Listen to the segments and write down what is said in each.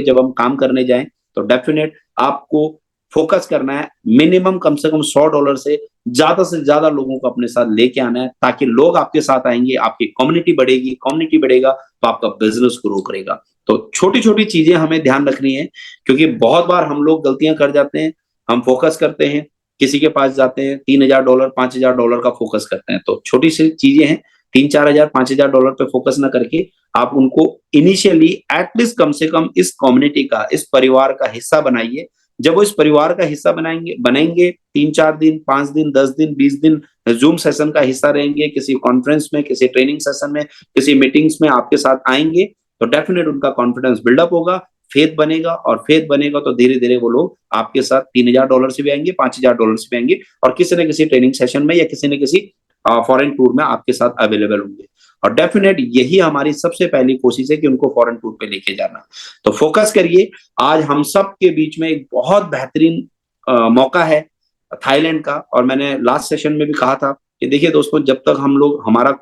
पे जब हम काम करने जाएं तो डेफिनेट आपको फोकस करना है, मिनिमम कम से कम $100 से ज्यादा लोगों को अपने साथ लेके आना है, ताकि लोग आपके साथ आएंगे, आपकी कम्युनिटी बढ़ेगी, कम्युनिटी बढ़ेगा तो आपका बिजनेस ग्रो करेगा। तो छोटी छोटी चीजें हमें ध्यान रखनी है, क्योंकि बहुत बार हम लोग गलतियां कर जाते हैं। हम फोकस करते हैं, किसी के पास जाते हैं, $3,000 $5,000 का फोकस करते हैं, तो छोटी सी चीजें हैं। 3-4 हजार $5,000 पे फोकस ना करके आप उनको इनिशियली एटलीस्ट कम से कम इस कम्युनिटी का, इस परिवार का हिस्सा बनाइए। जब वो इस परिवार का हिस्सा बनेंगे 3-4 दिन, 5 दिन, 10 दिन, 20 दिन जूम सेशन का हिस्सा रहेंगे, किसी कॉन्फ्रेंस में, किसी ट्रेनिंग सेशन में, किसी मीटिंग्स में आपके साथ आएंगे, तो डेफिनेट उनका कॉन्फिडेंस बिल्डअप होगा, फेथ बनेगा, और फेथ बनेगा तो धीरे धीरे वो लोग आपके साथ $3,000 से भी आएंगे, $5,000 से भी आएंगे, और किसी न किसी ट्रेनिंग सेशन में या किसी न किसी फॉरेन टूर में आपके साथ अवेलेबल होंगे। और डेफिनेट यही हमारी सबसे पहली कोशिश है कि उनको फॉरेन टूर पे लेके जाना। तो फोकस करिए। आज हम सब के बीच में एक बहुत बेहतरीन मौका है थाईलैंड का, और मैंने लास्ट सेशन में भी कहा था कि देखिए दोस्तों, जब तक हम लोग हमारा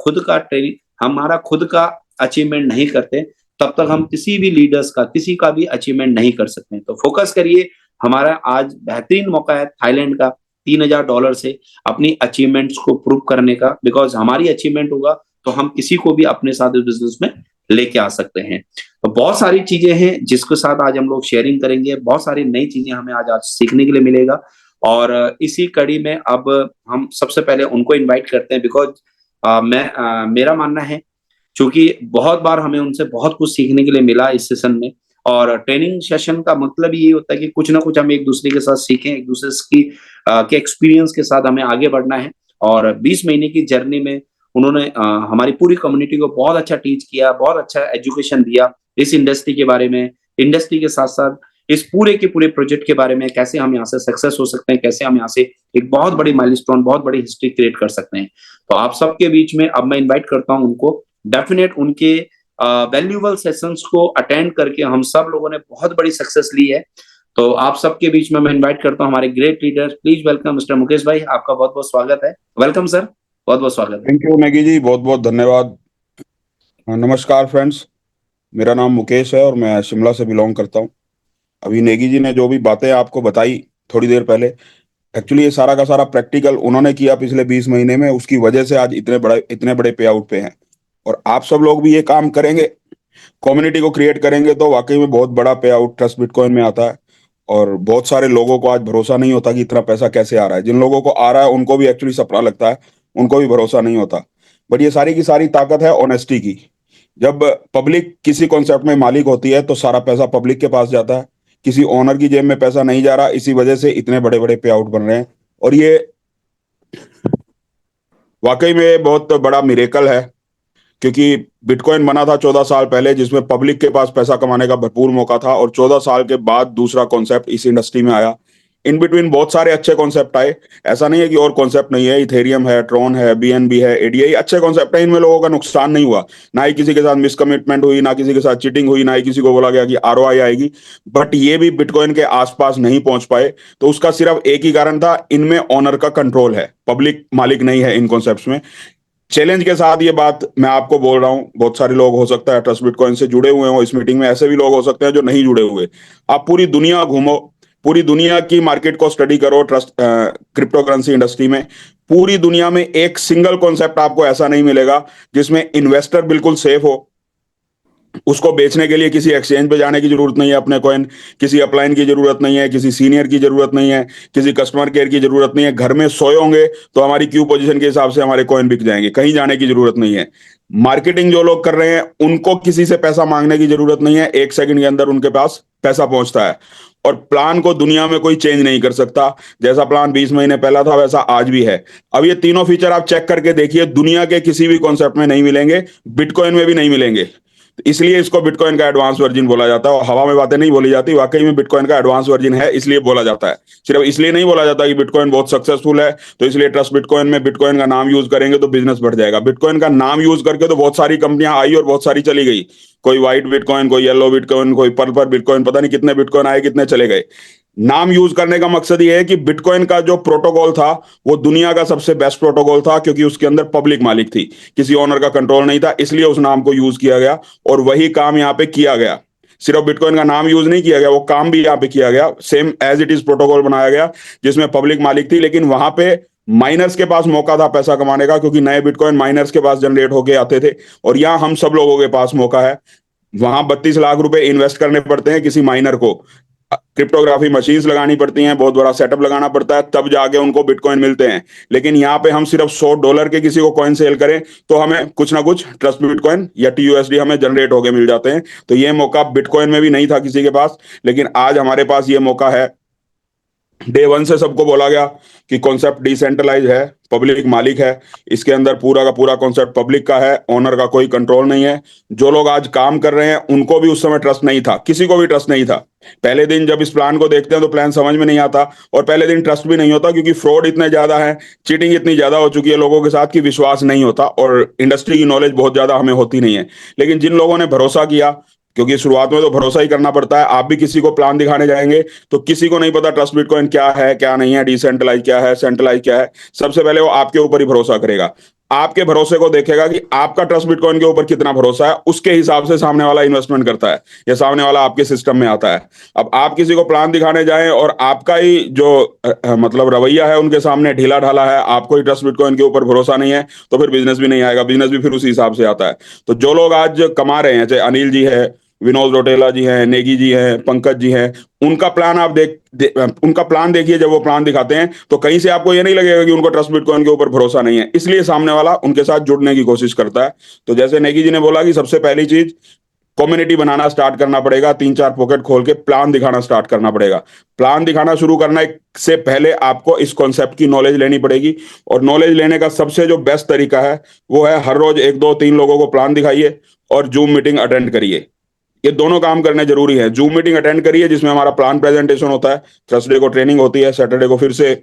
खुद का अचीवमेंट नहीं करते, तब तक हम किसी भी लीडर्स का, किसी का भी अचीवमेंट नहीं कर सकते। तो फोकस करिए, हमारा आज बेहतरीन मौका है थाईलैंड का $3,000 से अपनी अचीवमेंट्स को प्रूव करने का, बिकॉज हमारी अचीवमेंट होगा तो हम किसी को भी अपने साथ इस बिजनेस में लेके आ सकते हैं। तो बहुत सारी चीजें हैं जिसके साथ आज हम लोग शेयरिंग करेंगे, बहुत सारी नई चीजें हमें आज सीखने के लिए मिलेगा। और इसी कड़ी में अब हम सबसे पहले उनको इनवाइट करते हैं, बिकॉज मेरा मानना है, क्योंकि बहुत बार हमें उनसे बहुत कुछ सीखने के लिए मिला इस सेशन में। और ट्रेनिंग सेशन का मतलब ये होता है कि कुछ ना कुछ हम एक दूसरे के साथ सीखें, एक दूसरे की के एक्सपीरियंस के साथ हमें आगे बढ़ना है। और 20 महीने की जर्नी में उन्होंने हमारी पूरी कम्युनिटी को बहुत अच्छा टीच किया, बहुत अच्छा एजुकेशन दिया इस इंडस्ट्री के बारे में, इंडस्ट्री के साथ साथ इस पूरे के पूरे प्रोजेक्ट के बारे में, कैसे हम यहाँ से सक्सेस हो सकते हैं, कैसे हम यहाँ से एक बहुत बड़ी माइलस्टोन, बहुत बड़ी हिस्ट्री क्रिएट कर सकते हैं। तो आप सबके बीच में अब मैं इन्वाइट करता हूँ उनको, डेफिनेट उनके वैल्यूएबल सेशंस को अटेंड करके हम सब लोगों ने बहुत बड़ी सक्सेस ली है। तो आप सबके बीच में मैं इन्वाइट करता हूँ हमारे great leader, please welcome mister Mukesh भाई, आपका बहुत बहुत स्वागत है। वेलकम सर, बहुत बहुत स्वागत है। थैंक यू मैगी जी, बहुत बहुत धन्यवाद। नमस्कार फ्रेंड्स, मेरा नाम मुकेश है और मैं शिमला से बिलोंग करता हूँ। अभी नेगी जी ने जो भी बातें आपको बताई थोड़ी देर पहले, एक्चुअली ये सारा का सारा प्रैक्टिकल उन्होंने किया पिछले 20 महीने में, उसकी वजह से आज इतने बड़े पे आउट पे हैं। और आप सब लोग भी ये काम करेंगे, कम्युनिटी को क्रिएट करेंगे, तो वाकई में बहुत बड़ा पे आउट ट्रस्ट बिटकॉइन में आता है। और बहुत सारे लोगों को आज भरोसा नहीं होता कि इतना पैसा कैसे आ रहा है। जिन लोगों को आ रहा है उनको भी एक्चुअली सपना लगता है, उनको भी भरोसा नहीं होता। बट ये सारी की सारी ताकत है ऑनेस्टी की। जब पब्लिक किसी कॉन्सेप्ट में मालिक होती है तो सारा पैसा पब्लिक के पास जाता है, किसी ओनर की जेब में पैसा नहीं जा रहा। इसी वजह से इतने बड़े बड़े पे आउट बन रहे हैं। और ये वाकई में बहुत बड़ा मिरेकल है, क्योंकि बिटकॉइन बना था 14 साल पहले, जिसमें पब्लिक के पास पैसा कमाने का भरपूर मौका था, और 14 साल के बाद दूसरा कॉन्सेप्ट इस इंडस्ट्री में आया। इन बिटवीन बहुत सारे अच्छे कॉन्सेप्ट आए, ऐसा नहीं है कि और कॉन्सेप्ट नहीं है। इथेरियम है, ट्रॉन है, बीएनबी है, एडीआई अच्छे कॉन्सेप्ट है। इनमें लोगों का नुकसान नहीं हुआ, ना ही किसी के साथ मिसकमिटमेंट हुई, ना किसी के साथ चीटिंग हुई, ना ही किसी को बोला गया कि आरओआई आएगी। बट ये भी बिटकॉइन के आसपास नहीं पहुंच पाए, तो उसका सिर्फ एक ही कारण था, इनमें ऑनर का कंट्रोल है, पब्लिक मालिक नहीं है इन कॉन्सेप्ट्स में। चैलेंज के साथ ये बात मैं आपको बोल रहा हूं, बहुत सारे लोग हो सकता है ट्रस्ट बिटकॉइन से जुड़े हुए हो इस मीटिंग में, ऐसे भी लोग हो सकते हैं जो नहीं जुड़े हुए। आप पूरी दुनिया घूमो, पूरी दुनिया की मार्केट को स्टडी करो, ट्रस्ट क्रिप्टो करेंसी इंडस्ट्री में पूरी दुनिया में एक सिंगल कॉन्सेप्ट आपको ऐसा नहीं मिलेगा जिसमें इन्वेस्टर बिल्कुल सेफ हो, उसको बेचने के लिए किसी एक्सचेंज पे जाने की जरूरत नहीं है, अपने कॉइन किसी अपलाइन की जरूरत नहीं है, किसी सीनियर की जरूरत नहीं है, किसी कस्टमर केयर की जरूरत नहीं है। घर में सोए होंगे तो हमारी क्यू पोजीशन के हिसाब से हमारे कॉइन बिक जाएंगे, कहीं जाने की जरूरत नहीं है। मार्केटिंग जो लोग कर रहे हैं उनको किसी से पैसा मांगने की जरूरत नहीं है, 1 सेकंड के अंदर उनके पास पैसा पहुंचता है। और प्लान को दुनिया में कोई चेंज नहीं कर सकता, जैसा प्लान 20 महीने पहला था वैसा आज भी है। अब ये तीनों फीचर आप चेक करके देखिए, दुनिया के किसी भी कॉन्सेप्ट में नहीं मिलेंगे, बिटकॉइन में भी नहीं मिलेंगे। इसलिए इसको बिटकॉइन का एडवांस वर्जन बोला जाता है। और हवा में बातें नहीं बोली जाती, वाकई में बिटकॉइन का एडवांस वर्जन है, इसलिए बोला जाता है। सिर्फ इसलिए नहीं बोला जाता कि बिटकॉइन बहुत सक्सेसफुल है तो इसलिए ट्रस्ट बिटकॉइन में बिटकॉइन का नाम यूज करेंगे तो बिजनेस बढ़ जाएगा। बिटकॉइन का नाम यूज करके तो बहुत सारी कंपनियां आई और बहुत सारी चली गई। कोई व्हाइट बिटकॉइन, कोई येलो बिटकॉइन, कोई पर्पल बिटकॉइन, पता नहीं कितने बिटकॉइन आए कितने चले गए। नाम यूज करने का मकसद ये है कि बिटकॉइन का जो प्रोटोकॉल था वो दुनिया का सबसे बेस्ट प्रोटोकॉल था, क्योंकि उसके अंदर पब्लिक मालिक थी, किसी ओनर का कंट्रोल नहीं था, इसलिए उस नाम को यूज किया गया और वही काम यहां पे किया गया। सिर्फ बिटकॉइन का नाम यूज नहीं किया गया, वो काम भी यहाँ पे किया गया, same as it is protocol बनाया गया जिसमें पब्लिक मालिक थी, लेकिन वहां पे माइनर्स के पास मौका था पैसा कमाने का, क्योंकि नए बिटकॉइन माइनर्स के पास जनरेट होके आते थे, और यहाँ हम सब लोगों के पास मौका है। वहां 32 लाख रुपए इन्वेस्ट करने पड़ते हैं किसी माइनर को, क्रिप्टोग्राफी मशीन्स लगानी पड़ती हैं, बहुत बड़ा सेटअप लगाना पड़ता है, तब जाके उनको बिटकॉइन मिलते हैं। लेकिन यहाँ पे हम सिर्फ $100 के किसी को कॉइन सेल करें तो हमें कुछ ना कुछ ट्रस्ट बिटकॉइन या TUSD हमें जनरेट होके मिल जाते हैं। तो ये मौका बिटकॉइन में भी नहीं था किसी के पास, लेकिन आज हमारे पास ये मौका है। डे वन से सबको बोला गया कि कॉन्सेप्ट डिसेंट्रलाइज है, पब्लिक मालिक है, इसके अंदर पूरा का पूरा कॉन्सेप्ट पब्लिक का है, ओनर का कोई कंट्रोल नहीं है। जो लोग आज काम कर रहे हैं उनको भी उस समय ट्रस्ट नहीं था, किसी को भी ट्रस्ट नहीं था। पहले दिन जब इस प्लान को देखते हैं तो प्लान समझ में नहीं आता, और पहले दिन ट्रस्ट भी नहीं होता, क्योंकि फ्रॉड इतने ज्यादा है, चीटिंग इतनी ज्यादा हो चुकी है लोगों के साथ कि विश्वास नहीं होता, और इंडस्ट्री की नॉलेज बहुत ज्यादा हमें होती नहीं है। लेकिन जिन लोगों ने भरोसा किया, क्योंकि शुरुआत में तो भरोसा ही करना पड़ता है, आप भी किसी को प्लान दिखाने जाएंगे तो किसी को नहीं पता ट्रस्ट बिटकॉइन क्या है क्या नहीं है, डिसेंट्रलाइज क्या है, सेंट्रलाइज क्या है। सबसे पहले वो आपके ऊपर ही भरोसा करेगा, आपके भरोसे को देखेगा कि आपका ट्रस्ट बिटकॉइन के ऊपर कितना भरोसा है, उसके हिसाब से सामने वाला इन्वेस्टमेंट करता है या सामने वाला आपके सिस्टम में आता है। अब आप किसी को प्लान दिखाने जाएं और आपका ही जो मतलब रवैया है उनके सामने ढीला ढाला है, आपको ही ट्रस्ट बिटकॉइन के ऊपर भरोसा नहीं है, तो फिर बिजनेस भी नहीं आएगा, बिजनेस भी फिर उसी हिसाब से आता है। तो जो लोग आज कमा रहे हैं, चाहे अनिल जी है, विनोद रोटेला जी हैं, नेगी जी हैं, पंकज जी हैं, उनका प्लान आप उनका प्लान देखिए। जब वो प्लान दिखाते हैं तो कहीं से आपको ये नहीं लगेगा कि उनको ट्रस्ट बिटकॉइन के ऊपर भरोसा नहीं है, इसलिए सामने वाला उनके साथ जुड़ने की कोशिश करता है। तो जैसे नेगी जी ने बोला कि सबसे पहली चीज कम्युनिटी बनाना स्टार्ट करना पड़ेगा, 3-4 पॉकेट खोल के प्लान दिखाना स्टार्ट करना पड़ेगा। प्लान दिखाना शुरू करने से पहले आपको इस कॉन्सेप्ट की नॉलेज लेनी पड़ेगी, और नॉलेज लेने का सबसे जो बेस्ट तरीका है वो है हर रोज 1-2-3 लोगों को प्लान दिखाइए और जूम मीटिंग अटेंड करिए। ये दोनों काम करने जरूरी है। जूम मीटिंग अटेंड करिए जिसमें हमारा प्लान प्रेजेंटेशन होता है, थर्सडे को ट्रेनिंग होती है, सैटरडे को फिर से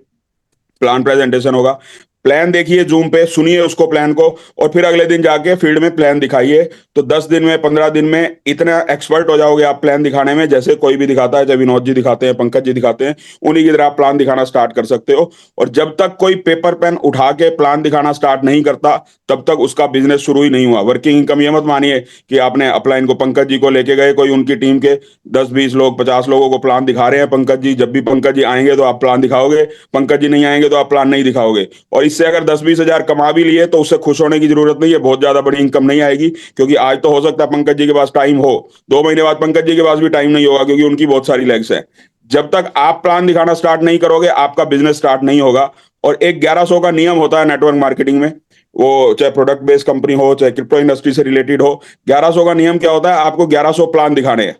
प्लान प्रेजेंटेशन होगा। प्लान देखिए जूम पे, सुनिए उसको प्लान को, और फिर अगले दिन जाके फील्ड में प्लान दिखाइए। तो 10 दिन में, 15 दिन में इतना एक्सपर्ट हो जाओगे आप प्लान दिखाने में, जैसे कोई भी दिखाता है, जब विनोद जी दिखाते हैं, पंकज जी दिखाते हैं, उन्हीं की तरह आप प्लान दिखाना स्टार्ट कर सकते हो। और जब तक कोई पेपर पेन उठा के प्लान दिखाना स्टार्ट नहीं करता तब तक उसका बिजनेस शुरू ही नहीं हुआ। वर्किंग इनकम ये मत मानिए कि आपने अपलाइन को, पंकज जी को लेके गए, कोई उनकी टीम के 10-20 लोग, 50 लोगों को प्लान दिखा रहे हैं पंकज जी। जब भी पंकज जी आएंगे तो आप प्लान दिखाओगे, पंकज जी नहीं आएंगे तो आप प्लान नहीं दिखाओगे। और इससे अगर 10-20 हजार कमा भी लिए तो उससे खुश होने की जरूरत नहीं है, बहुत ज्यादा बड़ी इनकम नहीं आएगी, क्योंकि आज तो हो सकता है पंकज जी के पास टाइम हो, 2 महीने बाद पंकज जी के पास भी टाइम नहीं होगा, क्योंकि उनकी बहुत सारी लेग्स हैं। जब तक आप प्लान दिखाना स्टार्ट नहीं करोगे आपका बिजनेस स्टार्ट नहीं होगा। और एक 1100 का नियम होता है नेटवर्क मार्केटिंग में, वो चाहे प्रोडक्ट बेस्ड कंपनी हो, चाहे क्रिप्टो इंडस्ट्री से रिलेटेड हो। 1100 का नियम क्या होता है? आपको 1100 प्लान दिखाने हैं।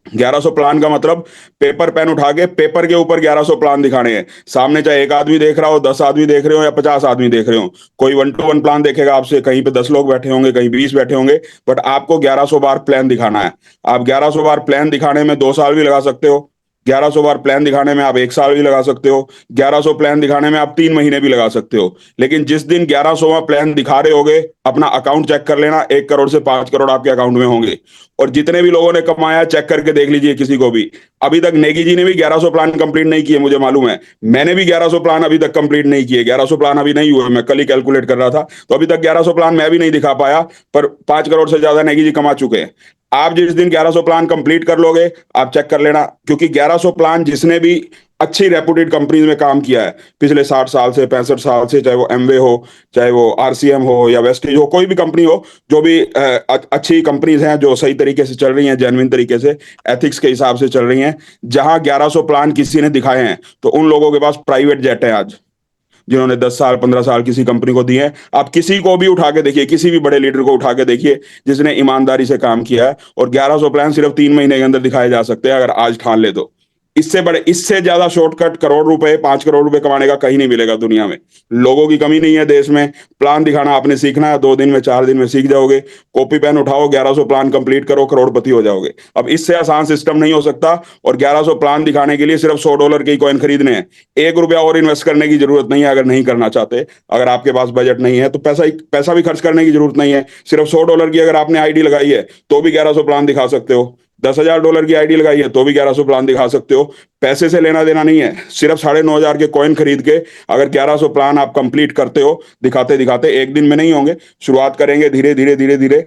1100 प्लान का मतलब पेपर पेन उठा के पेपर के ऊपर 1100 प्लान दिखाने हैं। सामने चाहे एक आदमी देख रहा हो, 10 आदमी देख रहे हो, या 50 आदमी देख रहे हो, कोई 1-to-1 प्लान देखेगा आपसे, कहीं पे 10 लोग बैठे होंगे, कहीं 20 बैठे होंगे, बट आपको 1100 बार प्लान दिखाना है। आप 1100 बार प्लान दिखाने में 2 साल भी लगा सकते हो, 1100 बार प्लान दिखाने में आप 1 साल भी लगा सकते हो, 1100 प्लान दिखाने में आप 3 महीने भी लगा सकते हो। लेकिन जिस दिन 1100वां प्लान दिखा रहे होगे, अपना अकाउंट चेक कर लेना, 1 करोड़ से 5 करोड़ आपके अकाउंट में होंगे। और जितने भी लोगों ने कमाया चेक करके देख लीजिए किसी को भी। अभी तक नेगी जी ने भी 1100 प्लान कंप्लीट नहीं किए, मुझे मालूम है। मैंने भी 1100 प्लान अभी तक कंप्लीट नहीं किए, 1100 प्लान अभी नहीं हुए, मैं कल ही कैलकुलेट कर रहा था, तो अभी तक 1100 प्लान मैं भी नहीं दिखा पाया, पर 5 करोड़ से ज्यादा नेगी जी कमा चुके हैं। आप जिस दिन 1100 प्लान कंप्लीट कर लोगे, आप चेक कर लेना, क्योंकि 1100 प्लान जिसने भी अच्छी रेपुटेड कंपनीज में काम किया है पिछले 60 साल से, 65 साल से, चाहे वो एमवे हो, चाहे वो आरसीएम हो या वेस्टेज हो, कोई भी कंपनी हो, जो भी अच्छी कंपनीज हैं जो सही तरीके से चल रही हैं, जेन्युइन तरीके से, एथिक्स के हिसाब से चल रही हैं, जहां 1100 प्लान किसी ने दिखाए हैं, तो उन लोगों के पास प्राइवेट जेट है आज, जिन्होंने 10 साल 15 साल किसी कंपनी को दिए हैं। आप किसी को भी उठा के देखिए, किसी भी बड़े लीडर को उठा के देखिए जिसने ईमानदारी से काम किया है, और 1100 प्लान सिर्फ 3 महीने के अंदर दिखाए जा सकते हैं अगर आज ठान ले तो। इससे ज्यादा शॉर्टकट करोड़ रुपए, 5 करोड़ रुपए कमाने का कहीं नहीं मिलेगा दुनिया में। लोगों की कमी नहीं है देश में। प्लान दिखाना आपने सीखना है, 2 दिन में, 4 दिन में सीख जाओगे। कॉपी पेन उठाओ, 1100 प्लान कंप्लीट करो, करोड़पति हो जाओगे। अब इससे आसान सिस्टम नहीं हो सकता, और 1100 प्लान दिखाने के लिए सिर्फ $100 के कॉइन खरीदने हैं। 1 रुपया और इन्वेस्ट करने की जरूरत नहीं है अगर नहीं करना चाहते। अगर आपके पास बजट नहीं है तो पैसा भी खर्च करने की जरूरत नहीं है। सिर्फ $100 की अगर आपने आईडी लगाई है तो भी 1100 प्लान दिखा सकते हो। $10,000 की आईडी लगाई है तो भी 1100 प्लान दिखा सकते हो। पैसे से लेना देना नहीं है, सिर्फ 9,500 के कॉइन खरीद के अगर 1100 प्लान आप कंप्लीट करते हो, दिखाते दिखाते, एक दिन में नहीं होंगे, शुरुआत करेंगे धीरे धीरे धीरे धीरे,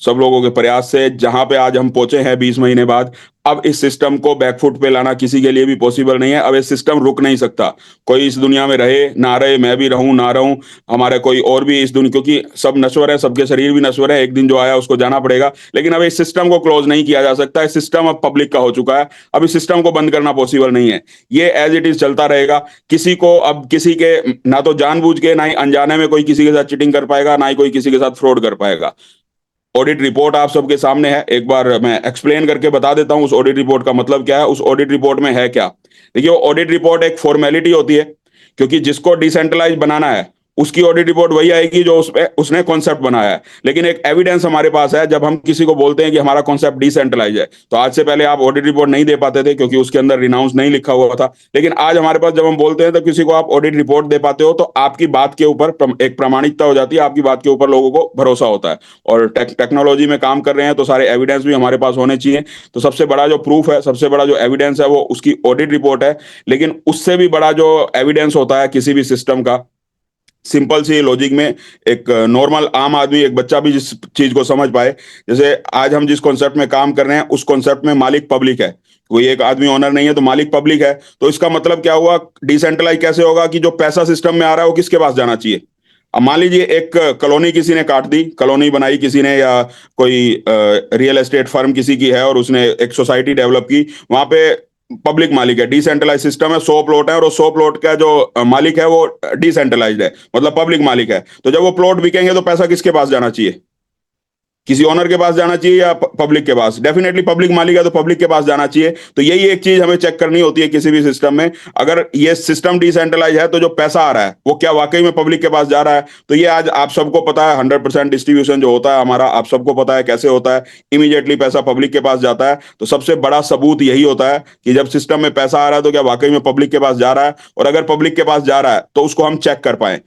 सब लोगों के प्रयास से जहां पे आज हम पहुंचे हैं 20 महीने बाद, अब इस सिस्टम को बैकफुट पे लाना किसी के लिए भी पॉसिबल नहीं है। अब ये सिस्टम रुक नहीं सकता। कोई इस दुनिया में रहे ना रहे, मैं भी रहूं ना रहूं, हमारे कोई और भी इस दुनिया, क्योंकि सब नश्वर है, सबके शरीर भी नश्वर है, एक दिन जो आया उसको जाना पड़ेगा। लेकिन अब इस सिस्टम को क्लोज नहीं किया जा सकता। इस सिस्टम अब पब्लिक का हो चुका है। अब इस सिस्टम को बंद करना पॉसिबल नहीं है। ये एज इट इज चलता रहेगा। किसी को अब किसी के ना तो जानबूझ के ना ही अनजाने में कोई किसी के साथ चीटिंग कर पाएगा, ना ही कोई किसी के साथ फ्रॉड कर पाएगा। ऑडिट रिपोर्ट आप सबके सामने है। एक बार मैं एक्सप्लेन करके बता देता हूं उस ऑडिट रिपोर्ट का मतलब क्या है, उस ऑडिट रिपोर्ट में है क्या। देखिए, ऑडिट रिपोर्ट एक फॉर्मेलिटी होती है, क्योंकि जिसको डिसेंट्रलाइज बनाना है उसकी ऑडिट रिपोर्ट वही आएगी जो उसने कॉन्सेप्ट बनाया है। लेकिन एक एविडेंस हमारे पास है, जब हम किसी को बोलते हैं कि हमारा कॉन्सेप्ट डिसेंट्रलाइज है, तो आज से पहले आप ऑडिट रिपोर्ट नहीं दे पाते थे क्योंकि उसके अंदर रिनाउंस नहीं लिखा हुआ था। लेकिन आज हमारे पास जब हम बोलते हैं तो किसी को आप ऑडिट रिपोर्ट दे पाते हो, तो आपकी बात के ऊपर एक प्रामाणिकता हो जाती है, आपकी बात के ऊपर लोगों को भरोसा होता है। और टेक्नोलॉजी में काम कर रहे हैं तो सारे एविडेंस भी हमारे पास होने चाहिए। तो सबसे बड़ा जो प्रूफ है, सबसे बड़ा जो एविडेंस है, वो उसकी ऑडिट रिपोर्ट है। लेकिन उससे भी बड़ा जो एविडेंस होता है किसी भी सिस्टम का, सिंपल सी लॉजिक में एक नॉर्मल आम आदमी, एक बच्चा भी जिस चीज को समझ पाए, जैसे आज हम जिस कॉन्सेप्ट में काम कर रहे हैं उस कॉन्सेप्ट में मालिक पब्लिक है, कोई एक आदमी ओनर नहीं है, तो मालिक पब्लिक है। तो इसका मतलब क्या हुआ, डिसेंट्रलाइज कैसे होगा कि जो पैसा सिस्टम में आ रहा है वो किसके पास जाना चाहिए। अब मान लीजिए एक कॉलोनी किसी ने काट दी, कॉलोनी बनाई किसी ने, या कोई रियल एस्टेट फर्म किसी की है और उसने एक सोसाइटी डेवलप की, वहां पे पब्लिक मालिक है, डिसेंट्रलाइज सिस्टम है, 100 प्लॉट है और 100 प्लॉट का जो मालिक है वो डिसेंट्रलाइज्ड है, मतलब पब्लिक मालिक है। तो जब वो प्लॉट बिकेंगे तो पैसा किसके पास जाना चाहिए, किसी ओनर के पास जाना चाहिए या पब्लिक के पास? डेफिनेटली पब्लिक मालिक है तो पब्लिक के पास जाना चाहिए। तो यही एक चीज हमें चेक करनी होती है किसी भी सिस्टम में। अगर ये सिस्टम डिसेंट्रलाइज है तो जो पैसा आ रहा है वो क्या वाकई में पब्लिक के पास जा रहा है? तो ये आज आप सबको पता है, 100% डिस्ट्रीब्यूशन जो होता है हमारा, आप सबको पता है कैसे होता है। इमीडिएटली पैसा पब्लिक के पास जाता है। तो सबसे बड़ा सबूत यही होता है कि जब सिस्टम में पैसा आ रहा है तो क्या वाकई में पब्लिक के पास जा रहा है। और अगर पब्लिक के पास जा रहा है तो उसको हम चेक कर पाए।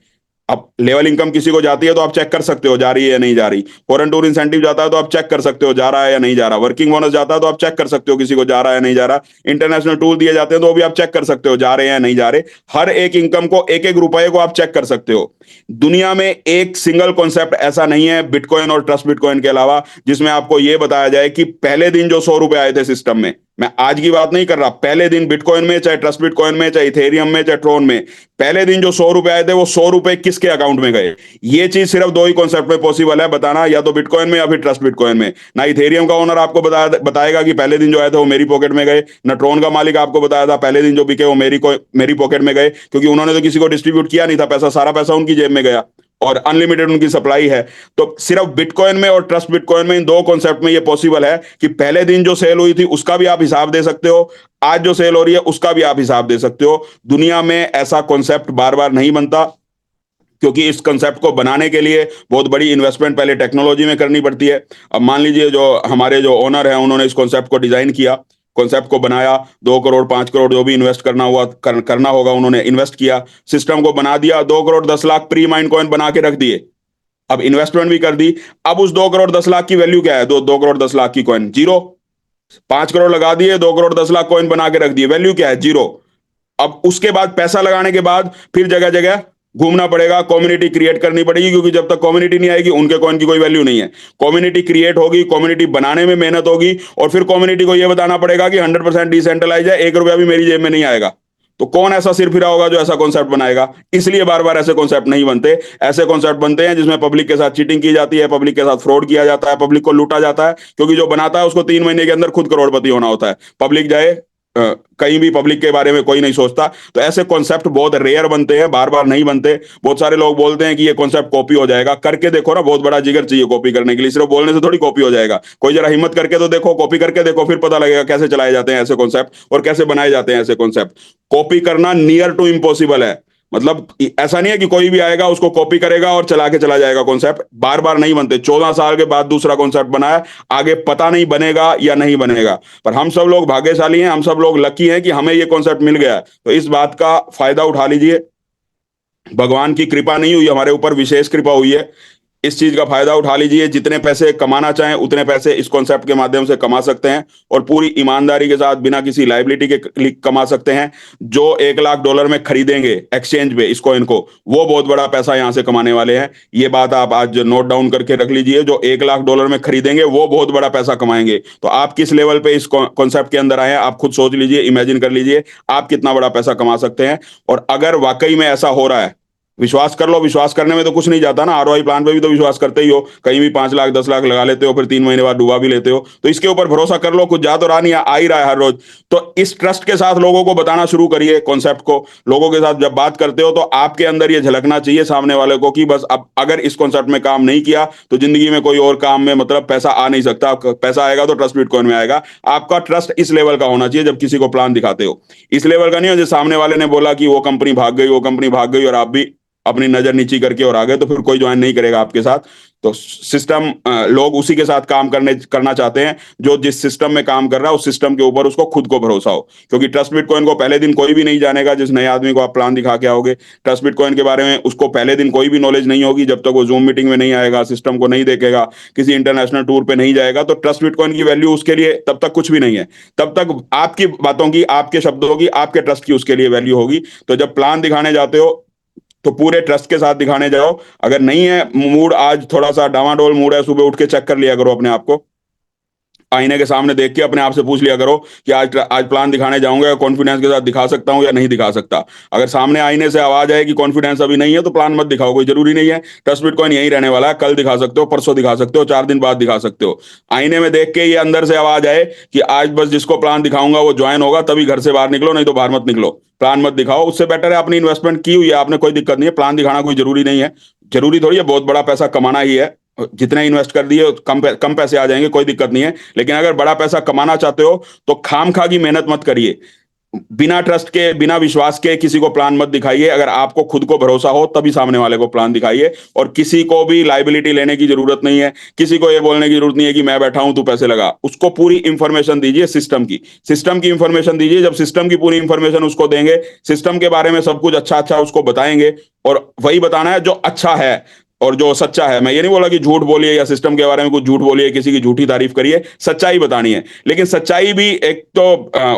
अब लेवल इनकम किसी को जाती है तो आप चेक कर सकते हो जा रही है या नहीं जा रही। फॉरेन टूर इंसेंटिव जाता है तो आप चेक कर सकते हो जा रहा है या नहीं जा रहा। वर्किंग बोनस जाता है तो आप चेक कर सकते हो किसी को जा रहा है या नहीं जा रहा। इंटरनेशनल टूर दिए जाते हैं तो भी आप चेक कर सकते हो जा रहे हैं या नहीं जा रहे। हर एक इनकम को, एक एक रुपए को आप चेक कर सकते हो। दुनिया में एक सिंगल कॉन्सेप्ट ऐसा नहीं है बिटकॉइन और ट्रस्ट बिटकॉइन के अलावा जिसमें आपको यह बताया जाए कि पहले दिन जो 100 रुपए आए थे सिस्टम में, मैं आज की बात नहीं कर रहा, पहले दिन बिटकॉइन में, चाहे ट्रस्ट बिटकॉइन में, चाहे इथेरियम में, चाहे ट्रोन में, पहले दिन जो 100 रुपए आए थे वो 100 रुपए किसके अकाउंट में गए। ये चीज सिर्फ दो ही कॉन्सेप्ट में पॉसिबल है बताना, या तो बिटकॉइन में या फिर ट्रस्ट बिटकॉइन में। ना इथेरियम का ओनर आपको बताएगा कि पहले दिन जो आए थे वो मेरी पॉकेट में गए, ना ट्रोन का मालिक आपको बताया था पहले दिन जो बिके वो मेरी पॉकेट में गए, क्योंकि उन्होंने तो किसी को डिस्ट्रीब्यूट किया नहीं था पैसा, सारा पैसा उनकी जेब में गया और अनलिमिटेड उनकी सप्लाई है। तो सिर्फ बिटकॉइन में और ट्रस्ट बिटकॉइन में, इन दो कॉन्सेप्ट में ये पॉसिबल है कि पहले दिन जो सेल हुई थी उसका भी आप हिसाब दे सकते हो, आज जो सेल हो रही है उसका भी आप हिसाब दे सकते हो। दुनिया में ऐसा कॉन्सेप्ट बार बार नहीं बनता, क्योंकि इस कंसेप्ट को बनाने के लिए बहुत बड़ी इन्वेस्टमेंट पहले टेक्नोलॉजी में करनी पड़ती है। अब मान लीजिए जो हमारे जो ओनर हैं उन्होंने इस कॉन्सेप्ट को डिजाइन किया, कॉन्सेप्ट को बनाया, 2 करोड़ 5 करोड़ जो भी इन्वेस्ट करना होगा उन्होंने इन्वेस्ट किया, सिस्टम को बना दिया, 2 crore 10 lakh pre mind coin बना के रख दिए, अब इन्वेस्टमेंट भी कर दी। अब उस 2 करोड़ 10 लाख की वैल्यू क्या है? 2 करोड़ 10 लाख की कॉइन जीरो। 5 करोड़ लगा दिए, 2 करोड़ 10 लाख कॉइन बना के रख दिए, वैल्यू क्या है? जीरो। अब उसके बाद पैसा लगाने के बाद फिर जगह जगह घूमना पड़ेगा, कम्युनिटी क्रिएट करनी पड़ेगी, क्योंकि जब तक कम्युनिटी नहीं आएगी उनके कॉइन की कोई वैल्यू नहीं है। कम्युनिटी क्रिएट होगी, कम्युनिटी बनाने में मेहनत होगी, और फिर कम्युनिटी को यह बताना पड़ेगा कि 100% डिसेंट्रलाइज है, 1 रुपया भी मेरी जेब में नहीं आएगा। तो कौन ऐसा सिर फिरा होगा जो ऐसा कॉन्सेप्ट बनाएगा? इसलिए बार बार ऐसे कॉन्सेप्ट नहीं बनते। ऐसे कॉन्सेप्ट बनते हैं जिसमें पब्लिक के साथ चीटिंग की जाती है, पब्लिक के साथ फ्रॉड किया जाता है, पब्लिक को लूटा जाता है, क्योंकि जो बनाता है उसको 3 महीने के अंदर खुद करोड़पति होना होता है। पब्लिक जाए कहीं भी, पब्लिक के बारे में कोई नहीं सोचता। तो ऐसे कॉन्सेप्ट बहुत रेयर बनते हैं, बार बार नहीं बनते। बहुत सारे लोग बोलते हैं कि ये कॉन्सेप्ट कॉपी हो जाएगा, करके देखो ना, बहुत बड़ा जिगर चाहिए कॉपी करने के लिए, सिर्फ बोलने से थोड़ी कॉपी हो जाएगा। कोई जरा हिम्मत करके तो देखो, कॉपी करके देखो, फिर पता लगेगा कैसे चलाए जाते हैं ऐसे कॉन्सेप्ट और कैसे बनाए जाते हैं ऐसे कॉन्सेप्ट। कॉपी करना नियर टू इम्पॉसिबल है। मतलब ऐसा नहीं है कि कोई भी आएगा उसको कॉपी करेगा और चला के चला जाएगा कॉन्सेप्ट, बार बार नहीं बनते। 14 साल के बाद दूसरा कॉन्सेप्ट बनाया, आगे पता नहीं बनेगा या नहीं बनेगा। पर हम सब लोग भाग्यशाली हैं, हम सब लोग लकी हैं कि हमें ये कॉन्सेप्ट मिल गया है। तो इस बात का फायदा उठा लीजिए। भगवान की कृपा नहीं हुई हमारे ऊपर, विशेष कृपा हुई है। इस चीज का फायदा उठा लीजिए, जितने पैसे कमाना चाहें उतने पैसे इस कॉन्सेप्ट के माध्यम से कमा सकते हैं और पूरी ईमानदारी के साथ बिना किसी लाइबिलिटी के कमा सकते हैं। जो $1 लाख में खरीदेंगे एक्सचेंज पे इस कॉइन को, वो बहुत बड़ा पैसा यहां से कमाने वाले हैं। ये बात आप आज नोट डाउन करके रख लीजिए, जो $1 लाख में खरीदेंगे वो बहुत बड़ा पैसा कमाएंगे। तो आप किस लेवल पे इस कॉन्सेप्ट के अंदर आए हैं, आप खुद सोच लीजिए, इमेजिन कर लीजिए आप कितना बड़ा पैसा कमा सकते हैं। और अगर वाकई में ऐसा हो रहा है, विश्वास कर लो, विश्वास करने में तो कुछ नहीं जाता ना, आरओआई प्लान पे भी तो विश्वास करते ही हो, कहीं भी 5 लाख 10 लाख लगा लेते हो, फिर 3 महीने बाद डुबा भी लेते हो। तो इसके ऊपर भरोसा कर लो, कुछ जा तो रहा नहीं, आ ही रहा है हर रोज। तो इस ट्रस्ट के साथ लोगों को बताना शुरू करिए कॉन्सेप्ट को। लोगों के साथ जब बात करते हो तो आपके अंदर ये झलकना चाहिए सामने वाले को कि बस अब अगर इस कॉन्सेप्ट में काम नहीं किया तो जिंदगी में कोई और काम में मतलब पैसा आ नहीं सकता। पैसा आएगा तो ट्रस्ट बिटकॉइन में आएगा। आपका ट्रस्ट इस लेवल का होना चाहिए जब किसी को प्लान दिखाते हो। इस लेवल का नहीं हो जो सामने वाले ने बोला कि वो कंपनी भाग गई, वो कंपनी भाग गई और आप भी अपनी नजर नीची करके और आ गए, तो फिर कोई ज्वाइन नहीं करेगा आपके साथ। तो सिस्टम, लोग उसी के साथ काम करना चाहते हैं जो जिस सिस्टम में काम कर रहा है उस सिस्टम के ऊपर उसको खुद को भरोसा हो। क्योंकि ट्रस्ट बिटकॉइन को पहले दिन कोई भी नहीं जानेगा। जिस नए आदमी को आप प्लान दिखा के आओगे, ट्रस्ट बिटकॉइन के बारे में उसको पहले दिन कोई भी नॉलेज नहीं होगी जब तक वो जूम मीटिंग में नहीं आएगा, सिस्टम को नहीं देखेगा, किसी इंटरनेशनल टूर पे नहीं जाएगा। तो ट्रस्ट बिटकॉइन की वैल्यू उसके लिए तब तक कुछ भी नहीं है। तब तक आपकी बातों की, आपके शब्दों की, आपके ट्रस्ट की उसके लिए वैल्यू होगी। तो जब प्लान दिखाने जाते हो तो पूरे ट्रस्ट के साथ दिखाने जाओ। अगर नहीं है मूड, आज थोड़ा सा डावाडोल मूड है, सुबह उठ के चेक कर लिया करो अपने आप को, आईने के सामने देख के अपने आप से पूछ लिया करो कि आज प्लान दिखाने जाऊंगा, कॉन्फिडेंस के साथ दिखा सकता हूं या नहीं दिखा सकता। अगर सामने आईने से आवाज आए कि कॉन्फिडेंस अभी नहीं है तो प्लान मत दिखाओ, कोई जरूरी नहीं है। ट्रस्ट बिटकॉइन यही रहने वाला है, कल दिखा सकते हो, परसों दिखा सकते हो, 4 दिन बाद दिखा सकते हो। आईने में देख के ये अंदर से आवाज आए कि आज बस जिसको प्लान दिखाऊंगा वो ज्वाइन होगा, तभी घर से बाहर निकलो, नहीं तो बाहर मत निकलो। प्लान मत दिखाओ, उससे बेटर है अपनी इन्वेस्टमेंट की हुई है आपने, कोई दिक्कत नहीं है। प्लान दिखाना कोई जरूरी नहीं है, जरूरी थोड़ी है बहुत बड़ा पैसा कमाना ही है। जितने इन्वेस्ट कर दिए कम पैसे आ जाएंगे, कोई दिक्कत नहीं है। लेकिन अगर बड़ा पैसा कमाना चाहते हो तो खामखा की मेहनत मत करिए। बिना ट्रस्ट के, बिना विश्वास के किसी को प्लान मत दिखाइए। अगर आपको खुद को भरोसा हो तभी सामने वाले को प्लान दिखाइए। और किसी को भी लाइबिलिटी लेने की जरूरत नहीं है, किसी को ये बोलने की जरूरत नहीं है कि मैं बैठा हूं तू पैसे लगा। उसको पूरी इंफॉर्मेशन दीजिए, सिस्टम की इंफॉर्मेशन दीजिए। जब सिस्टम की पूरी इंफॉर्मेशन उसको देंगे, सिस्टम के बारे में सब कुछ अच्छा अच्छा उसको बताएंगे, और वही बताना है जो अच्छा है और जो सच्चा है। मैं ये नहीं बोला कि झूठ बोलिए या सिस्टम के बारे में कुछ झूठ बोलिए, किसी की झूठी तारीफ करिए, सच्चाई बतानी है। लेकिन सच्चाई भी एक तो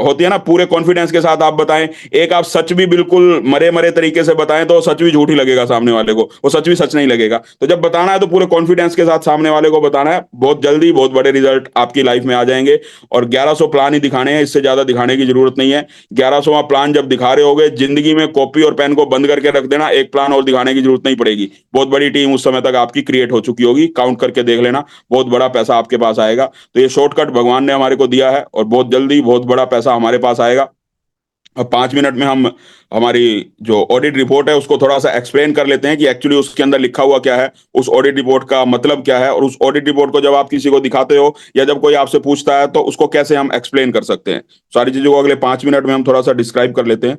होती है ना, पूरे कॉन्फिडेंस के साथ आप बताएं। एक आप सच भी बिल्कुल मरे मरे तरीके से बताएं तो सच भी झूठ ही लगेगा सामने वाले को, वो सच भी सच नहीं लगेगा। तो जब बताना है तो पूरे कॉन्फिडेंस के साथ सामने वाले को बताना है। बहुत जल्दी बहुत बड़े रिजल्ट आपकी लाइफ में आ जाएंगे। और 1100 प्लान ही दिखाने हैं, इससे ज्यादा दिखाने की जरूरत नहीं है। 1100वां प्लान जब दिखा रहे होगे, जिंदगी में कॉपी और पेन को बंद करके रख देना, एक प्लान और दिखाने की जरूरत नहीं पड़ेगी। बहुत बड़ी टीम उस समय तक आपकी क्रिएट हो चुकी होगी, काउंट करके देख लेना, बहुत बड़ा पैसा आपके पास आएगा। तो ये शॉर्टकट भगवान ने हमारे को दिया है और बहुत जल्दी बहुत बड़ा पैसा हमारे पास आएगा। अब 5 मिनट में हम हमारी जो ऑडिट रिपोर्ट है उसको थोड़ा सा एक्सप्लेन कर लेते हैं कि एक्चुअली उसके अंदर लिखा हुआ क्या है, उस ऑडिट रिपोर्ट का मतलब क्या है, और उस ऑडिट रिपोर्ट को जब आप किसी को दिखाते हो या जब कोई आपसे पूछता है तो उसको कैसे हम एक्सप्लेन कर सकते हैं। सारी चीजों को अगले 5 मिनट में हम थोड़ा सा डिस्क्राइब कर लेते हैं।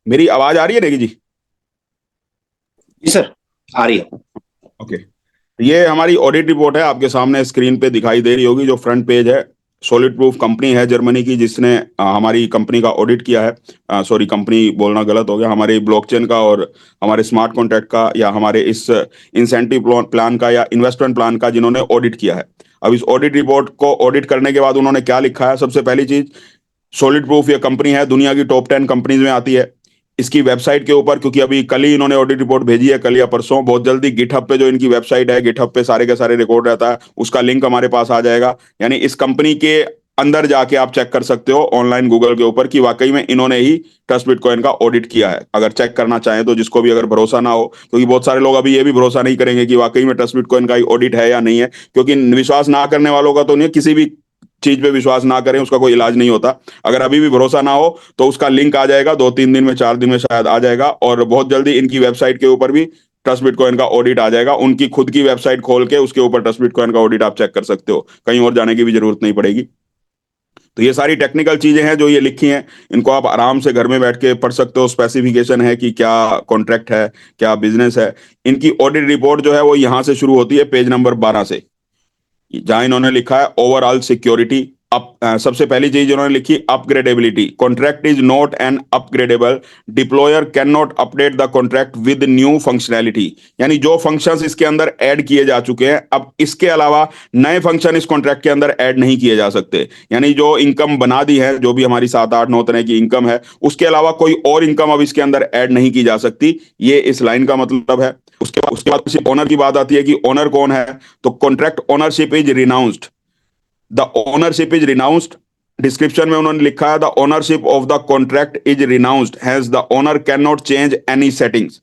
मेरी आवाज आ रही है नेगी जी? जी सर, आ रही है। ओके, ये हमारी ऑडिट रिपोर्ट है, आपके सामने स्क्रीन पे दिखाई दे रही होगी। जो फ्रंट पेज है, सॉलिड प्रूफ कंपनी है जर्मनी की जिसने हमारी कंपनी का ऑडिट किया है। सॉरी, कंपनी बोलना गलत हो गया, हमारे ब्लॉकचेन का और हमारे स्मार्ट कॉन्ट्रैक्ट का या हमारे इस इंसेंटिव प्लान का या इन्वेस्टमेंट प्लान का जिन्होंने ऑडिट किया है। अब इस ऑडिट रिपोर्ट को ऑडिट करने के बाद उन्होंने क्या लिखा है, सबसे पहली चीज, सॉलिड प्रूफ ये कंपनी है दुनिया की टॉप 10 कंपनीज में आती है। इसकी वेबसाइट के ऊपर, क्योंकि अभी कल ही इन्होंने ऑडिट रिपोर्ट भेजी है, कल या परसों, बहुत जल्दी गिटहब पे जो इनकी वेबसाइट है, गिटहब पे सारे के सारे रिकॉर्ड रहता है, उसका लिंक हमारे पास आ जाएगा। यानी इस कंपनी के अंदर जाके आप चेक कर सकते हो ऑनलाइन गूगल के ऊपर कि वाकई में इन्होंने ही ट्रस्ट बिटकॉइन का ऑडिट किया है। अगर चेक करना चाहें तो, जिसको भी अगर भरोसा ना हो, क्योंकि बहुत सारे लोग अभी ये भी भरोसा नहीं करेंगे कि वाकई में ट्रस्ट बिटकॉइन का ही ऑडिट है या नहीं है। क्योंकि विश्वास ना करने वालों का तो नहीं, किसी भी चीज पे विश्वास ना करें, उसका कोई इलाज नहीं होता। अगर अभी भी भरोसा ना हो तो उसका लिंक आ जाएगा, 2-3 दिन में, 4 दिन में शायद आ जाएगा। और बहुत जल्दी इनकी वेबसाइट के ऊपर भी ट्रस्ट बिटकॉइन का ऑडिट आ जाएगा। उनकी खुद की वेबसाइट खोल के उसके ऊपर ट्रस्ट बिटकॉइन का ऑडिट आप चेक कर सकते हो, कहीं और जाने की भी जरूरत नहीं पड़ेगी। तो ये सारी टेक्निकल चीजें हैं जो ये लिखी हैं, इनको आप आराम से घर में बैठ के पढ़ सकते हो। स्पेसिफिकेशन है कि क्या कॉन्ट्रैक्ट है, क्या बिजनेस है। इनकी ऑडिट रिपोर्ट जो है वो यहां से शुरू होती है, पेज नंबर 12 से, जहां इन्होंने लिखा है ओवरऑल सिक्योरिटी। सबसे पहली चीज इन्होंने लिखी upgradability. Contract is not an upgradable, deployer can not update the contract with new functionality. यानी जो फंक्शंस इसके अंदर ऐड किए जा चुके हैं, अब इसके अलावा नए फंक्शन इस कॉन्ट्रैक्ट के अंदर ऐड नहीं किए जा सकते। यानी जो इनकम बना दी है, जो भी हमारी 7 8 9 तरह की इनकम है, उसके अलावा कोई और इनकम अब इसके अंदर ऐड नहीं की जा सकती। ये इस लाइन का मतलब है। उसके बाद ओनर की बात आती है कि ओनर कौन है। तो contract ownership is renounced, the ownership is renounced. Description में उन्होंने लिखा है the ownership of the contract is renounced, has the owner can not change any settings.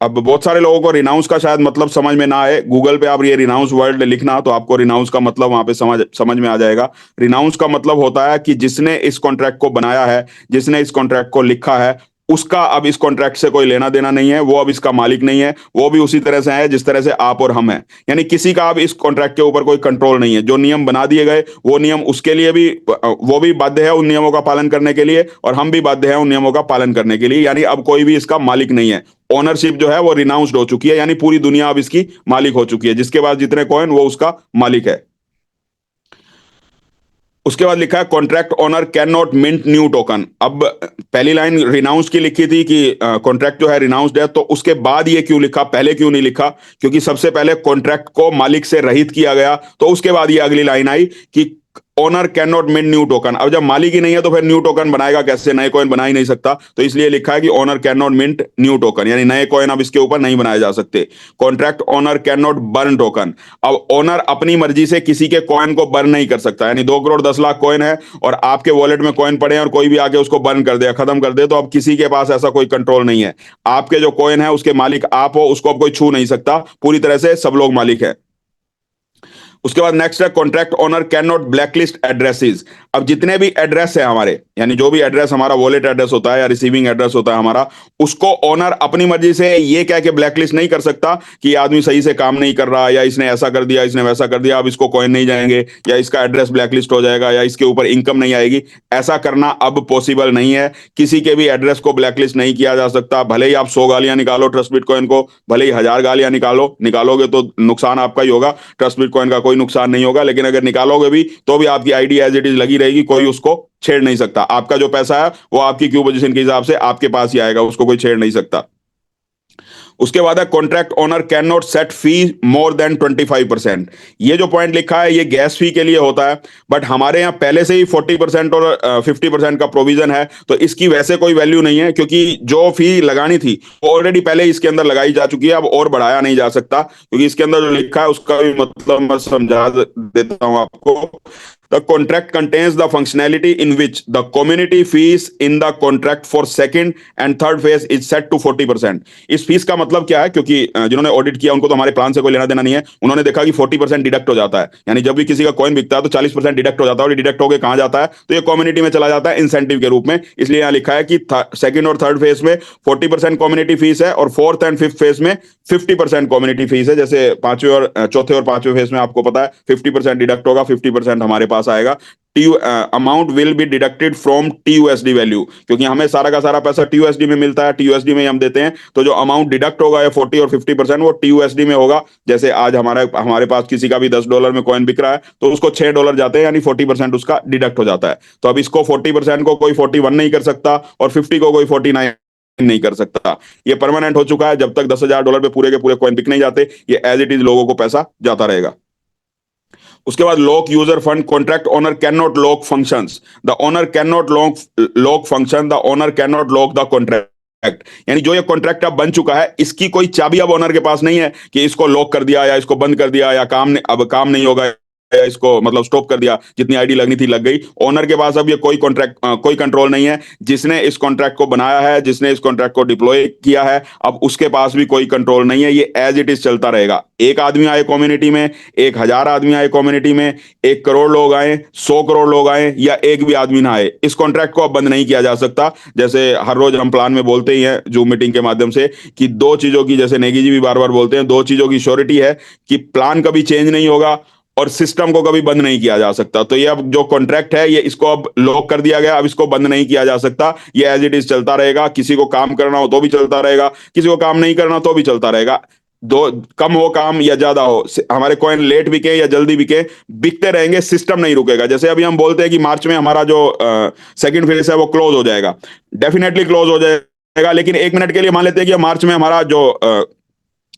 अब बहुत सारे लोगों को रिनाउंस का शायद मतलब समझ में ना आए। गूगल पे आप ये रिनाउंस वर्ड लिखना, तो आपको रिनाउंस का मतलब वहां पे समझ में आ जाएगा। रिनाउंस का मतलब होता है कि जिसने इस कॉन्ट्रैक्ट को बनाया है, जिसने इस कॉन्ट्रैक्ट को लिखा है, उसका अब इस कॉन्ट्रैक्ट से कोई लेना देना नहीं है, वो अब इसका मालिक नहीं है। वो भी उसी तरह से है जिस तरह से आप और हम हैं। यानी किसी का अब इस कॉन्ट्रैक्ट के ऊपर कोई कंट्रोल नहीं है। जो नियम बना दिए गए वो नियम उसके लिए भी, वो भी बाध्य है उन नियमों का पालन करने के लिए, और हम भी बाध्य हैं उन नियमों का पालन करने के लिए। यानी अब कोई भी इसका मालिक नहीं है। ओनरशिप जो है वो रिनाउंस्ड हो चुकी है, यानी पूरी दुनिया अब इसकी मालिक हो चुकी है। जिसके पास जितने कॉइन वो उसका मालिक है। उसके बाद लिखा है contract owner can not mint new token. अब पहली लाइन रिनाउंस की लिखी थी कि कॉन्ट्रैक्ट जो है रिनाउंस्ड है, तो उसके बाद ये क्यों लिखा, पहले क्यों नहीं लिखा? क्योंकि सबसे पहले कॉन्ट्रैक्ट को मालिक से रहित किया गया, तो उसके बाद ये अगली लाइन आई कि owner can not mint new token. अब जब मालिक ही नहीं है तो फिर न्यू टोकन बनाएगा कैसे? नए कॉइन बना ही नहीं सकता। तो इसलिए लिखा है कि owner can not mint new token, यानी नए कॉइन अब इसके ऊपर नहीं बनाए जा सकते। Contract owner can not burn token. अब ओनर अपनी मर्जी से किसी के कॉइन को बर्न नहीं कर सकता। यानी 2 करोड़ 10 लाख कॉइन है और आपके वॉलेट में कॉइन पड़े हैं और कोई भी आके उसको बर्न कर दे, खत्म कर दे, तो अब किसी के पास ऐसा कोई कंट्रोल नहीं है। आपके जो कॉइन है उसके मालिक आप हो, उसको अब कोई छू नहीं सकता। पूरी तरह से सब लोग मालिक है। उसके बाद नेक्स्ट है contract owner can not blacklist addresses. अब जितने भी एड्रेस है हमारे, यानी जो भी एड्रेस हमारा वॉलेट एड्रेस होता है या रिसीविंग एड्रेस होता है हमारा, उसको ओनर अपनी मर्जी से ये कह के ब्लैकलिस्ट नहीं कर सकता कि आदमी सही से काम नहीं कर रहा, या इसने ऐसा कर दिया, इसने वैसा कर दिया, अब इसको कॉइन नहीं जाएंगे, या इसका एड्रेस ब्लैकलिस्ट हो जाएगा, या इसके ऊपर इनकम नहीं आएगी। ऐसा करना अब पॉसिबल नहीं है। किसी के भी एड्रेस को ब्लैकलिस्ट नहीं किया जा सकता। भले ही आप 100 गालियां निकालो ट्रस्ट बिटकॉइन को, भले ही 1000 गालियां निकालोगे तो नुकसान आपका ही होगा, ट्रस्ट बिटकॉइन का कोई नुकसान नहीं होगा। लेकिन अगर निकालोगे भी तो भी आपकी आईडी एज इट इज लगी रहेगी, कोई उसको छेड़ नहीं सकता। आपका जो पैसा है वो आपकी क्यू पोजीशन के हिसाब से आपके पास ही आएगा, उसको कोई छेड़ नहीं सकता। उसके बाद है contract owner can not set fee more than 25%। ये जो पॉइंट लिखा है ये गैस फी के लिए होता है, बट हमारे यहाँ पहले से ही 40% और 50% का प्रोविजन है, तो इसकी वैसे कोई वैल्यू नहीं है, क्योंकि जो फी लगानी थी वो ऑलरेडी पहले इसके अंदर लगाई जा चुकी है। अब और बढ़ाया नहीं जा सकता, क्योंकि इसके अंदर जो लिखा है उसका भी मतलब मैं समझा देता हूं आपको। The contract contains the functionality in which the community fees in the contract for second and third phase is set to 40%। इस फीस का मतलब क्या है? क्योंकि जिन्होंने ऑडिट किया उनको तो हमारे प्लान से कोई लेना देना नहीं है। उन्होंने देखा कि 40% डिडक्ट हो जाता है, यानी जब भी किसी का कॉइन बिकता है तो 40% डिडक्ट हो जाता है, और डिडक्ट होकर कहां जाता है? तो ये कम्युनिटी में चला जाता है इंसेंटिव के रूप में। इसलिए यहां लिखा है कि सेकंड और थर्ड फेज में 40% कम्युनिटी फीस है, और फोर्थ एंड फिफ्थ फेज में 50% कम्युनिटी फीस है। जैसे चौथे और पांचवें फेज में आपको पता है 50% डिडक्ट होगा, 50% हमारे पास आएगा। Amount will be deducted from TUSD value, क्योंकि हमें सारा का सारा पैसा TUSD में मिलता है, TUSD में हम देते हैं। तो जो अमाउंट डिडक्ट होगा या 40 और 50% वो TUSD में होगा। जैसे आज हमारे पास किसी का भी $10 में कॉइन बिक रहा है तो उसको $6 जाते हैं, यानी 40% उसका डिडक्ट हो जाता है। तो अब इसको 40% को कोई 41 नहीं कर सकता और 50 को कोई 49 नहीं कर सकता। ये परमानेंट हो चुका है। जब तक $10,000 पे पूरे के पूरे कॉइन बिक नहीं जाते, ये एज इट इज लोगों को पैसा जाता रहेगा। उसके बाद lock user fund. Contract owner can not lock functions, the owner can not lock function, the owner can not lock the contract. यानी जो ये कॉन्ट्रैक्ट अब बन चुका है, इसकी कोई चाबी अब ओनर के पास नहीं है कि इसको लॉक कर दिया या इसको बंद कर दिया या अब काम नहीं होगा इसको मतलब स्टॉप कर दिया, जितनी आईडी लगनी थी लग गई। ओनर के पास अब ये कोई कॉन्ट्रैक्ट कोई कंट्रोल नहीं है। जिसने इस कॉन्ट्रैक्ट को बनाया है, जिसने इस कॉन्ट्रैक्ट को डिप्लॉय किया है, अब उसके पास भी कोई कंट्रोल नहीं है। ये एज इट इज चलता रहेगा। एक आदमी आए कम्युनिटी में, 1,000 आदमी आए कम्युनिटी में, 1 करोड़ लोग आए, 100 करोड़ लोग आए, या एक भी आदमी ना आए, इस कॉन्ट्रैक्ट को अब बंद नहीं किया जा सकता। जैसे हर रोज हम प्लान में बोलते ही हैं जूम मीटिंग के माध्यम से कि दो चीजों की, जैसे नेगी जी भी बार बार बोलते हैं, दो चीजों की श्योरिटी है कि प्लान कभी चेंज नहीं होगा और सिस्टम को कभी बंद नहीं किया जा सकता। तो ये अब जो कॉन्ट्रैक्ट है, ये इसको अब लॉक कर दिया गया, अब इसको बंद नहीं किया जा सकता। ये एज इट इज चलता रहेगा। किसी को काम करना हो तो भी चलता रहेगा, किसी को काम नहीं करना तो भी चलता रहेगा। दो, कम हो काम या ज्यादा हो, हमारे कॉइन लेट बिके या जल्दी बिके, बिकते रहेंगे, सिस्टम नहीं रुकेगा। जैसे अभी हम बोलते हैं कि मार्च में हमारा जो सेकंड फेज है वो क्लोज हो जाएगा, डेफिनेटली क्लोज हो जाएगा, लेकिन 1 मिनट के लिए मान लेते हैं कि मार्च में हमारा जो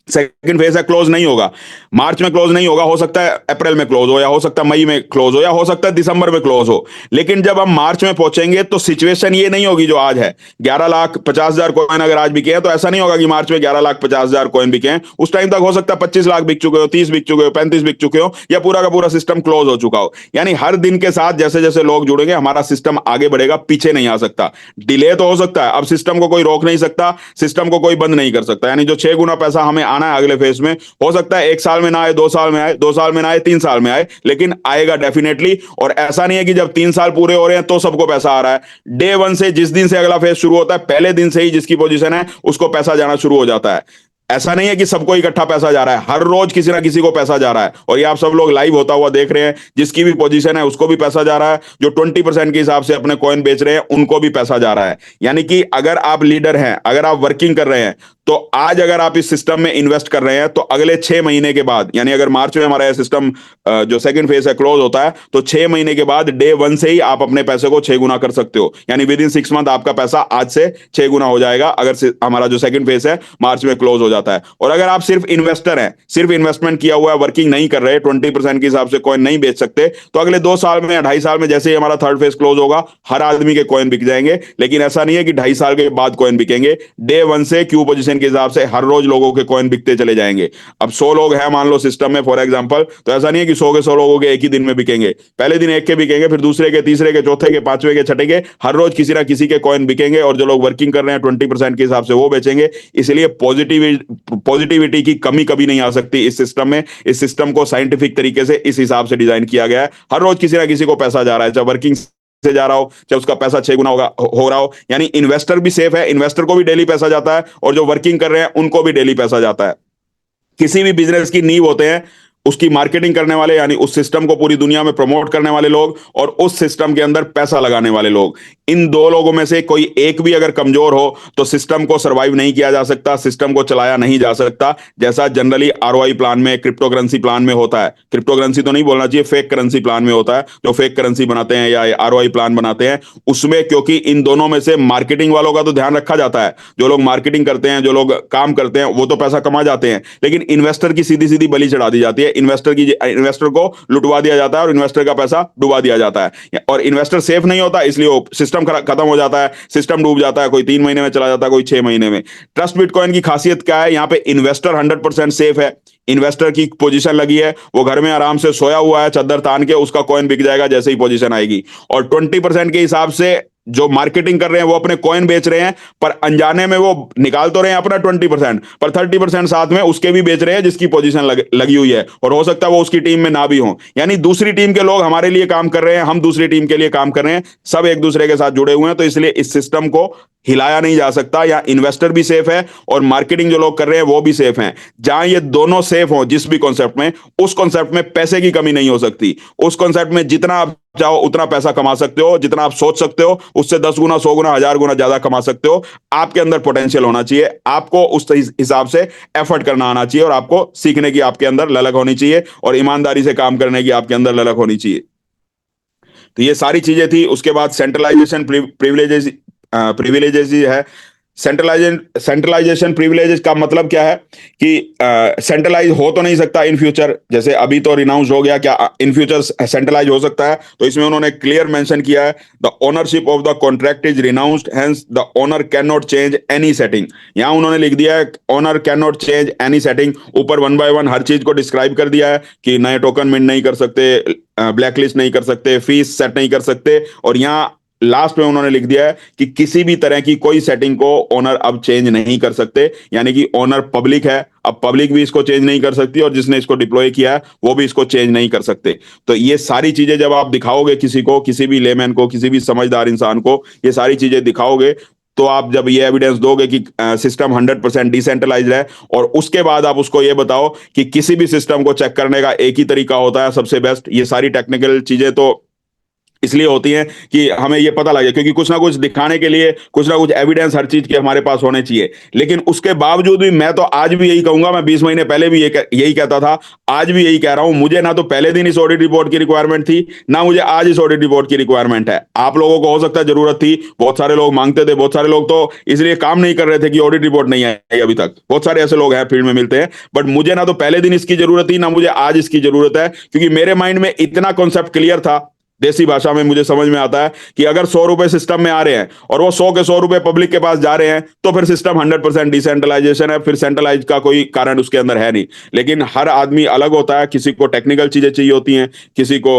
सेकंड फेज है क्लोज नहीं होगा। मार्च में क्लोज नहीं होगा, हो सकता है अप्रैल में क्लोज हो, या हो सकता है मई में क्लोज हो, या हो सकता है दिसंबर में क्लोज हो। लेकिन जब हम मार्च में पहुंचेंगे तो सिचुएशन ये नहीं होगी जो आज है। 11,50,000 कॉइन अगर आज बिके हैं, तो ऐसा नहीं होगा कि मार्च में 11,50,000 कॉइन बिके हैं। उस टाइम तक हो सकता है 25 लाख बिक चुके हो, 30 बिक चुके हो, 35 बिक चुके हो, या पूरा का पूरा सिस्टम क्लोज हो चुका हो। यानी हर दिन के साथ जैसे जैसे लोग जुड़ेंगे, हमारा सिस्टम आगे बढ़ेगा, पीछे नहीं आ सकता। डिले तो हो सकता है, अब सिस्टम को कोई रोक नहीं सकता, सिस्टम को कोई बंद नहीं कर सकता। यानी जो 6 गुना पैसा हमें आना है अगले फेज में, हो सकता है 1 साल में ना आए, 2 साल में आए, 2 साल में ना आए, 3 साल में आए, लेकिन आएगा डेफिनेटली। और ऐसा नहीं है कि जब 3 साल पूरे हो रहे हैं तो सबको पैसा आ रहा है। डे 1 से, जिस दिन से अगला फेज शुरू होता है, पहले दिन से ही जिसकी पोजीशन है उसको पैसा जाना शुरू हो जाता है। ऐसा नहीं है कि सबको इकट्ठा पैसा जा रहा है, हर रोज किसी ना किसी को पैसा जा रहा है। और ये आप सब लोग लाइव होता हुआ देख रहे हैं, जिसकी भी पोजीशन है उसको भी पैसा जा रहा है। जो 20% के हिसाब से अपने कॉइन बेच रहे हैं उनको भी पैसा जा रहा है। यानी कि अगर आप लीडर हैं, अगर आप वर्किंग कर रहे हैं, तो आज अगर आप इस सिस्टम में इन्वेस्ट कर रहे हैं, तो अगले 6 महीने के बाद, यानी अगर मार्च में हमारा सिस्टम जो सेकंड फेज है क्लोज होता है, तो 6 महीने के बाद डे 1 से ही आप अपने पैसे को 6 गुना कर सकते हो। यानी विद इन 6 मंथ आपका पैसा आज से 6 गुना हो जाएगा, अगर हमारा जो सेकंड फेज है मार्च में क्लोज हो जाता है। और अगर आप सिर्फ इन्वेस्टर हैं, सिर्फ इन्वेस्टमेंट किया हुआ है, वर्किंग नहीं कर रहे, 20% के हिसाब से कॉइन नहीं बेच सकते, तो अगले 2 साल में या 2.5 साल में जैसे ही हमारा थर्ड फेज क्लोज होगा, हर आदमी के कॉइन बिक जाएंगे। लेकिन ऐसा नहीं है कि 2.5 साल के बाद कॉइन बिकेंगे। डे 1 से क्यू पोजीशन के हिसाब से हर रोज लोगों के कॉइन बिकते चले जाएंगे। अब 100 लोग हैं मान लो सिस्टम में फॉर एग्जांपल, तो ऐसा नहीं है कि 100 के 100 लोगों के एक ही दिन में बिकेंगे। पहले दिन एक के बिकेंगे, फिर दूसरे के, तीसरे के, चौथे के, पांचवें के, छठे के, हर रोज किसी ना किसी के कॉइन बिकेंगे। और जो लोग वर्किंग कर रहे हैं 20% के हिसाब से वो बेचेंगे। इसलिए पॉजिटिविटी की कमी कभी नहीं आ सकती इस सिस्टम में। इस सिस्टम को साइंटिफिक तरीके से इस हिसाब से डिजाइन किया गया है। हर रोज किसी ना किसी को पैसा जा रहा है, चाहे वर्किंग से जा रहा हो, चाहे उसका पैसा 6 गुना हो रहा हो। यानी इन्वेस्टर भी सेफ है, इन्वेस्टर को भी डेली पैसा जाता है, और जो वर्किंग कर रहे हैं उनको भी डेली पैसा जाता है। किसी भी बिजनेस की नींव होते हैं उसकी मार्केटिंग करने वाले, यानी उस सिस्टम को पूरी दुनिया में प्रमोट करने वाले लोग, और उस सिस्टम के अंदर पैसा लगाने वाले लोग। इन दो लोगों में से कोई एक भी अगर कमजोर हो तो सिस्टम को सर्वाइव नहीं किया जा सकता, सिस्टम को चलाया नहीं जा सकता। जैसा जनरली आरओआई प्लान में, क्रिप्टो करेंसी प्लान में होता है। क्रिप्टो करेंसी तो नहीं बोलना चाहिए, फेक करेंसी प्लान में होता है। जो फेक करेंसी बनाते हैं या आरओआई प्लान बनाते हैं, उसमें क्योंकि इन दोनों में से मार्केटिंग वालों का तो ध्यान रखा जाता है। जो लोग मार्केटिंग करते हैं, जो लोग काम करते हैं, वो तो पैसा कमा जाते हैं, लेकिन इन्वेस्टर की सीधी सीधी बलि चढ़ा दी जाती है। इन्वेस्टर को लुटवा दिया जाता है और इन्वेस्टर का पैसा डुबा दिया जाता है। और इन्वेस्टर सेफ नहीं होता, इसलिए वो सिस्टम खत्म हो जाता है, सिस्टम डूब जाता है। कोई 3 महीने में चला जाता है, कोई 6 महीने में। ट्रस्ट बिटकॉइन की खासियत क्या है? यहाँ पे इन्वेस्टर 100% सेफ है। इन्वेस्टर की पोजीशन लगी है, वो घर में आराम से सोया हुआ है चादर तान के, उसका कॉइन बिक जाएगा जैसे ही पोजीशन आएगी। और 20% के हिसाब से जो मार्केटिंग कर रहे हैं वो अपने कॉइन बेच रहे हैं, पर अनजाने में वो निकाल तो रहे हैं अपना 20%, पर 30% साथ में उसके भी बेच रहे हैं जिसकी पोजीशन लगी हुई है, और हो सकता है वो उसकी टीम में ना भी हो। यानी दूसरी टीम के लोग हमारे लिए काम कर रहे हैं, हम दूसरी टीम के लिए काम कर रहे हैं, सब एक दूसरे के साथ जुड़े हुए हैं। तो इसलिए इस सिस्टम को हिलाया नहीं जा सकता। या इन्वेस्टर भी सेफ है और मार्केटिंग जो लोग कर रहे हैं वो भी सेफ हैं। जहां ये दोनों सेफ हो जिस भी कॉन्सेप्ट में, उस कॉन्सेप्ट में पैसे की कमी नहीं हो सकती। उस कॉन्सेप्ट में जितना आप चाहो उतना पैसा कमा सकते हो, जितना आप सोच सकते हो उससे 10 गुना, 100 गुना, 1000 गुना ज्यादा कमा सकते हो। आपके अंदर पोटेंशियल होना चाहिए, आपको उस हिसाब से एफर्ट करना आना चाहिए, और आपको सीखने की आपके अंदर ललक होनी चाहिए, और ईमानदारी से काम करने की आपके अंदर ललक होनी चाहिए। तो ये सारी चीजें थी। उसके बाद सेंट्रलाइजेशन प्रिविलेजेस है। सेंट्रलाइजेशन प्रिविलेजेस का मतलब क्या है कि सेंट्रलाइज हो तो नहीं सकता इन फ्यूचर, जैसे अभी तो रिनाउंस हो गया, क्या इन फ्यूचर सेंट्रलाइज हो सकता है? तो इसमें उन्होंने क्लियर मेंशन किया है, the ownership of the contract is renounced, hence the owner can not change any setting. यहां उन्होंने लिख दिया है owner can not change any setting. ऊपर 1 बाय 1 हर चीज को डिस्क्राइब कर दिया है कि नए टोकन मिंट नहीं कर सकते, ब्लैकलिस्ट नहीं कर सकते, फीस सेट नहीं कर सकते, और यहाँ लास्ट में उन्होंने लिख दिया है कि किसी भी तरह की कोई सेटिंग को ओनर अब चेंज नहीं कर सकते, यानी कि ओनर पब्लिक है, अब पब्लिक भी इसको चेंज नहीं कर सकती और जिसने इसको डिप्लॉय किया है वो भी इसको चेंज नहीं कर सकते। तो ये सारी चीजें जब आप दिखाओगे किसी को, किसी भी लेमैन को, किसी भी समझदार इंसान को ये सारी चीजें दिखाओगे, तो आप जब ये एविडेंस दोगे कि सिस्टम 100% डिसेंट्रलाइज्ड है, और उसके बाद आप उसको ये बताओ कि किसी भी सिस्टम को चेक करने का एक ही तरीका होता है सबसे बेस्ट। ये सारी टेक्निकल चीजें तो इसलिए होती हैं कि हमें ये पता लगे, क्योंकि कुछ ना कुछ दिखाने के लिए कुछ ना कुछ एविडेंस हर चीज के हमारे पास होने चाहिए। लेकिन उसके बावजूद भी मैं तो आज भी यही कहूंगा, मैं 20 महीने पहले भी यही कहता था, आज भी यही कह रहा हूं, मुझे ना तो पहले दिन इस ऑडिट रिपोर्ट की रिक्वायरमेंट थी, ना मुझे आज इस ऑडिट रिपोर्ट की रिक्वायरमेंट है। आप लोगों को हो सकता है जरूरत थी, बहुत सारे लोग मांगते थे, बहुत सारे लोग तो इसलिए काम नहीं कर रहे थे कि ऑडिट रिपोर्ट नहीं आई अभी तक, बहुत सारे ऐसे लोग हैं फील्ड में मिलते हैं। बट मुझे ना तो पहले दिन इसकी जरूरत थी, ना मुझे आज इसकी जरूरत है, क्योंकि मेरे माइंड में इतना कॉन्सेप्ट क्लियर था। देसी भाषा में मुझे समझ में आता है कि अगर 100 रुपए सिस्टम में आ रहे हैं और वो 100 के 100 रुपए पब्लिक के पास जा रहे हैं, तो फिर सिस्टम 100% डिसेंट्रलाइजेशन है, फिर सेंट्रलाइज का कोई कारण उसके अंदर है नहीं। लेकिन हर आदमी अलग होता है, किसी को टेक्निकल चीजें चाहिए होती हैं, किसी को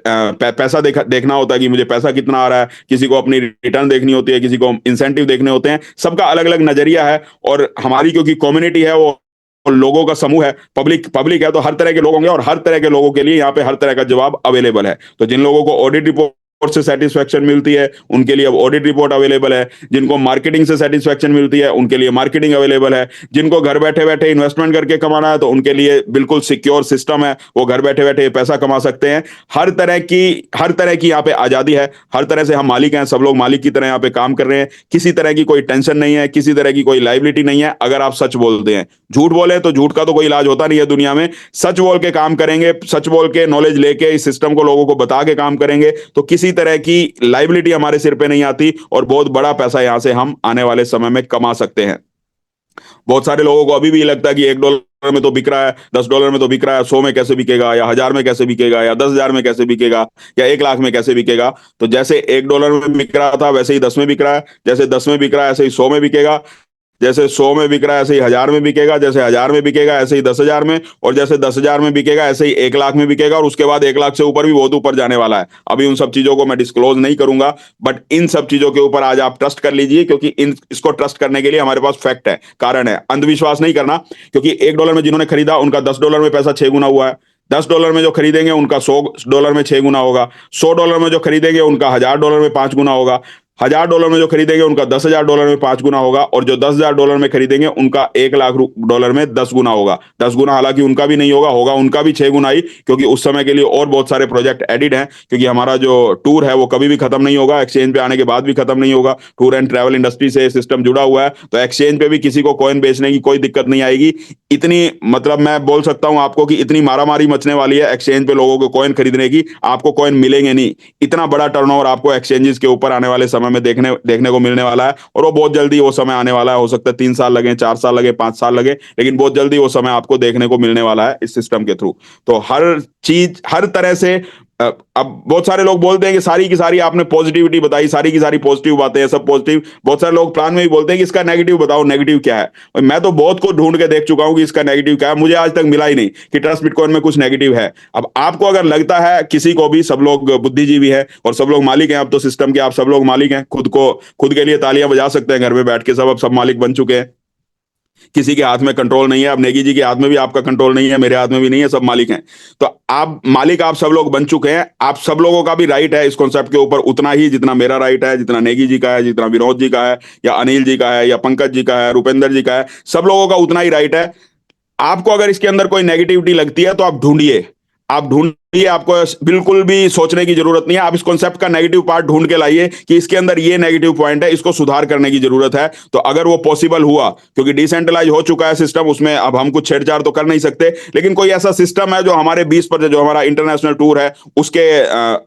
पैसा देखना होता है कि मुझे पैसा कितना आ रहा है, किसी को अपनी रिटर्न देखनी होती है, किसी को इंसेंटिव देखने होते हैं। सबका अलग अलग नजरिया है, और हमारी क्योंकि कम्युनिटी है, वो और लोगों का समूह है, पब्लिक है, तो हर तरह के लोग होंगे, और हर तरह के लोगों के लिए यहाँ पे हर तरह का जवाब अवेलेबल है। तो जिन लोगों को ऑडिट रिपोर्ट से सेटिस्फेक्शन मिलती है उनके लिए अब ऑडिट रिपोर्ट अवेलेबल है, जिनको मार्केटिंग से सेटिस्फेक्शन मिलती है उनके लिए मार्केटिंग अवेलेबल है, जिनको घर बैठे बैठे इन्वेस्टमेंट करके कमाना है तो उनके लिए बिल्कुल सिक्योर सिस्टम है, वो घर बैठे बैठे पैसा कमा सकते हैं। हर तरह की यहाँ पे आजादी है, हर तरह से हम मालिक हैं, सब लोग मालिक की तरह यहाँ पे काम कर रहे हैं, किसी तरह की कोई टेंशन नहीं है, किसी तरह की कोई लाइबिलिटी नहीं है। अगर आप सच बोलते हैं, झूठ बोले तो झूठ का तो कोई इलाज होता नहीं है दुनिया में, सच बोल के काम करेंगे, सच बोल के नॉलेज लेके इस सिस्टम को लोगों को बता के काम करेंगे, तो किसी तरह की लाइबिलिटी हमारे सिर पे नहीं आती, और बहुत बड़ा पैसा यहां से हम आने वाले समय में कमा सकते हैं। बहुत सारे लोगों को अभी भी लगता है कि $1 में तो बिक रहा है, $10 में तो बिक रहा है, 100 में कैसे बिकेगा, या 1000 में कैसे बिकेगा, या 10,000 में कैसे बिकेगा, या 1 लाख में कैसे बिकेगा। तो जैसे $1 में बिक रहा था वैसे ही 10 में बिक रहा है, जैसे 10 में बिक रहा है ऐसे ही 100 में बिकेगा, जैसे 100 में बिक रहा है ऐसे ही 1000 में बिकेगा, जैसे 1000 में बिकेगा ऐसे ही 10,000 में, और जैसे 10,000 में बिकेगा ऐसे ही 1 लाख में बिकेगा, और उसके बाद 1 लाख से ऊपर भी बहुत ऊपर जाने वाला है। अभी उन सब चीजों को मैं डिस्क्लोज नहीं करूंगा, बट इन सब चीजों के ऊपर आज आप ट्रस्ट कर लीजिए, क्योंकि इसको ट्रस्ट करने के लिए हमारे पास फैक्ट है, कारण है। अंधविश्वास नहीं करना, क्योंकि $1 में जिन्होंने खरीदा उनका $10 में पैसा 6 गुना हुआ है, $10 में जो खरीदेंगे उनका $100 में 6 गुना होगा, $100 में जो खरीदेंगे उनका $1000 में 5 गुना होगा, $1000 में जो खरीदेंगे उनका $10,000 में 5 गुना होगा, और जो $10,000 में खरीदेंगे उनका $1 लाख में 10 गुना होगा। 10 गुना हालांकि उनका भी नहीं होगा उनका भी 6 गुना ही, क्योंकि उस समय के लिए और बहुत सारे प्रोजेक्ट एडिड हैं, क्योंकि हमारा जो टूर है वो कभी भी खत्म नहीं होगा, एक्सचेंज पे आने के बाद भी खत्म नहीं होगा। टूर एंड ट्रैवल इंडस्ट्री से सिस्टम जुड़ा हुआ है, तो एक्सचेंज पे भी किसी को कॉइन बेचने की कोई दिक्कत नहीं आएगी। इतनी मतलब मैं बोल सकता हूं आपको कि इतनी मारामारी मचने वाली है एक्सचेंज पे लोगों को कॉइन खरीदने की, आपको कॉइन मिलेंगे नहीं। इतना बड़ा टर्नओवर आपको एक्सचेंजेस के ऊपर आने वाले समय में देखने को मिलने वाला है, और वो बहुत जल्दी वो समय आने वाला है। हो सकता है 3 साल लगे, 4 साल लगे, 5 साल लगे, लेकिन बहुत जल्दी वो समय आपको देखने को मिलने वाला है इस सिस्टम के थ्रू। तो हर चीज हर तरह से अब बहुत सारे लोग बोलते हैं कि सारी की सारी आपने पॉजिटिविटी बताई, सारी की सारी पॉजिटिव बातें हैं, सब पॉजिटिव। बहुत सारे लोग प्लान में भी बोलते हैं कि इसका नेगेटिव बताओ, नेगेटिव क्या है। मैं तो बहुत को ढूंढ के देख चुका हूं कि इसका नेगेटिव क्या है, मुझे आज तक मिला ही नहीं कि ट्रस्ट बिटकॉइन में कुछ नेगेटिव है। अब आपको अगर लगता है, किसी को भी, सब लोग बुद्धिजीवी है और सब लोग मालिक हैं अब तो सिस्टम के, आप सब लोग मालिक हैं, खुद के लिए तालियां बजा सकते हैं घर में बैठ के, अब सब मालिक बन चुके हैं, किसी के हाथ में कंट्रोल नहीं है। अब नेगी जी के हाथ में भी आपका कंट्रोल नहीं है, मेरे हाथ में भी नहीं है, सब मालिक हैं। तो आप मालिक, आप सब लोग बन चुके हैं। आप सब लोगों का भी राइट है इस कॉन्सेप्ट के ऊपर उतना ही जितना मेरा राइट है, जितना नेगी जी का है, जितना विनोद जी का है, या अनिल जी का है, या पंकज जी का है, रुपेंद्र जी का है, सब लोगों का उतना ही राइट है। आपको अगर इसके अंदर कोई नेगेटिविटी लगती है तो आप ढूंढिए, आप ढूंढिए, आपको बिल्कुल भी सोचने की जरूरत नहीं है। आप इस कॉन्सेप्ट का नेगेटिव पार्ट ढूंढ के लाइए कि इसके अंदर ये नेगेटिव पॉइंट है, इसको सुधार करने की जरूरत है। तो अगर वो पॉसिबल हुआ, क्योंकि डिसेंट्रलाइज हो चुका है सिस्टम, उसमें अब हम कुछ छेड़छाड़ तो कर नहीं सकते, लेकिन कोई ऐसा सिस्टम है जो हमारे 20% जो हमारा इंटरनेशनल टूर है उसके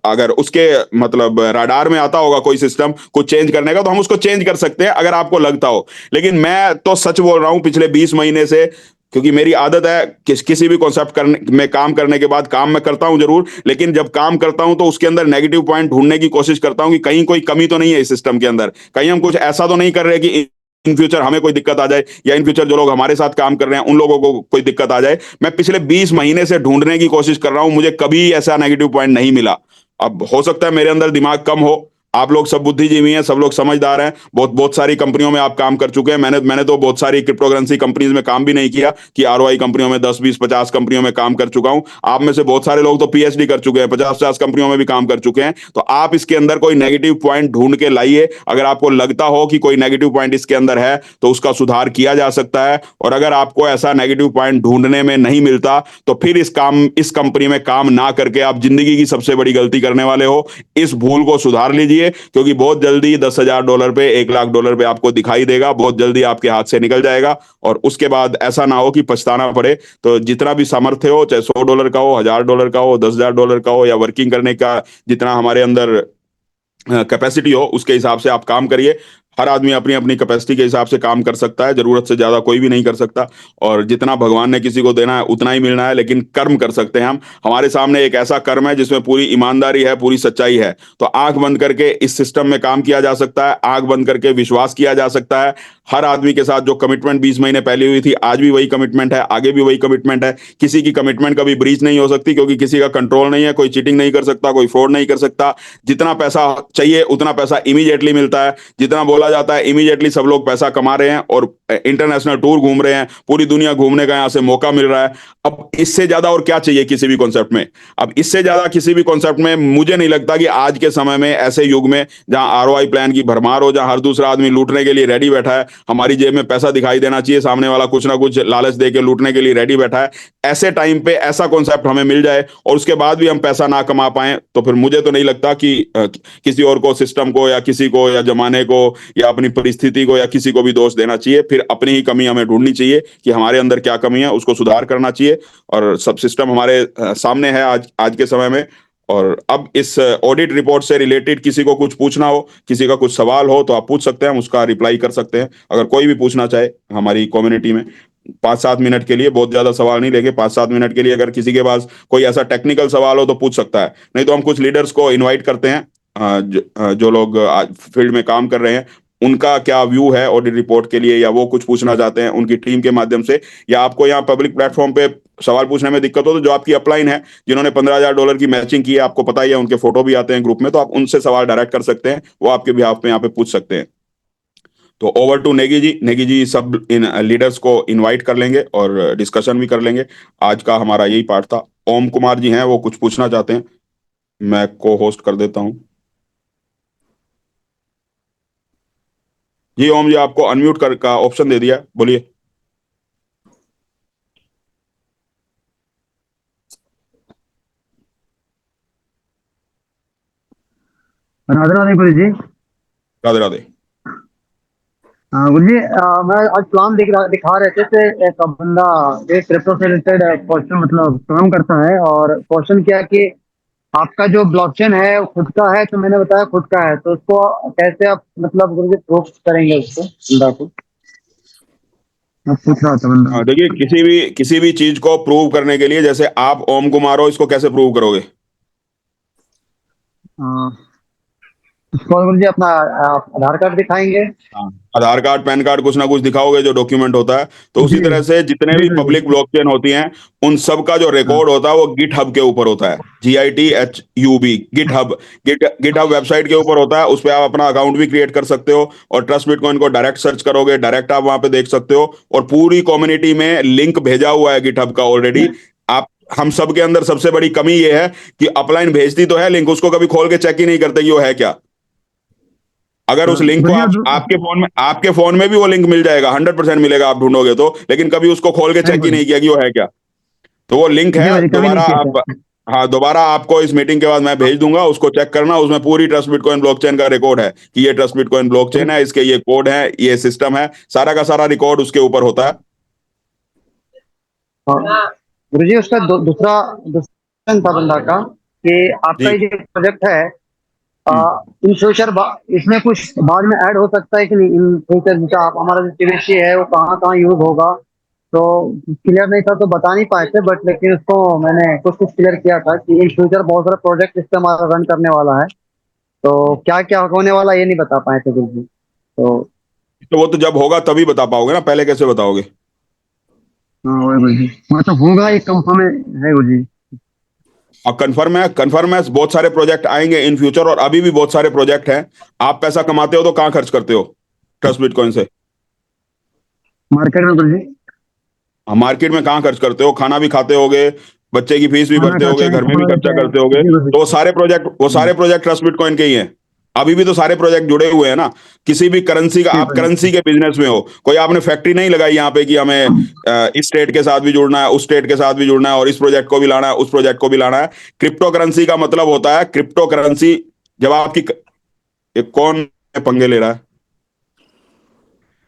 अगर उसके मतलब राडार में आता होगा कोई सिस्टम कुछ चेंज करने का, तो हम उसको चेंज कर सकते हैं अगर आपको लगता हो। लेकिन मैं तो सच बोल रहा हूं, पिछले 20 महीने से, क्योंकि मेरी आदत है किसी भी कॉन्सेप्ट करने में काम करने के बाद, काम मैं करता हूं जरूर, लेकिन जब काम करता हूं तो उसके अंदर नेगेटिव पॉइंट ढूंढने की कोशिश करता हूं कि कहीं कोई कमी तो नहीं है इस सिस्टम के अंदर, कहीं हम कुछ ऐसा तो नहीं कर रहे कि इन फ्यूचर हमें कोई दिक्कत आ जाए, या इन फ्यूचर जो लोग हमारे साथ काम कर रहे हैं उन लोगों को कोई दिक्कत आ जाए। मैं पिछले 20 महीने से ढूंढने की कोशिश कर रहा हूं, मुझे कभी ऐसा नेगेटिव पॉइंट नहीं मिला। अब हो सकता है मेरे अंदर दिमाग कम हो, आप लोग सब बुद्धिजीवी हैं, सब लोग समझदार हैं, बहुत बहुत सारी कंपनियों में आप काम कर चुके हैं। मैंने तो बहुत सारी क्रिप्टोकरेंसी कंपनीज में काम भी नहीं किया कि आरओआई कंपनियों में 10 20 50 कंपनियों में काम कर चुका हूं। आप में से बहुत सारे लोग तो पीएचडी कर चुके हैं, 50 50 कंपनियों में भी काम कर चुके हैं। तो आप इसके अंदर कोई नेगेटिव पॉइंट ढूंढ के लाइए। अगर आपको लगता हो कि कोई नेगेटिव पॉइंट इसके अंदर है तो उसका सुधार किया जा सकता है, और अगर आपको ऐसा नेगेटिव पॉइंट ढूंढने में नहीं मिलता तो फिर इस कंपनी में काम ना करके आप जिंदगी की सबसे बड़ी गलती करने वाले हो। इस भूल को सुधार लीजिए, क्योंकि बहुत जल्दी $10,000 पे, $1,00,000 पे आपको दिखाई देगा, बहुत जल्दी आपके हाथ से निकल जाएगा। और उसके बाद ऐसा ना हो कि पछताना पड़े। तो जितना भी सामर्थ्य हो, चाहे $100 का हो, $1,000 का हो, $10,000 का हो, या वर्किंग करने का जितना हमारे अंदर कैपेसिटी हो, उसके हिसाब से आप काम करिए। हर आदमी अपनी अपनी कैपेसिटी के हिसाब से काम कर सकता है, जरूरत से ज्यादा कोई भी नहीं कर सकता। और जितना भगवान ने किसी को देना है उतना ही मिलना है, लेकिन कर्म कर सकते हैं हम। हमारे सामने एक ऐसा कर्म है जिसमें पूरी ईमानदारी है, पूरी सच्चाई है। तो आंख बंद करके इस सिस्टम में काम किया जा सकता है, आंख बंद करके विश्वास किया जा सकता है। हर आदमी के साथ जो कमिटमेंट 20 महीने पहले हुई थी, आज भी वही कमिटमेंट है, आगे भी वही कमिटमेंट है। किसी की कमिटमेंट कभी ब्रीच नहीं हो सकती, क्योंकि किसी का कंट्रोल नहीं है, कोई चीटिंग नहीं कर सकता, कोई फ्रॉड नहीं कर सकता। जितना पैसा चाहिए उतना पैसा इमीडिएटली मिलता है, जितना बोला जाता है इमीडिएटली सब लोग पैसा कमा रहे हैं और इंटरनेशनल टूर घूम रहे हैं, पूरी दुनिया घूमने का यहां से मौका मिल रहा है। अब इससे ज्यादा और क्या चाहिए किसी भी कॉन्सेप्ट में? अब इससे ज्यादा किसी भी कॉन्सेप्ट में मुझे नहीं लगता कि आज के समय में, ऐसे युग में जहां आरओआई प्लान की भरमार हो, जहां हर दूसरा आदमी लूटने के लिए रेडी बैठा है, हमारी जेब में पैसा दिखाई देना चाहिए, सामने वाला कुछ ना कुछ लालच दे के लूटने के लिए रेडी बैठा है, ऐसे टाइम पे ऐसा कॉन्सेप्ट हमें मिल जाए और उसके बाद भी हम पैसा ना कमा पाए, तो फिर मुझे तो नहीं लगता कि किसी और को, सिस्टम को, या किसी को, या जमाने को, या अपनी परिस्थिति को, या किसी को भी दोष देना चाहिए। फिर अपनी ही कमी हमें ढूंढनी चाहिए कि हमारे अंदर क्या कमी है, उसको सुधार करना चाहिए। और सब सिस्टम हमारे सामने है आज आज के समय में। और अब इस ऑडिट रिपोर्ट से रिलेटेड किसी को कुछ पूछना हो, किसी का कुछ सवाल हो, तो आप पूछ सकते हैं, हम उसका रिप्लाई कर सकते हैं। अगर कोई भी पूछना चाहे हमारी कम्युनिटी में, 5 7 मिनट के लिए, बहुत ज्यादा सवाल नहीं लेंगे, 5 7 मिनट के लिए अगर किसी के पास कोई ऐसा टेक्निकल सवाल हो तो पूछ सकता है। नहीं तो हम कुछ लीडर्स को इनवाइट करते हैं, जो लोग फील्ड में काम कर रहे हैं, उनका क्या व्यू है ऑडिट रिपोर्ट के लिए, या वो कुछ पूछना चाहते हैं उनकी टीम के माध्यम से, या आपको यहाँ पब्लिक प्लेटफॉर्म पे सवाल पूछने में दिक्कत हो, तो जो आपकी अपलाइन है, जिन्होंने $15,000 की मैचिंग की है, आपको पता ही है, उनके फोटो भी आते हैं ग्रुप में, तो आप उनसे सवाल डायरेक्ट कर सकते हैं, वो आपके बिहाफ पे यहाँ पे पूछ सकते हैं। तो ओवर टू नेगी जी। नेगी जी सब इन लीडर्स को इनवाइट कर लेंगे और डिस्कशन भी कर लेंगे। आज का हमारा यही पार्ट था। ओम कुमार जी हैं, वो कुछ पूछना चाहते हैं, मैं को होस्ट कर देता हूं। जी ओम जी, आपको अनम्यूट कर का ऑप्शन दे दिया, बोलिए। राधे राधे गुरु जी। राधे राधे। गुरु जी, मैं आज प्लान दिखा रहे थे कि एक बंदा एक क्रिप्टो से रिलेटेड क्वेश्चन मतलब काम करता है, और क्वेश्चन क्या कि आपका जो ब्लॉकचेन है वो खुद का है, तो मैंने बताया खुद का है, तो उसको कैसे आप मतलब गुरु जी प्रूफ करेंगे उसको, बंदा को? मैं पूछ रहा था बंदा। देखिए, किसी भी चीज को प्रूव करने के लिए, जैसे आप ओम कुमार हो, इसको कैसे प्रूव करोगे? उसको गुरु जी अपना आधार कार्ड दिखाएंगे। हाँ, आधार कार्ड, पैन कार्ड, कुछ ना कुछ दिखाओगे, जो डॉक्यूमेंट होता है। तो उसी जी तरह से जितने भी बिल्कुल पब्लिक ब्लॉकचेन होती हैं, उन सब का जो हाँ, रिकॉर्ड होता है वो GitHub के ऊपर होता है। GITHUB, गिटहब वेबसाइट के ऊपर होता है। उस पर आप अपना अकाउंट भी क्रिएट कर सकते हो, और ट्रस्ट बिटकॉइन को डायरेक्ट सर्च करोगे, डायरेक्ट आप वहां पे देख सकते हो। और पूरी कम्युनिटी में लिंक भेजा हुआ है GitHub का ऑलरेडी। आप हम सब के अंदर सबसे बड़ी कमी ये है कि अपलाइन भेजती तो है लिंक, उसको कभी खोल के चेक ही नहीं करते कि वो है क्या। अगर उस लिंक को गुरु जी आपके फोन में भी वो लिंक मिल जाएगा, 100% मिलेगा आप ढूंढोगे तो, लेकिन कभी उसको खोल के चेक ही नहीं किया कि वो है क्या। तो वो लिंक जी है, भाई कभी नहीं दोबारा किया आप था। हाँ, दोबारा आपको इस मीटिंग के बाद मैं भेज दूंगा, उसको चेक करना। उसमें पूरी ट्रस्ट बिटकॉइन ब्लॉकचेन का रिकॉर्ड है कि ये ट्रस्ट बिटकॉइन ब्लॉकचेन है, इसके ये कोड है, ये सिस्टम है, सारा का सारा रिकॉर्ड उसके ऊपर होता है। हाँ गुरु जी, उसका दूसरा दूसरा था बंदा का कि आपका जी। ये जो प्रोजेक्ट है हम्म। इन फ्यूचर इसमें कुछ बाद में ऐड हो सकता है कि नहीं इन फ्यूचर, जैसा आप हमारा जो टीवीसी है वो कहाँ कहाँ यूज होगा, तो क्लियर नहीं था तो बता नहीं पाए थे, बट लेकिन उसको मैंने कुछ कुछ क्लियर किया था कि इन फ्यूचर बहुत सारा प्रोजेक्ट इस पे हमारा रन करने वाला है, तो क्या क्या होने वाला ये नहीं बता पाए थे गुरु जी। तो तो वो तो जब होगा तभी बता पाओगे ना, पहले कैसे बताओगे? हाँ वही गुरु जी, मतलब होगा ये कंफर्म है गुरु जी। अब कंफर्म है, कंफर्म है, बहुत सारे प्रोजेक्ट आएंगे इन फ्यूचर, और अभी भी बहुत सारे प्रोजेक्ट हैं। आप पैसा कमाते हो तो कहाँ खर्च करते हो ट्रस्ट बिटकॉइन से? मार्केट में गुरु जी। मार्केट में कहाँ खर्च करते हो? खाना भी खाते होगे, बच्चे की फीस भी खाना भरते का होगे, चाहे घर में भी कपड़ा खर्चा चाहे करते होगे। जी गुरु तो जी। वो सारे प्रोजेक्ट ट्रस्ट बिटकॉइन के ही हैं। अभी भी तो सारे प्रोजेक्ट जुड़े हुए हैं ना। किसी भी करेंसी का, जी आप गुरु जी। करेंसी के बिजनेस में हो, कोई आपने फैक्ट्री नहीं लगाई यहाँ पे कि हमें इस स्टेट के साथ भी जुड़ना है, उस स्टेट के साथ भी जुड़ना है, और इस प्रोजेक्ट को भी लाना है, उस प्रोजेक्ट को भी लाना है। क्रिप्टो करेंसी का मतलब होता है, क्रिप्टो करेंसी जब आपकी, ये कौन पंगे ले रहा है?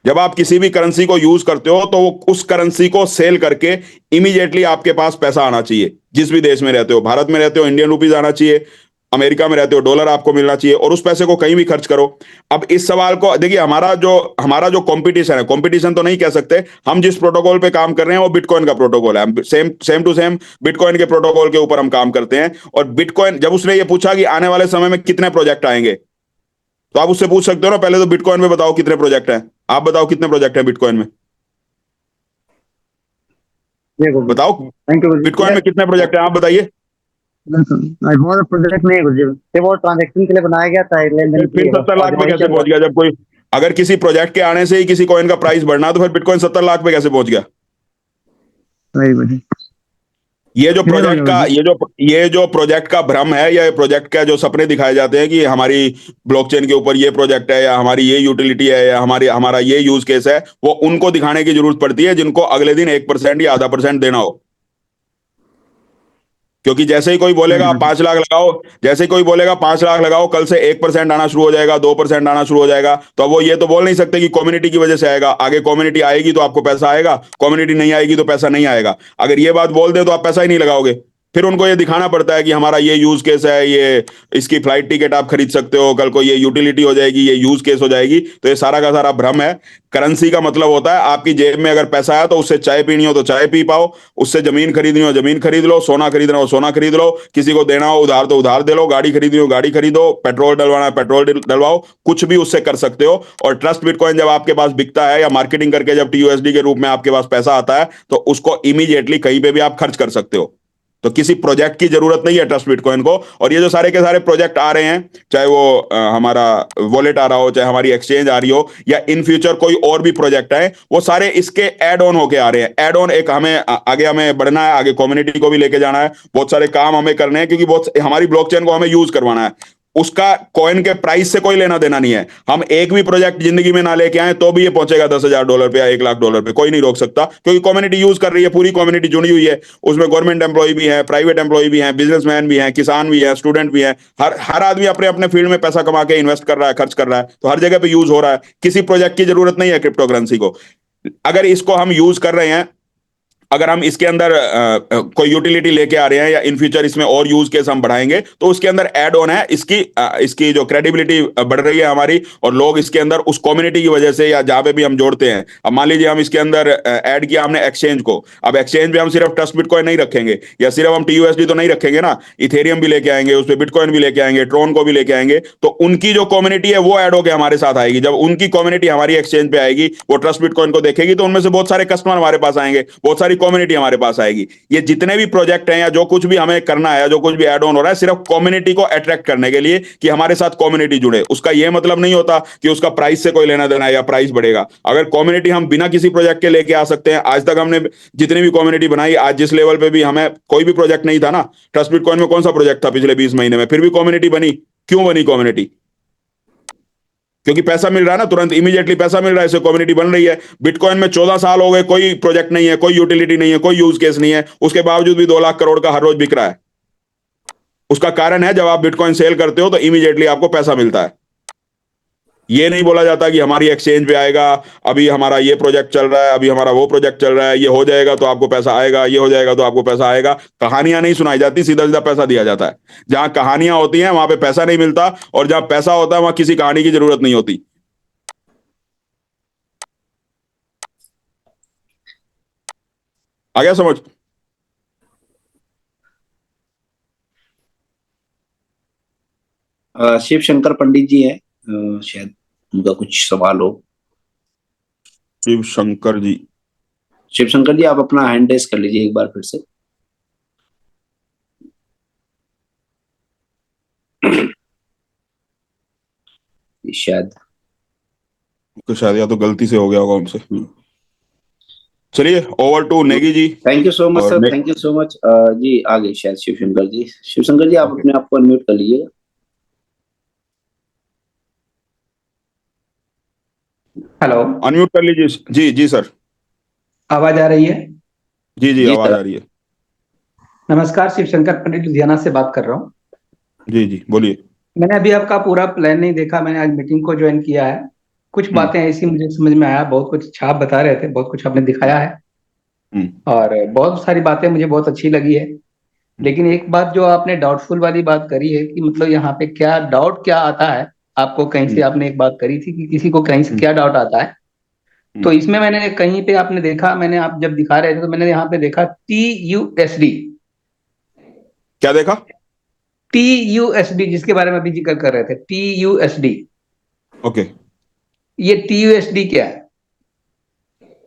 जब आप किसी भी करेंसी को यूज करते हो तो वो उस करेंसी को सेल करके इमीडिएटली आपके पास पैसा आना चाहिए। जिस भी देश में रहते हो, भारत में रहते हो इंडियन रुपीज आना चाहिए, अमेरिका में रहते हो डॉलर आपको मिलना चाहिए, और उस पैसे को कहीं भी खर्च करो। अब इस सवाल को देखिए, हमारा जो कंपटीशन है, कंपटीशन तो नहीं कह सकते, हम जिस प्रोटोकॉल पे काम कर रहे हैं वो बिटकॉइन का प्रोटोकॉल है। हम same same to same bitcoin के प्रोटोकॉल के ऊपर हम काम करते हैं। और बिटकॉइन, जब उसने ये पूछा कि आने वाले समय में कितने प्रोजेक्ट आएंगे, तो आप उससे पूछ सकते हो ना, पहले तो बिटकॉइन में बताओ कितने प्रोजेक्ट हैं। आप बताओ कितने प्रोजेक्ट हैं बिटकॉइन में? जी गुरु जी। बताओ, thank you Guru ji. Bitcoin में कितने प्रोजेक्ट हैं आप बताइए। बिल्कुल बहुत प्रोजेक्ट नहीं है गुरु जी, ये वो ट्रांजेक्शन के लिए बनाया गया था, लेन देन के फिर लिए, बस 70 लाख आगे पे वही कैसे चल रहा पहुंच गया? जब कोई, अगर किसी प्रोजेक्ट के आने से ही किसी कॉइन का प्राइस बढ़ना, तो फिर बिटकॉइन 70 लाख पे कैसे पहुंच गया? है। वही गुरु जी। ये जो क्लियर हो गया प्रोजेक्ट गुरु का जी। ये जो प्रोजेक्ट का भ्रम है, या प्रोजेक्ट का जो सपने दिखाए जाते हैं कि हमारी ब्लॉकचेन के ऊपर ये प्रोजेक्ट है, या हमारी ये यूटिलिटी है, या हमारा ये यूज केस है, वो उनको दिखाने की जरूरत पड़ती है जिनको अगले दिन 1% या आधा % देना हो। क्योंकि जैसे ही कोई वही बोलेगा गुरु जी। 5 लाख लगाओ, जैसे ही कोई बोलेगा 5 लाख लगाओ, कल से 1% आना शुरू हो जाएगा, 2% आना शुरू हो जाएगा, तो अब वो ये तो बोल नहीं सकते कि कम्युनिटी की वजह से आएगा। आगे कम्युनिटी आएगी तो आपको पैसा आएगा, कम्युनिटी नहीं आएगी तो पैसा नहीं आएगा। अगर ये बात बोल दे तो आप पैसा ही नहीं लगाओगे। फिर उनको ये दिखाना पड़ता है कि हमारा ये यूज केस है, ये इसकी फ्लाइट टिकट आप खरीद सकते हो, कल को ये यूटिलिटी हो जाएगी, ये यूज केस हो जाएगी। तो ये सारा का सारा भ्रम है। करेंसी का मतलब होता है, आपकी जेब में अगर पैसा है तो उससे चाय पीनी हो तो चाय पी पाओ, उससे जमीन खरीदनी हो जमीन खरीद लो, सोना खरीदना हो सोना खरीद लो, किसी को देना हो उधार तो उधार दे लो, गाड़ी खरीदनी हो गाड़ी खरीदो, पेट्रोल डलवाना है पेट्रोल डलवाओ, कुछ भी उससे कर सकते हो। और ट्रस्ट बिटकॉइन जब आपके पास बिकता है, या मार्केटिंग करके जब टीयूएसडी के रूप में आपके पास पैसा आता है, तो उसको इमीडिएटली कहीं पे भी आप खर्च कर सकते हो। तो किसी प्रोजेक्ट की जरूरत नहीं है ट्रस्ट बिटकॉइन को। और ये जो सारे के सारे प्रोजेक्ट आ रहे हैं, चाहे वो हमारा वॉलेट आ रहा हो, चाहे हमारी एक्सचेंज आ रही हो, या इन फ्यूचर कोई और भी प्रोजेक्ट आए, वो सारे इसके एड ऑन होके आ रहे हैं। एड ऑन एक हमें आगे हमें बढ़ना है, आगे कम्युनिटी को भी लेके जाना है, बहुत सारे काम हमें करने हैं, क्योंकि बहुत हमारी ब्लॉकचेन को हमें यूज करवाना है। उसका कॉइन के प्राइस से कोई लेना देना नहीं है। हम एक भी प्रोजेक्ट जिंदगी में ना लेके आए तो भी ये पहुंचेगा $10,000 पे या $1,00,000 पे, कोई नहीं रोक सकता, क्योंकि कम्युनिटी यूज कर रही है, पूरी कम्युनिटी जुड़ी हुई है। उसमें गवर्नमेंट एम्प्लॉय भी है, प्राइवेट एम्प्लॉय भी हैं, बिजनेसमैन भी हैं, किसान भी है, स्टूडेंट भी है। हर आदमी अपने अपने फील्ड में पैसा कमा के इन्वेस्ट कर रहा है, खर्च कर रहा है, तो हर जगह पे यूज हो रहा है। किसी प्रोजेक्ट की जरूरत नहीं है क्रिप्टो करेंसी को। अगर इसको हम यूज कर रहे हैं, अगर हम इसके अंदर कोई यूटिलिटी लेके आ रहे हैं, या इन फ्यूचर इसमें और यूज केस हम बढ़ाएंगे, तो उसके अंदर ऐड ऑन है, इसकी जो क्रेडिबिलिटी बढ़ रही है हमारी, और लोग इसके अंदर उस कम्युनिटी की वजह से, या जहां पे भी हम जोड़ते हैं। अब मान लीजिए हम इसके अंदर ऐड किया हमने एक्सचेंज को, अब एक्सचेंज पे हम सिर्फ ट्रस्ट बिटकॉइन नहीं रखेंगे, या सिर्फ हम टीयूएसडी तो नहीं रखेंगे ना, इथेरियम भी लेके आएंगे, उस पर बिटकॉइन भी लेके आएंगे, ट्रोन को भी लेके आएंगे। तो उनकी जो कम्युनिटी है वो ऐड होकर हमारे साथ आएगी। जब उनकी कम्युनिटी हमारी एक्सचेंज पे आएगी, वो ट्रस्ट बिटकॉइन को देखेगी, तो उनमें से बहुत सारे कस्टमर हमारे पास आएंगे, बहुत सारी कम्युनिटी हमारे पास आएगी। ये जितने भी प्रोजेक्ट हैं, या जो कुछ भी हमें करना है, जो कुछ भी ऐड ऑन हो रहा है, सिर्फ कम्युनिटी को अट्रैक्ट करने के लिए, कि हमारे साथ कम्युनिटी जुड़े। उसका यह मतलब नहीं होता कि उसका प्राइस से कोई लेना देना है या प्राइस बढ़ेगा। अगर कम्युनिटी हम बिना किसी प्रोजेक्ट के लेके आ सकते हैं, आज तक हमने जितनी भी कम्युनिटी बनाई, आज जिस लेवल पे भी हमें कोई भी प्रोजेक्ट नहीं था ना, ट्रस्ट बिटकॉइन में कौन सा प्रोजेक्ट था पिछले 20 महीने में, फिर भी कम्युनिटी बनी। क्यों बनी कम्युनिटी? क्योंकि पैसा मिल रहा है ना, तुरंत इमीडिएटली पैसा मिल रहा है, इससे कम्युनिटी बन रही है। बिटकॉइन में 14 साल हो गए, कोई प्रोजेक्ट नहीं है, कोई यूटिलिटी नहीं है, कोई यूज केस नहीं है, उसके बावजूद भी 2 लाख करोड़ का हर रोज बिक रहा है। उसका कारण है जब आप बिटकॉइन सेल करते हो तो इमीडिएटली आपको पैसा मिलता है। ये नहीं बोला जाता कि हमारी एक्सचेंज पे आएगा, अभी हमारा ये प्रोजेक्ट चल रहा है, अभी हमारा वो प्रोजेक्ट चल रहा है, ये हो जाएगा तो आपको पैसा आएगा, ये हो जाएगा तो आपको पैसा आएगा। कहानियां नहीं सुनाई जाती, सीधा सीधा पैसा दिया जाता है। जहां कहानियां होती हैं वहां पे पैसा नहीं मिलता, और जहां पैसा होता है वहां किसी कहानी की जरूरत नहीं होती। आ गया समझ? शिव शंकर पंडित जी हैं, शायद उनका कुछ सवाल हो। शिव शंकर जी। शिव शंकर जी, आप अपना हैंड रेस कर लीजिए एक बार फिर से। शायद तो शायद या तो गलती से हो गया होगा उनसे। चलिए over to Negi ji. Thank you so much और sir, thank you so much. जी आ गए शायद शिव शंकर जी। शिव शंकर जी, आप ओके, अपने आप को अनम्यूट कर लीजिएगा। हेलो। अनम्यूट कर लीजिए। जी जी सर। आवाज आ रही है? जी जी, जी आवाज सर। आ रही है। नमस्कार, शिव शंकर पंडित लुधियाना से बात कर रहा हूँ। जी जी बोलिए। मैंने अभी आपका पूरा प्लान नहीं देखा, मैंने आज मीटिंग को ज्वाइन किया है। कुछ हम्म बातें ऐसी मुझे समझ में आया, बहुत कुछ अच्छा आप बता रहे थे, बहुत कुछ आपने दिखाया है हम्म और बहुत सारी बातें मुझे बहुत अच्छी लगी है। लेकिन एक बात जो आपने डाउटफुल वाली बात करी है कि मतलब यहाँ पे क्या डाउट क्या आता है, आपको कहीं से हम्म आपने एक बात करी थी कि किसी को कहीं से हम्म क्या डाउट आता है। तो हम्म। इसमें मैंने कहीं पे आपने देखा, मैंने आप जब दिखा रहे थे तो मैंने यहाँ पे देखा TUSD। क्या देखा? TUSD जिसके बारे में अभी जिक्र कर रहे थे, TUSD, ओके ये TUSD क्या है?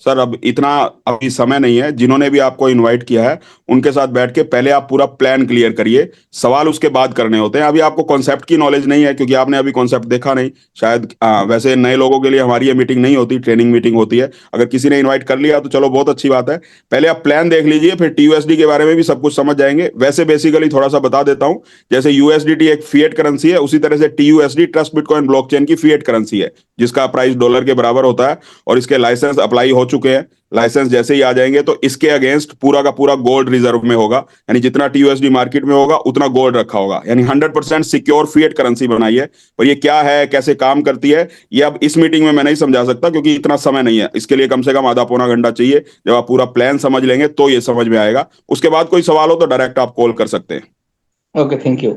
सर, अब इतना अभी समय नहीं है। जिन्होंने भी आपको इनवाइट किया है उनके साथ बैठ के पहले आप पूरा प्लान क्लियर करिए, सवाल उसके बाद करने होते हैं। अभी आपको कॉन्सेप्ट की नॉलेज नहीं है क्योंकि आपने अभी कॉन्सेप्ट देखा नहीं शायद। वैसे नए लोगों के लिए हमारी ये मीटिंग नहीं होती, ट्रेनिंग मीटिंग होती है। अगर किसी ने इन्वाइट कर लिया तो चलो बहुत अच्छी बात है। पहले आप प्लान देख लीजिए, फिर TUSD के बारे में भी सब कुछ समझ जाएंगे। वैसे बेसिकली थोड़ा सा बता देता हूँ, जैसे USDT एक फिएट करेंसी है, उसी तरह से TUSD ट्रस्ट बिटकॉइन ब्लॉकचेन की फिएट करेंसी है, जिसका प्राइस डॉलर के बराबर होता है। और इसके लाइसेंस अप्लाई हो चुके हैं। लाइसेंस जैसे ही आ जाएंगे तो इसके अगेंस्ट पूरा का पूरा गोल्ड रिजर्व में होगा, यानी जितना TUSD मार्केट में होगा उतना गोल्ड रखा होगा, यानी 100% सिक्योर फिएट करेंसी बनाई है। और ये क्या है, कैसे काम करती है, ये अब इस मीटिंग में मैं नहीं समझा सकता क्योंकि इतना समय नहीं है। इसके लिए कम से कम आधा पौना घंटा चाहिए। जब आप पूरा प्लान समझ लेंगे तो ये समझ में आएगा। उसके बाद कोई सवाल हो तो डायरेक्ट आप कॉल कर सकते हैं। Okay, thank you.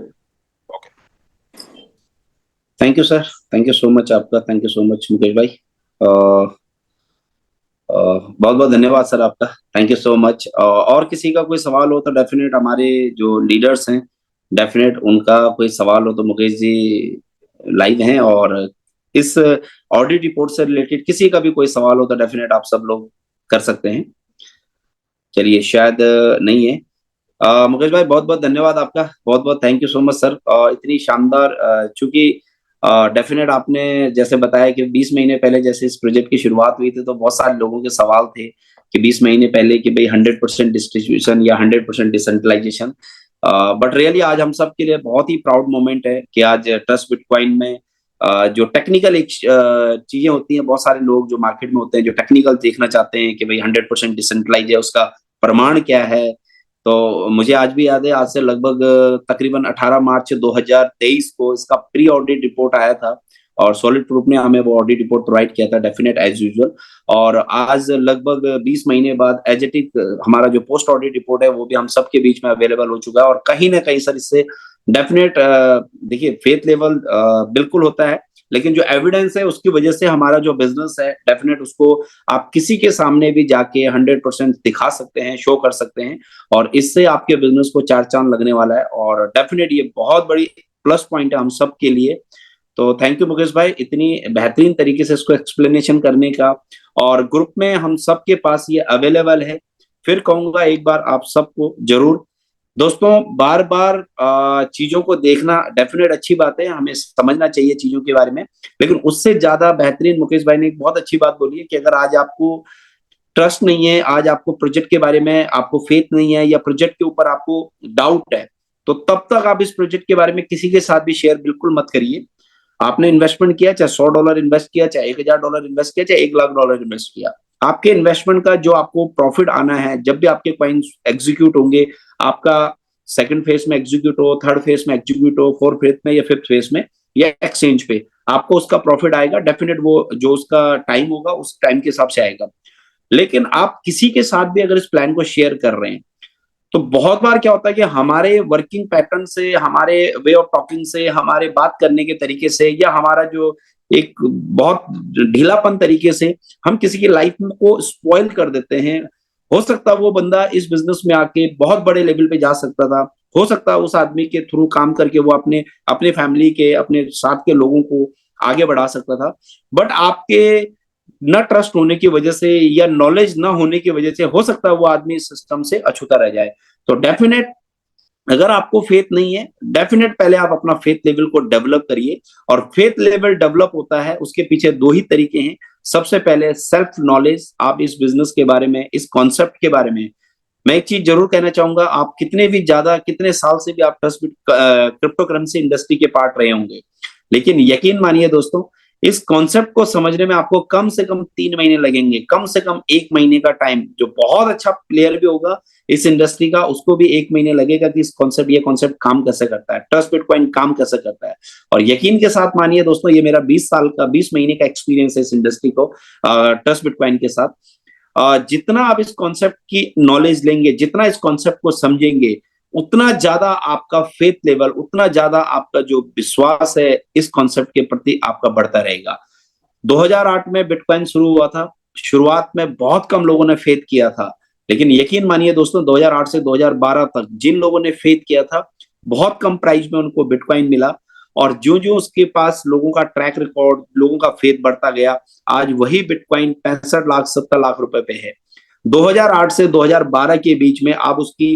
Thank you sir, thank you so much आपका, thank you so much Mukesh भाई। बहुत बहुत धन्यवाद सर आपका, थैंक यू सो मच। और किसी का कोई सवाल हो तो डेफिनेट हमारे जो लीडर्स हैं, डेफिनेट उनका कोई सवाल हो तो मुकेश जी लाइव हैं। और इस ऑडिट रिपोर्ट से रिलेटेड किसी का भी कोई सवाल हो तो डेफिनेट आप सब लोग कर सकते हैं। चलिए, शायद नहीं है। मुकेश भाई, बहुत बहुत धन्यवाद आपका, बहुत बहुत thank you so much sir. इतनी शानदार, चूंकि डेफिनेट आपने जैसे बताया कि 20 महीने पहले जैसे इस प्रोजेक्ट की शुरुआत हुई थी तो बहुत सारे लोगों के सवाल थे कि 20 महीने पहले कि भाई 100% डिस्ट्रीब्यूशन या 100% डिसेंट्रलाइजेशन। बट रियली आज हम सब के लिए बहुत ही प्राउड मोमेंट है कि आज ट्रस्ट बिटकॉइन में जो टेक्निकल एक चीजें होती हैं, बहुत सारे लोग जो मार्केट में होते हैं जो टेक्निकल देखना चाहते हैं कि भाई 100% डिसेंट्रलाइज है, उसका प्रमाण क्या है। तो मुझे आज भी याद है, आज से लगभग तकरीबन 18 मार्च 2023 को इसका प्री ऑडिट रिपोर्ट आया था और सॉलिड प्रूफ ने हमें वो ऑडिट रिपोर्ट प्रोवाइड किया था, डेफिनेट एज यूजुअल। और आज लगभग 20 महीने बाद एज इट इज हमारा जो पोस्ट ऑडिट रिपोर्ट है वो भी हम सबके बीच में अवेलेबल हो चुका है। और कहीं ना कहीं सर इससे डेफिनेट, देखिए फेथ लेवल बिल्कुल होता है, लेकिन जो एविडेंस है उसकी वजह से हमारा जो बिजनेस है डेफिनेट उसको आप किसी के सामने भी जाके 100% दिखा सकते हैं, शो कर सकते हैं। और इससे आपके बिजनेस को चार चांद लगने वाला है और डेफिनेट ये बहुत बड़ी प्लस पॉइंट है हम सब के लिए। तो थैंक यू मुकेश भाई, इतनी बेहतरीन तरीके से इसको एक्सप्लेनेशन करने का। और ग्रुप में हम सब के पास ये अवेलेबल है। फिर कहूंगा एक बार आप सबको जरूर दोस्तों, बार बार चीजों को देखना डेफिनेट अच्छी बात है, हमें समझना चाहिए चीजों के बारे में। लेकिन उससे ज्यादा बेहतरीन मुकेश भाई ने एक बहुत अच्छी बात बोली है कि अगर आज आपको ट्रस्ट नहीं है, आज आपको प्रोजेक्ट के बारे में आपको फेथ नहीं है या प्रोजेक्ट के ऊपर आपको डाउट है, तो तब तक आप इस प्रोजेक्ट के बारे में किसी के साथ भी शेयर बिल्कुल मत करिए। आपने इन्वेस्टमेंट किया, चाहे $100 इन्वेस्ट किया, चाहे $1000 इन्वेस्ट किया, चाहे $1,00,000 इन्वेस्ट किया, आपके इन्वेस्टमेंट का जो आपको प्रॉफिट आना है, जब भी आपके कॉइन्स एग्जीक्यूट होंगे, आपका सेकंड फेज में एग्जीक्यूट हो, थर्ड फेज में एग्जीक्यूट हो, फोर्थ फेज में या फिफ्थ फेज में या एक्सचेंज पे, आपको उसका प्रॉफिट आएगा डेफिनेट। वो जो उसका टाइम होगा उस टाइम के हिसाब से आएगा। लेकिन आप किसी के साथ भी अगर इस प्लान को शेयर कर रहे हैं, तो बहुत बार क्या होता है कि हमारे वर्किंग पैटर्न से, हमारे वे ऑफ टॉकिंग से, हमारे बात करने के तरीके से, या हमारा जो एक बहुत ढीलापन तरीके से हम किसी की लाइफ को स्पॉइल कर देते हैं। हो सकता है वो बंदा इस बिजनेस में आके बहुत बड़े लेवल पे जा सकता था, हो सकता है उस आदमी के थ्रू काम करके वो अपने अपने फैमिली के, अपने साथ के लोगों को आगे बढ़ा सकता था। बट आपके न ट्रस्ट होने की वजह से या नॉलेज न होने की वजह से हो सकता है वो आदमी इस सिस्टम से अछूता रह जाए। तो डेफिनेट, अगर आपको फेथ नहीं है, डेफिनेट पहले आप अपना फेथ लेवल को डेवलप करिए। और फेथ लेवल डेवलप होता है, उसके पीछे दो ही तरीके हैं। सबसे पहले सेल्फ नॉलेज, आप इस बिजनेस के बारे में, इस कॉन्सेप्ट के बारे में। मैं एक चीज जरूर कहना चाहूंगा, आप कितने भी ज्यादा, कितने साल से भी आप ट्रस्ट क्रिप्टो करेंसी इंडस्ट्री के पार्ट रहे होंगे, लेकिन यकीन मानिए दोस्तों, इस कॉन्सेप्ट को समझने में आपको कम से कम 3 महीने लगेंगे, कम से कम 1 महीने का टाइम। जो बहुत अच्छा प्लेयर भी होगा इस इंडस्ट्री का, उसको भी 1 महीने लगेगा कि इस कॉन्सेप्ट, ये कॉन्सेप्ट काम कैसे करता है, ट्रस्ट बिटकॉइन काम कैसे करता है। और यकीन के साथ मानिए दोस्तों, ये मेरा 20 महीने का एक्सपीरियंस है इस इंडस्ट्री को, ट्रस्ट बिटकॉइन के साथ। जितना आप इस कॉन्सेप्ट की नॉलेज लेंगे, जितना इस कॉन्सेप्ट को समझेंगे, उतना ज्यादा आपका फेथ लेवल, उतना ज्यादा आपका जो विश्वास है इस कॉन्सेप्ट के प्रति आपका बढ़ता रहेगा। 2008 में बिटकॉइन शुरू हुआ था, शुरुआत में बहुत कम लोगों ने फेथ किया था, लेकिन यकीन मानिए दोस्तों, 2008 से 2012 तक जिन लोगों ने फेथ किया था, बहुत कम प्राइस में उनको बिटकॉइन मिला। और जो जो उसके पास लोगों का ट्रैक रिकॉर्ड, लोगों का फेथ बढ़ता गया, आज वही बिटकॉइन 65 लाख 70 लाख रुपए पे है। 2008 से 2012 के बीच में आप उसकी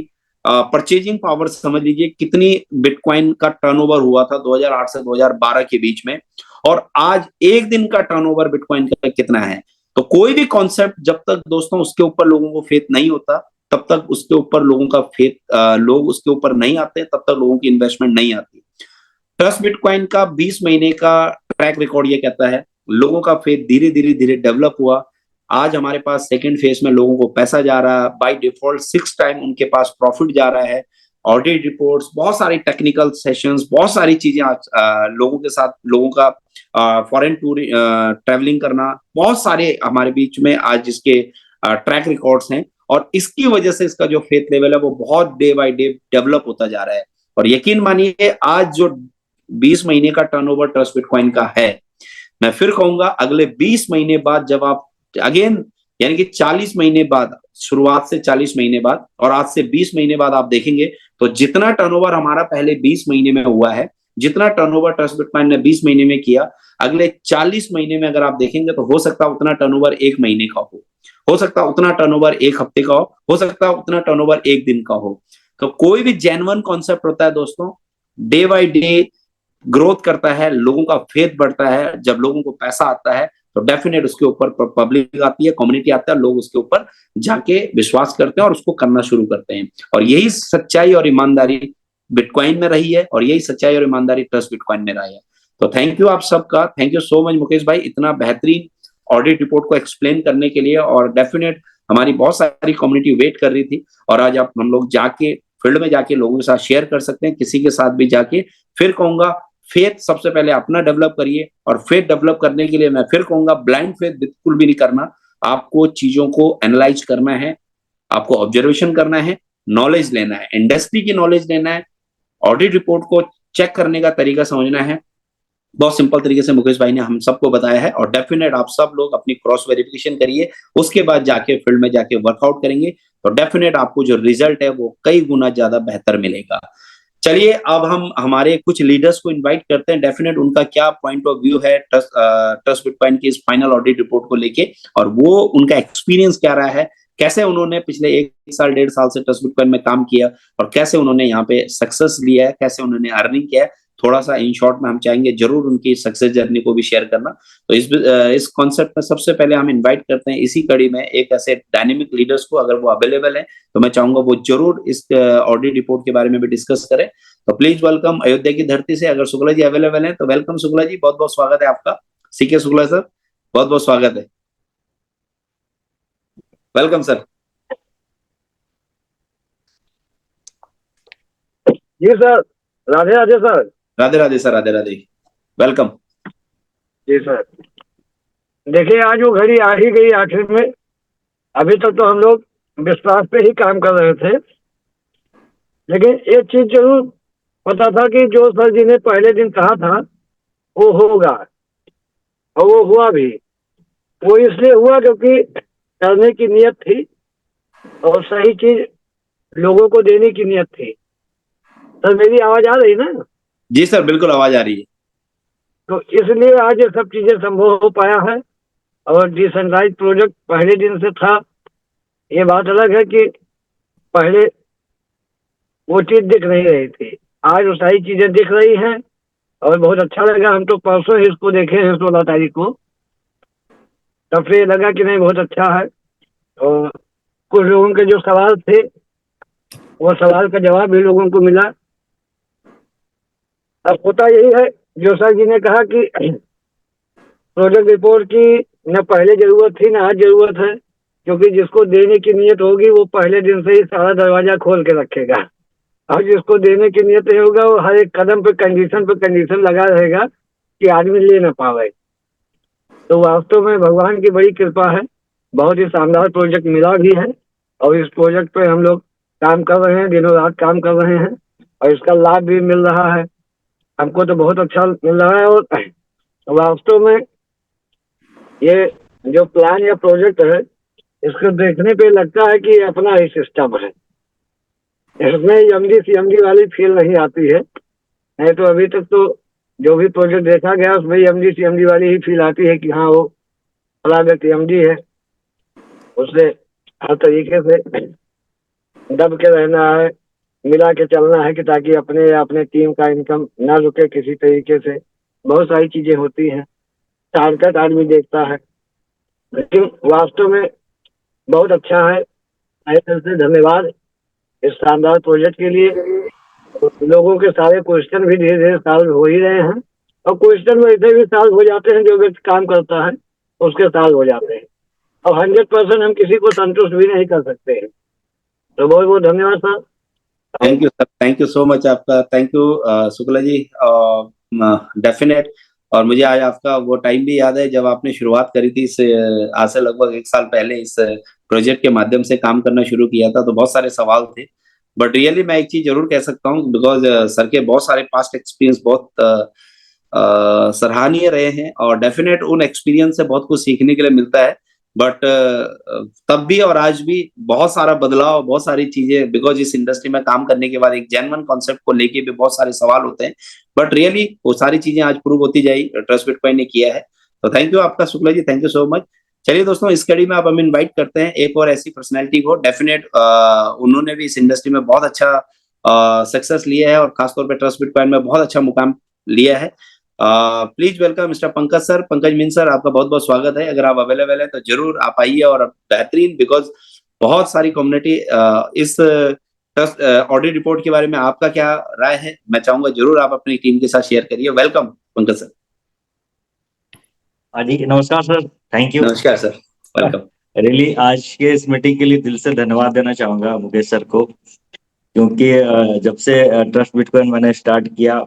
परचेजिंग पावर समझ लीजिए कितनी बिटकॉइन का टर्नओवर हुआ था 2008 से 2012 के बीच में, और आज एक दिन का टर्नओवर बिटकॉइन का कितना है। तो कोई भी कॉन्सेप्ट जब तक दोस्तों उसके ऊपर लोगों को फेथ नहीं होता, तब तक उसके ऊपर लोगों का फेथ, लोग उसके ऊपर नहीं आते, तब तक लोगों की इन्वेस्टमेंट नहीं आती। ट्रस्ट बिटकॉइन का 20 महीने का ट्रैक रिकॉर्ड ये कहता है, लोगों का फेथ धीरे धीरे धीरे डेवलप हुआ। आज हमारे पास सेकंड फेज में लोगों को पैसा जा रहा है, बाय डिफॉल्ट 6 टाइम उनके पास प्रॉफिट जा रहा है। ऑडिट रिपोर्ट्स, बहुत सारी टेक्निकल सेशंस, बहुत सारी चीजें आज लोगों के साथ, लोगों का फॉरेन टूर ट्रैवलिंग करना, बहुत सारे हमारे बीच में आज इसके ट्रैक रिकॉर्ड्स हैं। और इसकी वजह से इसका जो फेथ लेवल है वो बहुत डे बाय डे डेवलप होता जा रहा है। और यकीन मानिए, आज जो 20 महीने का टर्नओवर ट्रस्ट बिटकॉइन का है, मैं फिर कहूंगा अगले 20 महीने बाद जब आप अगेन, यानी कि 40 महीने बाद, शुरुआत से 40 महीने बाद और आज से 20 महीने बाद आप देखेंगे, तो जितना टर्नओवर हमारा पहले 20 महीने में हुआ है, जितना टर्नओवर ट्रस्ट बिटकॉइन ने 20 महीने में किया, अगले 40 महीने में अगर आप देखेंगे तो हो सकता है उतना टर्नओवर 1 महीने का हो सकता है उतना टर्नओवर 1 हफ्ते का हो सकता है उतना टर्नओवर 1 दिन का हो। तो कोई भी जेन्युइन कॉन्सेप्ट होता है दोस्तों, डे बाय डे ग्रोथ करता है, लोगों का फेथ बढ़ता है। जब लोगों को पैसा आता है तो डेफिनेट उसके ऊपर पब्लिक आती है, कम्युनिटी आता है, लोग उसके ऊपर जाके विश्वास करते हैं और उसको करना शुरू करते हैं। और यही सच्चाई और ईमानदारी बिटकॉइन में रही है, और यही सच्चाई और ईमानदारी ट्रस्ट बिटकॉइन में रही है। तो थैंक यू आप सबका, thank you so much Mukesh भाई, इतना बेहतरीन ऑडिट रिपोर्ट को एक्सप्लेन करने के लिए। और डेफिनेट हमारी बहुत सारी कम्युनिटी वेट कर रही थी, और आज आप हम लोग जाके फील्ड में जाके लोगों के साथ शेयर कर सकते हैं, किसी के साथ भी जाके। फिर कहूंगा, फेथ सबसे पहले अपना डेवलप करिए, और फेथ डेवलप करने के लिए मैं फिर कहूंगा, ब्लाइंड फेथ बिल्कुल भी नहीं करना। आपको चीजों को एनालाइज करना है, आपको ऑब्जर्वेशन करना है, नॉलेज लेना है, इंडस्ट्री की नॉलेज लेना है, ऑडिट रिपोर्ट को चेक करने का तरीका समझना है। बहुत सिंपल तरीके से मुकेश भाई ने हम सबको बताया है। और डेफिनेट आप सब लोग अपनी क्रॉस वेरिफिकेशन करिए, उसके बाद जाके फील्ड में जाके वर्कआउट करेंगे, तो डेफिनेट आपको जो रिजल्ट है वो कई गुना ज्यादा बेहतर मिलेगा। चलिए, अब हम हमारे कुछ लीडर्स को इनवाइट करते हैं, डेफिनेट उनका क्या पॉइंट ऑफ व्यू है ट्रस्ट बिटकॉइन की इस फाइनल ऑडिट रिपोर्ट को लेके, और वो उनका एक्सपीरियंस क्या रहा है, कैसे उन्होंने पिछले 1 साल 1.5 साल से ट्रस्ट बिटकॉइन में काम किया, और कैसे उन्होंने यहाँ पे सक्सेस लिया है, कैसे उन्होंने अर्निंग किया है। थोड़ा सा इन शॉर्ट में हम चाहेंगे जरूर उनकी सक्सेस जर्नी को भी शेयर करना। तो इस कॉन्सेप्ट में सबसे पहले हम इनवाइट करते हैं इसी कड़ी में एक ऐसे डायनेमिक लीडर्स को, अगर वो अवेलेबल है तो मैं चाहूंगा वो जरूर इस ऑडिट रिपोर्ट के बारे में भी डिस्कस करें। तो प्लीज वेलकम अयोध्या की धरती से, अगर शुक्ला जी अवेलेबल है तो वेलकम शुक्ला जी, बहुत बहुत स्वागत है आपका। सीके शुक्ला सर, बहुत बहुत स्वागत है, वेलकम सर। जी sir, Radhe Radhe sir. Radhe Radhe sir, Radhe Radhe, welcome. जी सर, देखिए आज वो घड़ी आ ही गई आखिर में। अभी तक तो हम लोग विश्वास पे ही काम कर रहे थे, लेकिन एक चीज जरूर पता था कि जो सर जी ने पहले दिन कहा था वो होगा, और वो हुआ भी। वो इसलिए हुआ क्योंकि करने की नियत थी और सही चीज लोगों को देने की नियत थी। सर मेरी आवाज आ रही ना? जी सर, बिल्कुल आवाज आ रही है। तो इसलिए आज ये सब चीजें संभव हो पाया है। और डिसेंट्रलाइज प्रोजेक्ट पहले दिन से था। ये बात अलग है कि पहले वो चीज दिख नहीं रही थी, आज वो सारी चीजें दिख रही हैं और बहुत अच्छा लगा। हम तो परसों ही इसको देखे हैं 16 तारीख को, तब से ये लगा कि नहीं बहुत अच्छा है। और कुछ लोगों के जो सवाल थे वो सवाल का जवाब भी लोगों को मिला। अब होता यही है जो सर जी ने कहा कि प्रोजेक्ट रिपोर्ट की न पहले जरूरत थी न आज जरूरत है, क्योंकि जिसको देने की नियत होगी वो पहले दिन से ही सारा दरवाजा खोल के रखेगा, और जिसको देने की नियत नहीं होगा वो हर एक कदम पे कंडीशन लगा रहेगा कि आदमी ले ना पावे। तो वास्तव में भगवान की बड़ी कृपा है, बहुत ही शानदार प्रोजेक्ट मिला भी है। और इस प्रोजेक्ट पे हम लोग काम कर रहे हैं, दिनों रात काम कर रहे हैं, और इसका लाभ भी मिल रहा है। हमको तो बहुत अच्छा मिल रहा है। और वास्तव में ये जो प्लान या प्रोजेक्ट है, इसको देखने पे लगता है कि ये अपना ही सिस्टम है। इसमें एमडी सीएमडी वाली फील नहीं आती है। नहीं तो अभी तक तो जो भी प्रोजेक्ट देखा गया उसमें एमडी सीएमडी वाली ही फील आती है कि हाँ वो फला व्यक्ति एमडी है, उससे हर तरीके से दब के रहना है, मिला के चलना है कि ताकि अपने या अपने टीम का इनकम ना रुके किसी तरीके से। बहुत सारी चीजें होती हैं, शॉर्टकट आदमी देखता है, लेकिन वास्तव में बहुत अच्छा है। तहे से धन्यवाद इस शानदार प्रोजेक्ट के लिए। लोगों के सारे क्वेश्चन भी धीरे धीरे सॉल्व हो ही रहे हैं, और क्वेश्चन वैसे भी सॉल्व हो जाते हैं, जो व्यक्ति काम करता है उसके सॉल्व हो जाते हैं। और 100% हम किसी को संतुष्ट भी नहीं कर सकते हैं। तो बहुत बहुत धन्यवाद sir. Thank you sir, thank you so much आपका, thank you Shukla ji, definite. और मुझे आज आपका वो टाइम भी याद है जब आपने शुरुआत करी थी इस आज से लगभग 1 साल पहले इस प्रोजेक्ट के माध्यम से काम करना शुरू किया था, तो बहुत सारे सवाल थे। बट रियली मैं एक चीज जरूर कह सकता हूँ, बिकॉज सर के बहुत सारे पास्ट एक्सपीरियंस बहुत सराहनीय रहे हैं, और डेफिनेट उन एक्सपीरियंस से बहुत कुछ सीखने के लिए मिलता है। बट तब भी और आज भी बहुत सारा बदलाव, बहुत सारी चीजें, बिकॉज इस इंडस्ट्री में काम करने के बाद एक जेन्युइन कॉन्सेप्ट को लेके भी बहुत सारे सवाल होते हैं। बट रियली वो सारी चीजें आज प्रूव होती जाएगी, ट्रस्ट बिटकॉइन ने किया है। तो थैंक यू आपका Shukla ji, thank you so much. चलिए दोस्तों, इस कड़ी में अब हम इनवाइट करते हैं एक और ऐसी पर्सनैलिटी को। डेफिनेट उन्होंने भी इस इंडस्ट्री में बहुत अच्छा सक्सेस लिया है, और खासतौर पर ट्रस्ट बिटकॉइन में बहुत अच्छा मुकाम लिया है। Please welcome mister Pankaj sir. Pankaj mean sir, आपका बहुत बहुत स्वागत है। अगर आप अवेलेबल है तो जरूर आप आइए, और बेहतरीन, बिकॉज बहुत सारी कम्युनिटी इस ऑडिट रिपोर्ट के बारे में आपका क्या राय है, मैं चाहूंगा जरूर आप अपनी टीम के साथ शेयर करिए। Welcome Pankaj sir. हाँ जी, नमस्कार सर, थैंक यू। नमस्कार सर, वेलकम। रियली आज के इस मीटिंग के लिए दिल से धन्यवाद देना चाहूंगा मुकेश सर को, क्योंकि जब से ट्रस्ट बिटकॉइन मैंने स्टार्ट किया,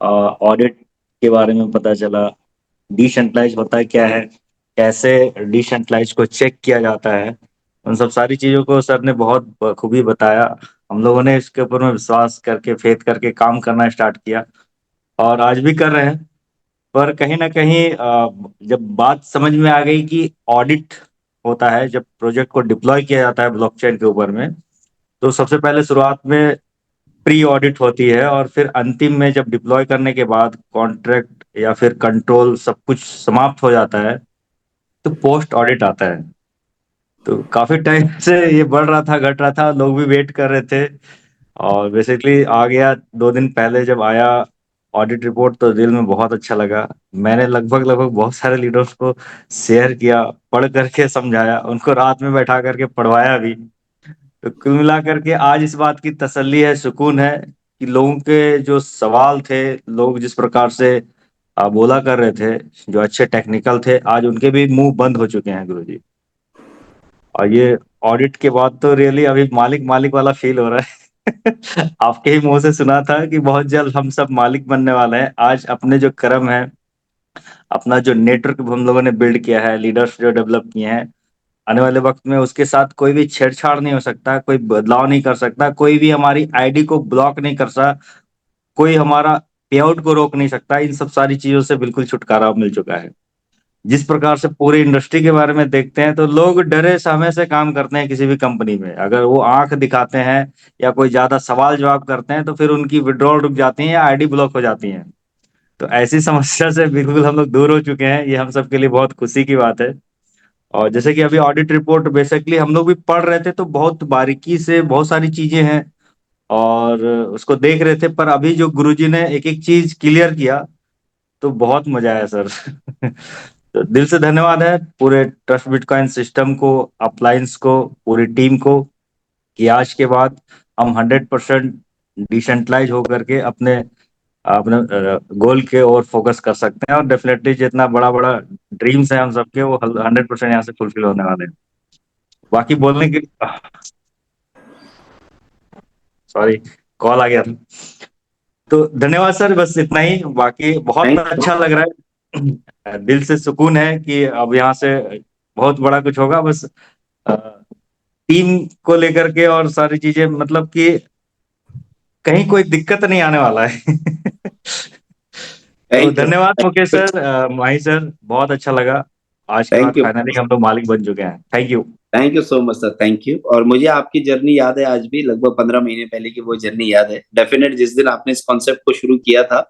ऑडिट के बारे में पता चला, डिसेंट्रलाइज होता है क्या है, कैसे डिसेंट्रलाइज को चेक किया जाता है, उन सब सारी चीजों को सर ने बहुत खूबी बताया। हम लोगों ने इसके ऊपर में विश्वास करके, फेथ करके काम करना स्टार्ट किया, और आज भी कर रहे हैं। पर कहीं ना कहीं जब बात समझ में आ गई कि ऑडिट होता है, जब प्रोजेक्ट को डिप्लॉय किया जाता है ब्लॉकचेन के ऊपर में, तो सबसे पहले शुरुआत में प्री ऑडिट होती है, और फिर अंतिम में जब डिप्लॉय करने के बाद कॉन्ट्रैक्ट या फिर कंट्रोल सब कुछ समाप्त हो जाता है, तो पोस्ट ऑडिट आता है। तो काफी टाइम से ये बढ़ रहा था, घट रहा था, लोग भी वेट कर रहे थे, और बेसिकली आ गया 2 दिन पहले जब आया ऑडिट रिपोर्ट, तो दिल में बहुत अच्छा लगा। मैंने लगभग बहुत सारे लीडर्स को शेयर किया, पढ़ करके समझाया, उनको रात में बैठा करके पढ़वाया भी। तो कुल मिला करके आज इस बात की तसल्ली है, सुकून है कि लोगों के जो सवाल थे, लोग जिस प्रकार से बोला कर रहे थे, जो अच्छे टेक्निकल थे, आज उनके भी मुंह बंद हो चुके हैं गुरुजी। और ये ऑडिट के बाद तो रियली अभी मालिक मालिक वाला फील हो रहा है आपके ही मुंह से सुना था कि बहुत जल्द हम सब मालिक बनने वाले हैं। आज अपने जो कर्म है, अपना जो नेटवर्क हम लोगों ने बिल्ड किया है, लीडर्स जो डेवलप किए हैं, आने वाले वक्त में उसके साथ कोई भी छेड़छाड़ नहीं हो सकता, कोई बदलाव नहीं कर सकता, कोई भी हमारी आईडी को ब्लॉक नहीं कर सकता, कोई हमारा पे आउट को रोक नहीं सकता। इन सब सारी चीजों से बिल्कुल छुटकारा मिल चुका है। जिस प्रकार से पूरी इंडस्ट्री के बारे में देखते हैं तो लोग डरे सहमे से काम करते हैं। किसी भी कंपनी में अगर वो आंख दिखाते हैं या कोई ज्यादा सवाल जवाब करते हैं तो फिर उनकी विड्रॉल रुक जाती है या आईडी ब्लॉक हो जाती है। तो ऐसी समस्या से बिल्कुल हम लोग दूर हो चुके हैं, ये हम सबके लिए बहुत खुशी की बात है। और जैसे कि अभी ऑडिट रिपोर्ट बेसिकली हम लोग भी पढ़ रहे थे तो बहुत बारीकी से बहुत सारी चीजें हैं और उसको देख रहे थे, पर अभी जो गुरुजी ने एक एक चीज क्लियर किया तो बहुत मजा आया सर। तो दिल से धन्यवाद है पूरे ट्रस्ट बिटकॉइन सिस्टम को, अपलायंस को, पूरी टीम को, कि आज के बाद हम 100% डिसेंट्रलाइज होकर के अपने अपने गोल के ओर फोकस कर सकते हैं। और डेफिनेटली जितना बड़ा बड़ा ड्रीम्स हैं हम सबके, वो 100% यहाँ से फुलफिल होने वाले हैं। बाकी बोलने के, सॉरी कॉल आ गया था। तो धन्यवाद सर, बस इतना ही। बाकी बहुत थैंक अच्छा लग रहा है, दिल से सुकून है कि अब यहाँ से बहुत बड़ा कुछ होगा। बस टीम को लेकर के और सारी चीजें, मतलब कि कहीं कोई दिक्कत नहीं आने वाला है। तो यू धन्यवाद मुकेश सर, माही सर, बहुत अच्छा लगा। आज के बाद थैंक यू फाइनली हम लोग मालिक बन चुके हैं। Thank you. Thank you so much sir, thank you. और मुझे आपकी जर्नी याद है आज भी, लगभग 15 महीने पहले की वो जर्नी याद है। डेफिनेट जिस दिन आपने इस कॉन्सेप्ट को शुरू किया था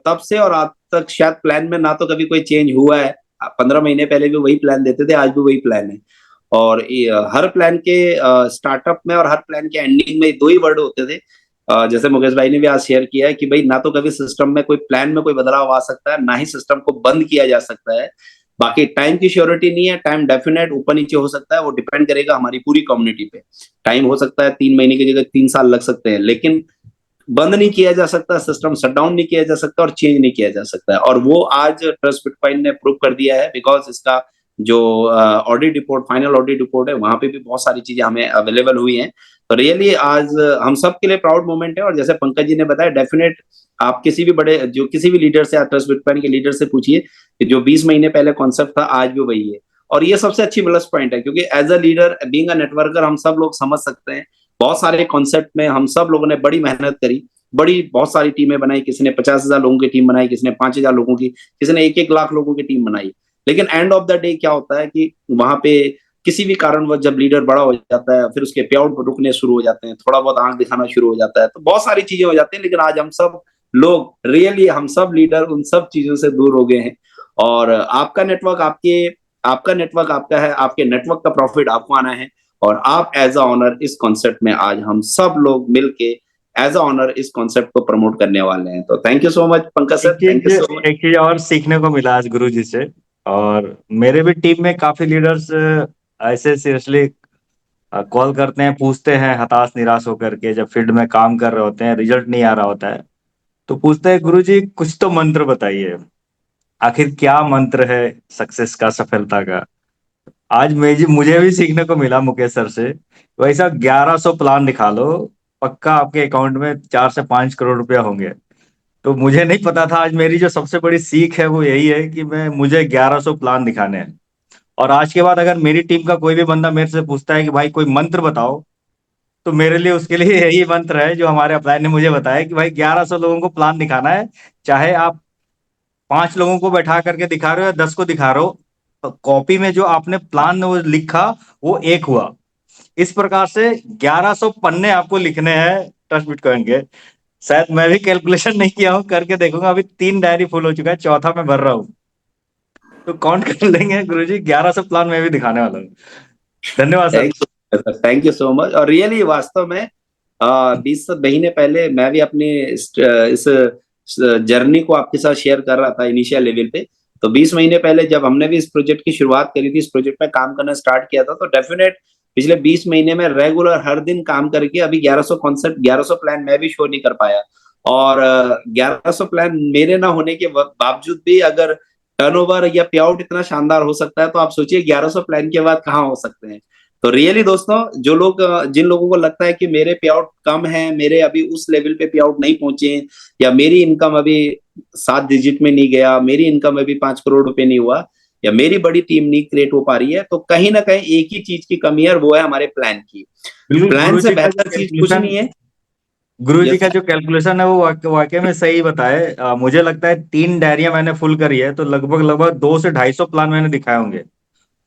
तब से और आज तक शायद प्लान में ना तो कभी कोई चेंज हुआ है। 15 महीने पहले भी वही प्लान देते थे, आज भी वही प्लान है। और हर प्लान के स्टार्टअप में और हर प्लान के एंडिंग में दो ही वर्ड होते थे। जैसे मुकेश भाई ने भी आज शेयर किया है कि भाई ना तो कभी सिस्टम में कोई प्लान में कोई बदलाव आ सकता है, ना ही सिस्टम को बंद किया जा सकता है। बाकी टाइम की श्योरिटी नहीं है, टाइम डेफिनेट ऊपर नीचे हो सकता है, वो डिपेंड करेगा हमारी पूरी कम्युनिटी पे। टाइम हो सकता है 3 महीने की जगह 3 साल लग सकते हैं, लेकिन बंद नहीं किया जा सकता, सिस्टम शट डाउन नहीं किया जा सकता और चेंज नहीं किया जा सकता है। और वो आज ट्रस्ट बिटकॉइन ने प्रूव कर दिया है, बिकॉज इसका जो audit report, final audit report है, वहां पे भी बहुत सारी चीजें हमें अवेलेबल हुई हैं। तो रियली आज हम सब के लिए प्राउड मोमेंट है। और जैसे पंकज जी ने बताया, डेफिनेट आप किसी भी बड़े, जो किसी भी लीडर से, ट्रस्ट बिटकॉइन के लीडर से पूछिए कि जो 20 महीने पहले कॉन्सेप्ट था आज भी वही है। और ये सबसे अच्छी प्लस पॉइंट है, क्योंकि as a leader, being a networker, हम सब लोग समझ सकते हैं बहुत सारे कॉन्सेप्ट में हम सब लोगों ने बड़ी मेहनत करी, बड़ी बहुत सारी टीमें बनाई। किसी ने 50,000 लोगों की टीम बनाई, किसी ने 5,000 लोगों की, किसी ने 1-1 लाख लोगों की टीम बनाई। लेकिन एंड ऑफ द डे क्या होता है कि वहां पे किसी भी कारणवश जब लीडर बड़ा हो जाता है, फिर उसके पे आउट रुकने शुरू हो जाते हैं, थोड़ा बहुत आंख दिखाना शुरू हो जाता है, तो बहुत सारी चीजें हो जाती हैं। लेकिन आज हम सब लोग, रियली हम सब लीडर उन सब चीजों से दूर हो गए हैं। और आपका नेटवर्क आपका है, आपके नेटवर्क का प्रॉफिट आपको आना है। और आप एज अ ऑनर इस कॉन्सेप्ट में आज हम सब लोग मिलके एज अ ऑनर इस कॉन्सेप्ट को प्रमोट करने वाले हैं। तो thank you so much Pankaj sir, thank you so much. एक चीज और सीखने को मिला आज गुरु जी से। और मेरे भी टीम में काफी लीडर्स ऐसे सीरियसली कॉल करते हैं, पूछते हैं हताश निराश होकर के, जब फील्ड में काम कर रहे होते हैं, रिजल्ट नहीं आ रहा होता है, तो पूछते हैं गुरु जी कुछ तो मंत्र बताइए, आखिर क्या मंत्र है सक्सेस का, सफलता का। आज मुझे भी सीखने को मिला मुकेश सर से। वैसा 1100 प्लान दिखा लो, पक्का आपके अकाउंट में 4 से 5 करोड़ रुपया होंगे। तो मुझे नहीं पता था, आज मेरी जो सबसे बड़ी सीख है वो यही है कि मुझे 1100 प्लान दिखाने हैं। और आज के बाद अगर मेरी टीम का कोई भी बंदा मेरे से पूछता है कि भाई कोई मंत्र बताओ, तो मेरे लिए उसके लिए यही मंत्र है जो हमारे अपलाइन ने मुझे बताया कि भाई 1100 लोगों को प्लान दिखाना है। चाहे आप 5 लोगों को बैठा करके दिखा रहे हो या 10 को दिखा रहे हो, तो कॉपी में जो आपने प्लान वो लिखा वो एक हुआ। इस प्रकार से 1100 पन्ने आपको लिखने हैं ट्रस्ट बिटकॉइन के। शायद मैं भी कैलकुलेशन नहीं किया हूं, करके देखूंगा। अभी 3 डायरी फुल हो चुका है, चौथा मैं भर रहा हूँ। तो काउंट कर लेंगे गुरुजी, 1100 प्लान मैं भी दिखाने वाला हूँ। धन्यवाद sir. Thank you so much. और रियली वास्तव में 20 महीने पहले मैं भी अपनी इस जर्नी को आपके साथ शेयर कर रहा था इनिशियल लेवल पे। तो 20 महीने पहले जब हमने भी इस प्रोजेक्ट की शुरुआत करी थी, इस प्रोजेक्ट में काम करना स्टार्ट किया था, तो डेफिनेट पिछले 20 महीने में रेगुलर हर दिन काम करके अभी 1100 कॉन्सेप्ट, 1100 प्लान मैं भी शो नहीं कर पाया। और 1100 प्लान मेरे ना होने के बावजूद भी अगर टर्नओवर या पे आउट इतना शानदार हो सकता है, तो आप सोचिए 1100 प्लान के बाद कहाँ हो सकते हैं। तो रियली दोस्तों, जो लोग जिन लोगों को लगता है कि मेरे पे आउट कम है, मेरे अभी उस लेवल पे पे आउट नहीं पहुंचे, या मेरी इनकम अभी 7 डिजिट में नहीं गया, मेरी इनकम अभी 5 करोड़ रुपए नहीं हुआ, या मेरी बड़ी टीम नहीं क्रिएट हो पा रही है, तो कहीं ना कहीं एक ही चीज की कमी है, और वो है हमारे प्लान की। बिल्कुल प्लान गुरु से जी का जो बेहतर चीज कुछ कैलकुलेशन नहीं है। गुरु जी यस का जो कैलकुलेशन है वो वाकई में सही बताए। मुझे लगता है 3 डायरियां मैंने फुल करी है तो लगभग लगभग 200 से 250 प्लान मैंने दिखाए होंगे,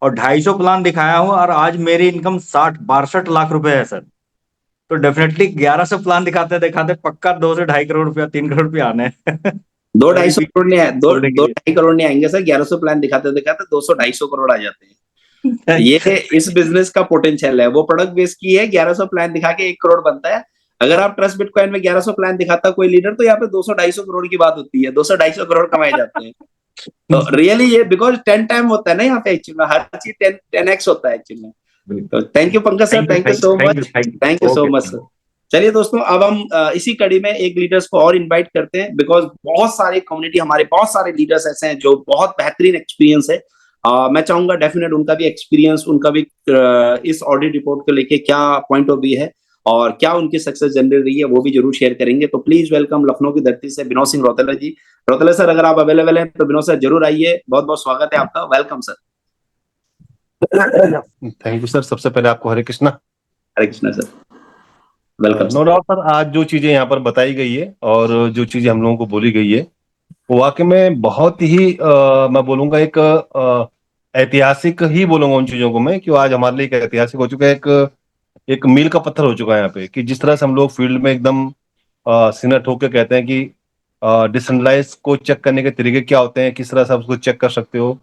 और 250 प्लान दिखाया हूँ, और आज मेरी इनकम 60 62 लाख रुपए है सर। तो डेफिनेटली 1100 प्लान दिखाते दिखाते पक्का 2 से 2.5 करोड़ रुपया 3 करोड़ रुपया आने हैं। दो ढाई अभी सौ भी करोड़ नहीं आए, दो बोलने के दो लिए ढाई करोड़ नहीं आएंगे सर, 1100 प्लान दिखाते दिखाते 200 250 करोड़ आ जाते हैं। ये इस बिजनेस का पोटेंशियल है। वो प्रोडक्ट बेस की है, 1100 प्लान दिखा के 1 करोड़ बनता है। अगर आप ट्रस्ट बिटकॉइन में 1100 प्लान दिखाता कोई लीडर, तो यहाँ पे 200 250 करोड़ की बात होती है, 200 250 करोड़ कमाए जाते हैं। तो रियली ये बिकॉज 10 टाइम होता है ना यहाँ पे, एक्चुअली में हर चीज 10x होता है एक्चुअली में। तो thank you Pankaj sir, thank you thank you thank so thank you much, thank thank you you so okay. Much sir. चलिए दोस्तों, अब हम इसी कड़ी में एक लीडर्स को और इनवाइट करते हैं, बिकॉज बहुत सारे कम्युनिटी, हमारे बहुत सारे लीडर्स ऐसे हैं जो बहुत बेहतरीन एक्सपीरियंस है। मैं चाहूंगा डेफिनेट उनका भी एक्सपीरियंस, उनका भी इस ऑडिट रिपोर्ट को लेके क्या पॉइंट ऑफ व्यू है और क्या उनकी सक्सेस जनरल रही है, वो भी जरूर शेयर करेंगे। तो प्लीज वेलकम लखनऊ की धरती से विनोद सिंह रौतेला जी। रौतेला सर, अगर आप अवेलेबल हैं तो विनोद सर जरूर आइए, बहुत बहुत स्वागत है आपका, welcome sir. Thank you sir. सबसे पहले आपको Hare Krishna. Hare Krishna sir, welcome no sir. Doubt sir, आज जो चीजें यहाँ पर बताई गई है और जो चीजें हम लोगों को बोली गई है वो वाकई में बहुत ही मैं बोलूंगा एक ऐतिहासिक ही बोलूंगा उन चीजों को मैं, कि आज हमारे लिए एक ऐतिहासिक हो चुका है, एक एक मील का पत्थर हो चुका है यहाँ पे, कि जिस तरह से हम लोग फील्ड में एकदम सीना ठोक के कहते हैं कि डिसेंट्रलाइज को चेक करने के तरीके क्या होते हैं, किस तरह से आप उसको चेक कर सकते हो।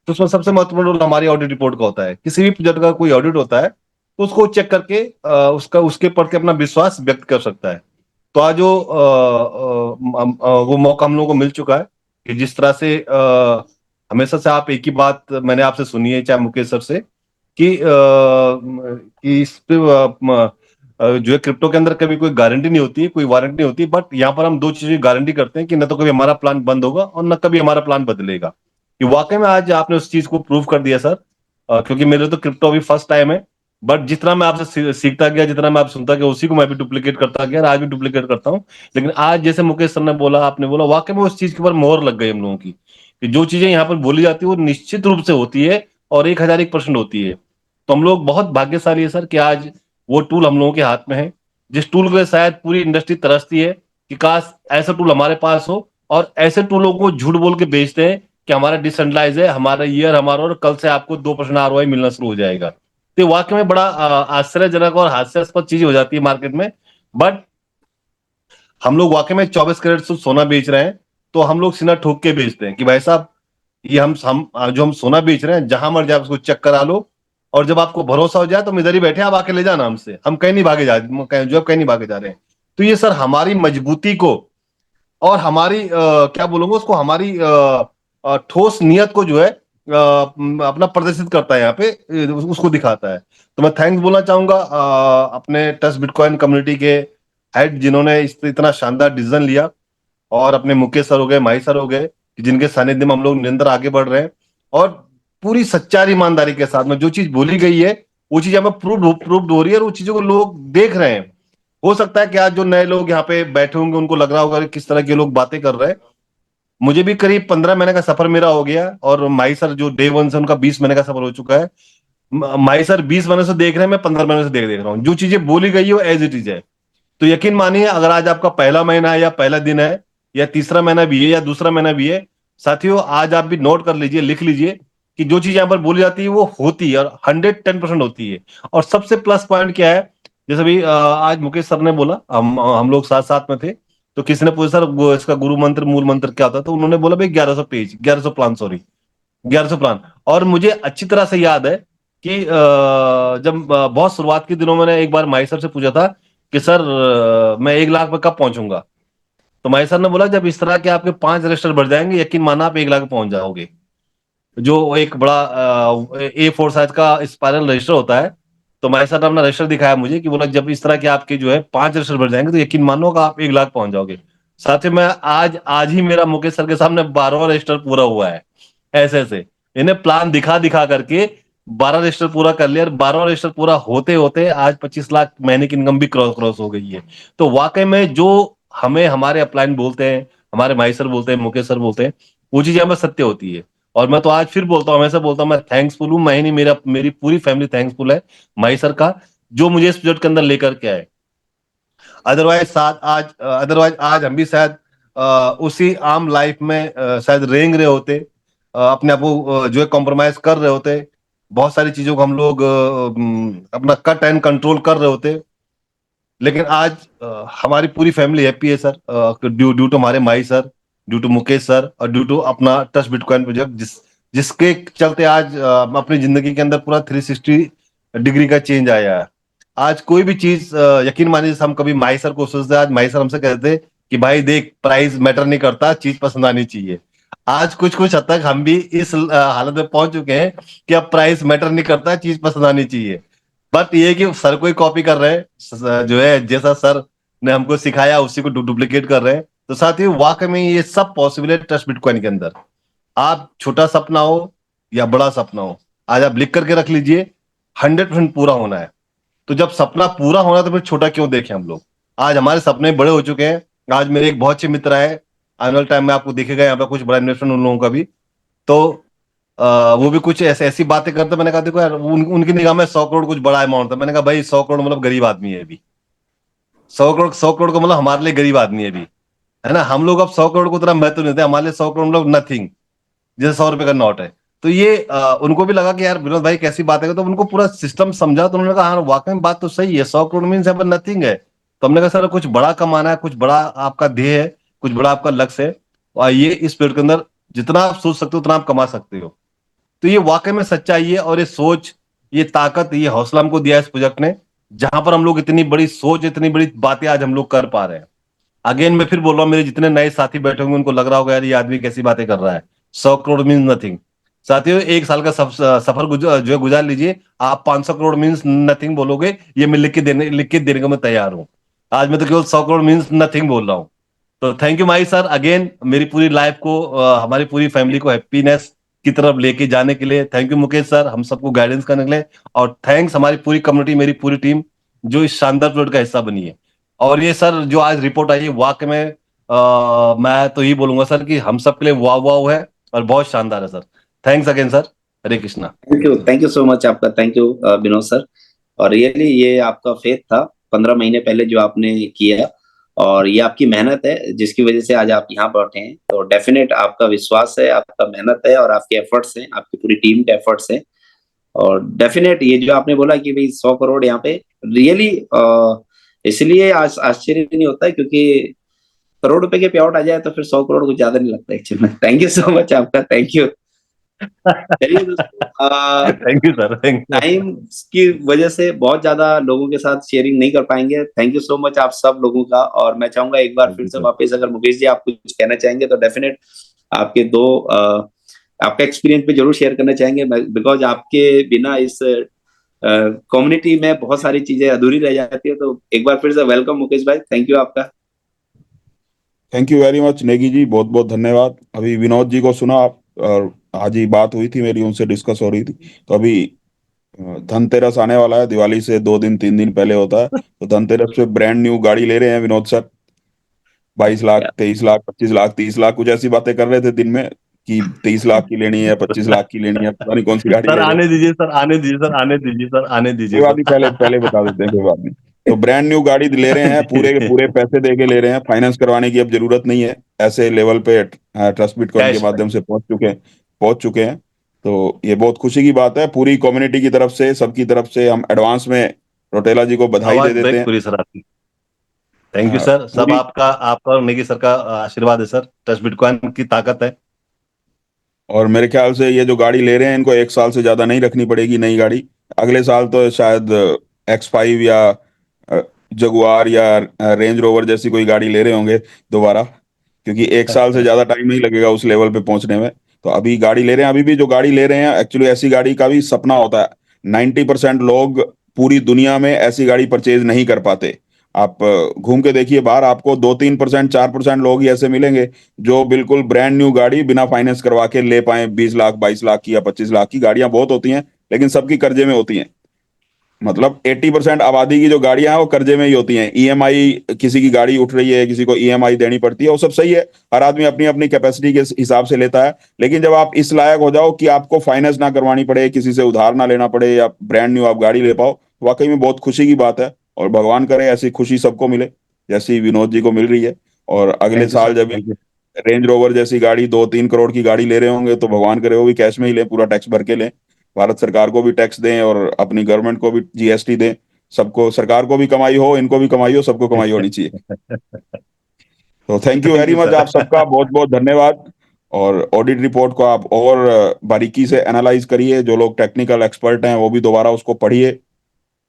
तो उसमें सबसे महत्वपूर्ण रोल हमारी ऑडिट रिपोर्ट का होता है। किसी भी प्रोजेक्ट का कोई ऑडिट होता है तो उसको चेक करके उसका उसके प्रति अपना विश्वास व्यक्त कर सकता है। तो आज वो मौका हम लोगों को मिल चुका है कि जिस तरह से हमेशा से आप एक ही बात मैंने आपसे सुनी है, चाहे मुकेश सर से, कि इस पे जो है क्रिप्टो के अंदर कभी कोई गारंटी नहीं होती है, कोई वारंटी नहीं होती, बट यहाँ पर हम दो चीजें गारंटी करते हैं कि न तो कभी हमारा प्लान बंद होगा और न कभी हमारा प्लान बदलेगा। कि वाकई में आज आपने उस चीज को प्रूव कर दिया सर। क्योंकि मेरे तो क्रिप्टो अभी फर्स्ट टाइम है, बट जितना मैं आपसे सीखता गया, जितना मैं आपसे सुनता गया, उसी को मैं भी डुप्लीकेट करता गया और आज भी डुप्लीकेट करता हूँ। लेकिन आज जैसे मुकेश सर ने बोला, आपने बोला, वाकई में उस चीज के ऊपर मोहर लग गई हम लोगों की, कि जो चीजें यहाँ पर बोली जाती है वो निश्चित रूप से होती है और 1001% होती है। तो हम लोग बहुत भाग्यशाली है सर कि आज वो टूल हम लोगों के हाथ में है, जिस टूल को शायद पूरी इंडस्ट्री तरसती है कि काश ऐसा टूल हमारे पास हो, और ऐसे टूलों को झूठ बोल के बेचते हैं कि हमारा डिसेंट्रलाइज है, हमारा ईयर हमारा, और कल से आपको 2% ROI मिलना शुरू हो जाएगा। तो वाकई में बड़ा आश्चर्यजनक और हास्यास्पद चीज हो जाती है मार्केट में। बट हम लोग वाकई में 24 कैरेट सोना बेच रहे हैं, तो हम लोग सीना ठोक के बेचते हैं कि भाई साहब, ये हम जो हम सोना बेच रहे हैं, जहां मर्जी आप उसको चेक करा लो, और जब आपको भरोसा हो जाए तो हम इधर ही बैठे, आप आके ले जाना हमसे, हम कहीं नहीं भागे जा रहे हैं। तो ये सर हमारी मजबूती को और हमारी क्या बोलूंगा उसको, हमारी ठोस नियत को जो है अपना प्रदर्शित करता है यहाँ पे, उसको दिखाता है। तो मैं थैंक्स बोलना चाहूंगा अपने ट्रस्ट बिटकॉइन कम्युनिटी के हेड, जिन्होंने इतना शानदार डिसीजन लिया, और अपने मुकेश सर हो गए, माही सर हो गए, कि जिनके सानिध्य में हम लोग निरंतर आगे बढ़ रहे हैं, और पूरी सच्चाई ईमानदारी के साथ में जो चीज बोली गई है वो चीज हमें प्रूव हो रही है, और वो चीजों को लोग देख रहे हैं। हो सकता है कि आज जो नए लोग यहाँ पे बैठे होंगे उनको लग रहा होगा कि किस तरह के लोग बातें कर रहे हैं। मुझे भी करीब 15 महीने का सफर मेरा हो गया, और माई सर जो डे वन से उनका 20 महीने का सफर हो चुका है। माई सर 20 महीने से देख रहे हैं, मैं 15 महीने से देख रहा हूँ। जो चीजें बोली गई है वो एज इट इज है। तो यकीन मानिए, अगर आज आपका पहला महीना है, या पहला दिन है, या तीसरा महीना भी है, या दूसरा महीना भी है, साथियों आज आप भी नोट कर लीजिए, लिख लीजिए कि जो चीज यहाँ पर बोली जाती है वो होती है, और 110% होती है। और सबसे प्लस पॉइंट क्या है, जैसे भी आज मुकेश सर ने बोला, हम लोग साथ साथ में थे, तो किसी ने पूछा सर इसका गुरु मंत्र मूल मंत्र क्या होता है, तो उन्होंने बोला भाई 1100 पेज, 1100 प्लान, सॉरी 1100 प्लान। और मुझे अच्छी तरह से याद है कि जब बहुत शुरुआत के दिनों में एक बार माई सर से पूछा था कि सर मैं 1 लाख पे कब पहुंचूंगा, तो माई सर ने बोला जब इस तरह के आपके 5 रजिस्टर बढ़ जाएंगे, यकीन माना आप 1 लाख पे पहुंच जाओगे। जो एक बड़ा A4 साइज का स्पाइरल रजिस्टर होता है, तो माई सर ने अपना रजिस्टर दिखाया मुझे, कि बोला जब इस तरह के आपके जो है 5 रजिस्टर बढ़ जाएंगे तो यकीन मानो कि आप 1 लाख पहुंच जाओगे। साथ ही मैं आज ही मेरा मुकेश सर के सामने 12वां रजिस्टर पूरा हुआ है। ऐसे ऐसे इन्हें प्लान दिखा दिखा करके 12 रजिस्टर पूरा कर लिया और 12 रजिस्टर पूरा होते होते आज 25 लाख महीने की इनकम भी क्रॉस हो गई है। तो वाकई में जो हमें हमारे अपलाइन बोलते हैं, हमारे माई सर बोलते हैं, मुकेश सर बोलते हैं, वो चीजें हमें सत्य होती है। और मैं तो आज फिर बोलता हूँ, हमेशा बोलता हूँ, मैं थैंक्सफुल हूँ, मैं ही नहीं, मेरी पूरी फैमिली थैंक्सफुल है माई सर का, जो मुझे इस प्रोजेक्ट के अंदर लेकर के आए। अदरवाइज आज हम भी शायद उसी आम लाइफ में शायद रेंग रहे होते, अपने आप को जो है कॉम्प्रोमाइज कर रहे होते, बहुत सारी चीजों को हम लोग अपना कट एंड कंट्रोल कर रहे होते। लेकिन आज हमारी पूरी फैमिली हैप्पी है सर, ड्यू ड्यू टू हमारे my sir, due to Mukesh sir, और ड्यू टू अपना ट्रस्ट बिटकॉइन प्रोजेक्ट, जिसके चलते आज अपनी जिंदगी के अंदर पूरा 360 डिग्री का चेंज आया है। आज कोई भी चीज यकीन मानिए, जैसे हम कभी माई सर को सोचते, आज माई सर हमसे कहते कि भाई देख, प्राइस मैटर नहीं करता, चीज पसंद आनी चाहिए। आज कुछ कुछ हद तक हम भी इस हालत में पहुंच चुके हैं कि अब प्राइस मैटर नहीं करता, चीज पसंद आनी चाहिए। बट ये कि सर को ही कॉपी कर रहे हैं, जो है जैसा सर ने हमको सिखाया उसी को डुप्लीकेट कर रहे हैं। तो साथ ही वाकई में ये सब पॉसिबल है ट्रस्ट बिटकॉइन के अंदर। आप छोटा सपना हो या बड़ा सपना हो, आज आप लिख करके रख लीजिए, 100% पूरा होना है। तो जब सपना पूरा होना तो फिर छोटा क्यों देखें हम लोग। आज हमारे सपने बड़े हो चुके हैं। आज मेरे एक बहुत अच्छे मित्र है, आने वाले टाइम में आपको दिखेगा यहाँ पे कुछ बड़ा इन्वेस्टमेंट उन लोगों का भी। तो वो भी कुछ ऐसी बातें करते। मैंने कहा देखो यार, उनकी निगाह में 100 करोड़ कुछ बड़ा अमाउंट था। मैंने कहा भाई 100 करोड़ मतलब गरीब आदमी है अभी। 100 करोड़ का मतलब हमारे लिए गरीब आदमी है अभी, है ना। हम लोग अब 100 करोड़ को उतना महत्व नहीं देते, हमारे लिए 100 करोड़ मतलब नथिंग, जैसे 100 रुपए का नोट है। तो ये उनको भी लगा कि यार विनोद भाई कैसी बात है, तो उनको पूरा सिस्टम समझा, तो उन्होंने कहा हाँ वाकई में बात तो सही है, 100 करोड़ मीन्स यहाँ पर नथिंग है। तो हमने कहा सर कुछ बड़ा कमाना है, कुछ बड़ा आपका ध्येय है, कुछ बड़ा आपका लक्ष्य है, और ये इस पीरियड के अंदर जितना आप सोच सकते हो उतना आप कमा सकते हो। तो ये वाकई में सच्चाई है, और ये सोच, ये ताकत, ये हौसला हमको दिया इस प्रोजेक्ट ने, जहां पर हम लोग इतनी बड़ी सोच, इतनी बड़ी बातें आज हम लोग कर पा रहे हैं। अगेन मैं फिर बोल रहा हूँ, मेरे जितने नए साथी बैठे होंगे उनको लग रहा होगा यार ये आदमी कैसी बातें कर रहा है, 100 करोड़ मीन्स नथिंग। साथियों, एक साल का सफर जो है गुजार लीजिए, आप 500 करोड़ मीन्स नथिंग बोलोगे, ये मैं लिख के देने को मैं तैयार हूँ। आज मैं तो केवल 100 करोड़ मीन्स नथिंग बोल रहा हूँ। तो thank you my sir again, मेरी पूरी लाइफ को, हमारी पूरी फैमिली को हैप्पीनेस की तरफ लेके जाने के लिए। थैंक यू मुकेश सर, हम सबको गाइडेंस करने के लिए। और थैंक्स हमारी पूरी कम्युनिटी, मेरी पूरी टीम जो इस शानदार प्रोजेक्ट का हिस्सा बनी है। और ये सर जो आज रिपोर्ट आई है, वाकई में मैं तो यही बोलूंगा सर कि हम सब के लिए वाह वाह है और बहुत शानदार है sir. Thanks again sir, Hare Krishna. Thank you so much आपका, थैंक यू विनोद सर। और रियली ये आपका फेथ था 15 महीने पहले जो आपने किया, और ये आपकी मेहनत है जिसकी वजह से आज आप यहाँ बैठे हैं। तो डेफिनेट आपका विश्वास है, आपका मेहनत है, और आपके एफर्ट्स हैं, आपकी पूरी टीम के एफर्ट्स हैं। और डेफिनेट ये जो आपने बोला कि भाई 100 करोड़ यहाँ पे रियली, इसलिए आश्चर्य नहीं होता है, क्योंकि करोड़ रुपए के पे आउट आ जाए तो फिर 100 करोड़ कुछ ज्यादा नहीं लगता एक्चुअली में। थैंक यू सो मच आपका, थैंक यू। चलिए दोस्तों, thank you sir, thank you. Time की वजह से बहुत ज्यादा लोगों के साथ शेयरिंग नहीं कर पाएंगे। थैंक यू सो मच आप सब लोगों का। और मैं चाहूंगा एक बार फिर से वापस, अगर मुकेश जी आप कुछ कहना चाहेंगे तो डेफिनेट आपके आपका एक्सपीरियंस पे जरूर शेयर करना चाहेंगे, बिकॉज आपके बिना इस कम्युनिटी में बहुत सारी चीजें अधूरी रह जाती है। तो एक बार फिर से वेलकम मुकेश भाई, थैंक यू आपका। Thank you very much Negi ji, बहुत बहुत धन्यवाद। अभी विनोद जी को सुना आप, और आज ही बात हुई थी मेरी, उनसे डिस्कस हो रही थी। तो अभी धनतेरस आने वाला है, दिवाली से 2 दिन 3 दिन पहले होता है। तो धनतेरस पे ब्रांड न्यू गाड़ी ले रहे हैं विनोद सर, 22 लाख, 23 लाख, 25 लाख, 30 लाख, कुछ ऐसी बातें कर रहे थे दिन में कि 23 लाख की लेनी है, 25 लाख की लेनी है, पता नहीं कौन सी गाड़ी सर ले रहे आने हैं। दीजिए सर, आने दीजिए सर, आने दीजिए सर, आने दीजिए कोई बात सर। नहीं, पहले पहले बता देते हैं, कोई बात नहीं। तो ब्रांड न्यू गाड़ी ले रहे हैं, पूरे के पूरे पैसे दे के ले रहे हैं, फाइनेंस करवाने की अब जरूरत नहीं है। ऐसे लेवल पे ट्रस्ट बिटकॉइन के कैश। माध्यम से पहुंच चुके हैं। तो ये बहुत खुशी की बात है, पूरी कम्युनिटी की तरफ से, सबकी तरफ से हम एडवांस में रोटेला जी को बधाई दे आवाज देते ब्रेक हैं। पूरी सर आपकी। थैंक यू सर, सब पूरी, आपका और नेगी सर का आशीर्वाद है सर, ट्रस्ट बिटकॉइन की ताकत है। और मेरे ख्याल से ये जो गाड़ी ले रहे हैं इनको 1 साल से ज्यादा नहीं रखनी पड़ेगी नई गाड़ी। अगले साल तो शायद X5 या जगुआर या रेंज रोवर जैसी कोई गाड़ी ले रहे होंगे दोबारा, क्योंकि 1 साल से ज्यादा टाइम नहीं लगेगा उस लेवल पे पहुंचने में। तो अभी गाड़ी ले रहे हैं, अभी भी जो गाड़ी ले रहे हैं, एक्चुअली ऐसी गाड़ी का भी सपना होता है। 90% लोग पूरी दुनिया में ऐसी गाड़ी परचेज नहीं कर पाते। आप घूम के देखिए बाहर, आपको 2-3%, 4% लोग ही ऐसे मिलेंगे जो बिल्कुल ब्रांड न्यू गाड़ी बिना फाइनेंस करवा के ले पाए। 20 लाख, 22 लाख की या 25 लाख की गाड़ियां बहुत होती हैं, लेकिन सबकी कर्जे में होती हैं। मतलब 80% आबादी की जो गाड़ियां हैं वो कर्जे में ही होती हैं। ईएमआई, किसी की गाड़ी उठ रही है, किसी को ईएमआई देनी पड़ती है, वो सब सही है, हर आदमी अपनी अपनी कैपेसिटी के हिसाब से लेता है। लेकिन जब आप इस लायक हो जाओ कि आपको फाइनेंस ना करवानी पड़े, किसी से उधार ना लेना पड़े, या ब्रांड न्यू आप गाड़ी ले पाओ, वाकई में बहुत खुशी की बात है। और भगवान करे ऐसी खुशी सबको मिले जैसी विनोद जी को मिल रही है। और अगले थैंक यू साल सर, जब थैंक यू। रेंज रोवर जैसी गाड़ी 2-3 करोड़ की गाड़ी ले रहे होंगे तो भगवान करे वो भी कैश में ही लें, पूरा टैक्स भर के लें, भारत सरकार को भी टैक्स दें और अपनी गवर्नमेंट को भी जीएसटी दें। सबको, सरकार को भी कमाई हो, इनको भी कमाई हो, सबको कमाई होनी चाहिए। तो thank you thank very you much, sir. आप सबका बहुत बहुत धन्यवाद। और ऑडिट रिपोर्ट को आप और बारीकी से एनालाइज करिए, जो लोग टेक्निकल एक्सपर्ट हैं वो भी दोबारा उसको पढ़िए।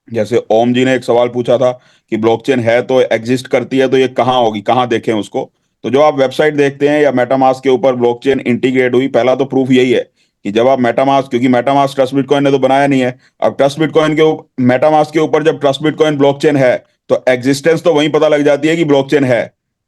जैसे ओम जी ने एक सवाल पूछा था कि ब्लॉकचेन है तो एग्जिस्ट करती है तो ये कहाँ होगी, कहाँ देखें उसको। तो जो आप वेबसाइट देखते हैं या मेटामास्क के ऊपर ब्लॉकचेन इंटीग्रेट हुई, पहला तो प्रूफ यही है कि जब आप मेटामास्क, क्योंकि मेटामास्क ट्रस्ट बिटकॉइन ने तो बनाया नहीं है, अब ट्रस्ट बिटकॉइन के मेटामास्क के ऊपर जब ट्रस्ट बिटकॉइन ब्लॉकचेन है तो एग्जिस्टेंस तो वहीं पता लग जाती है कि ब्लॉकचेन है।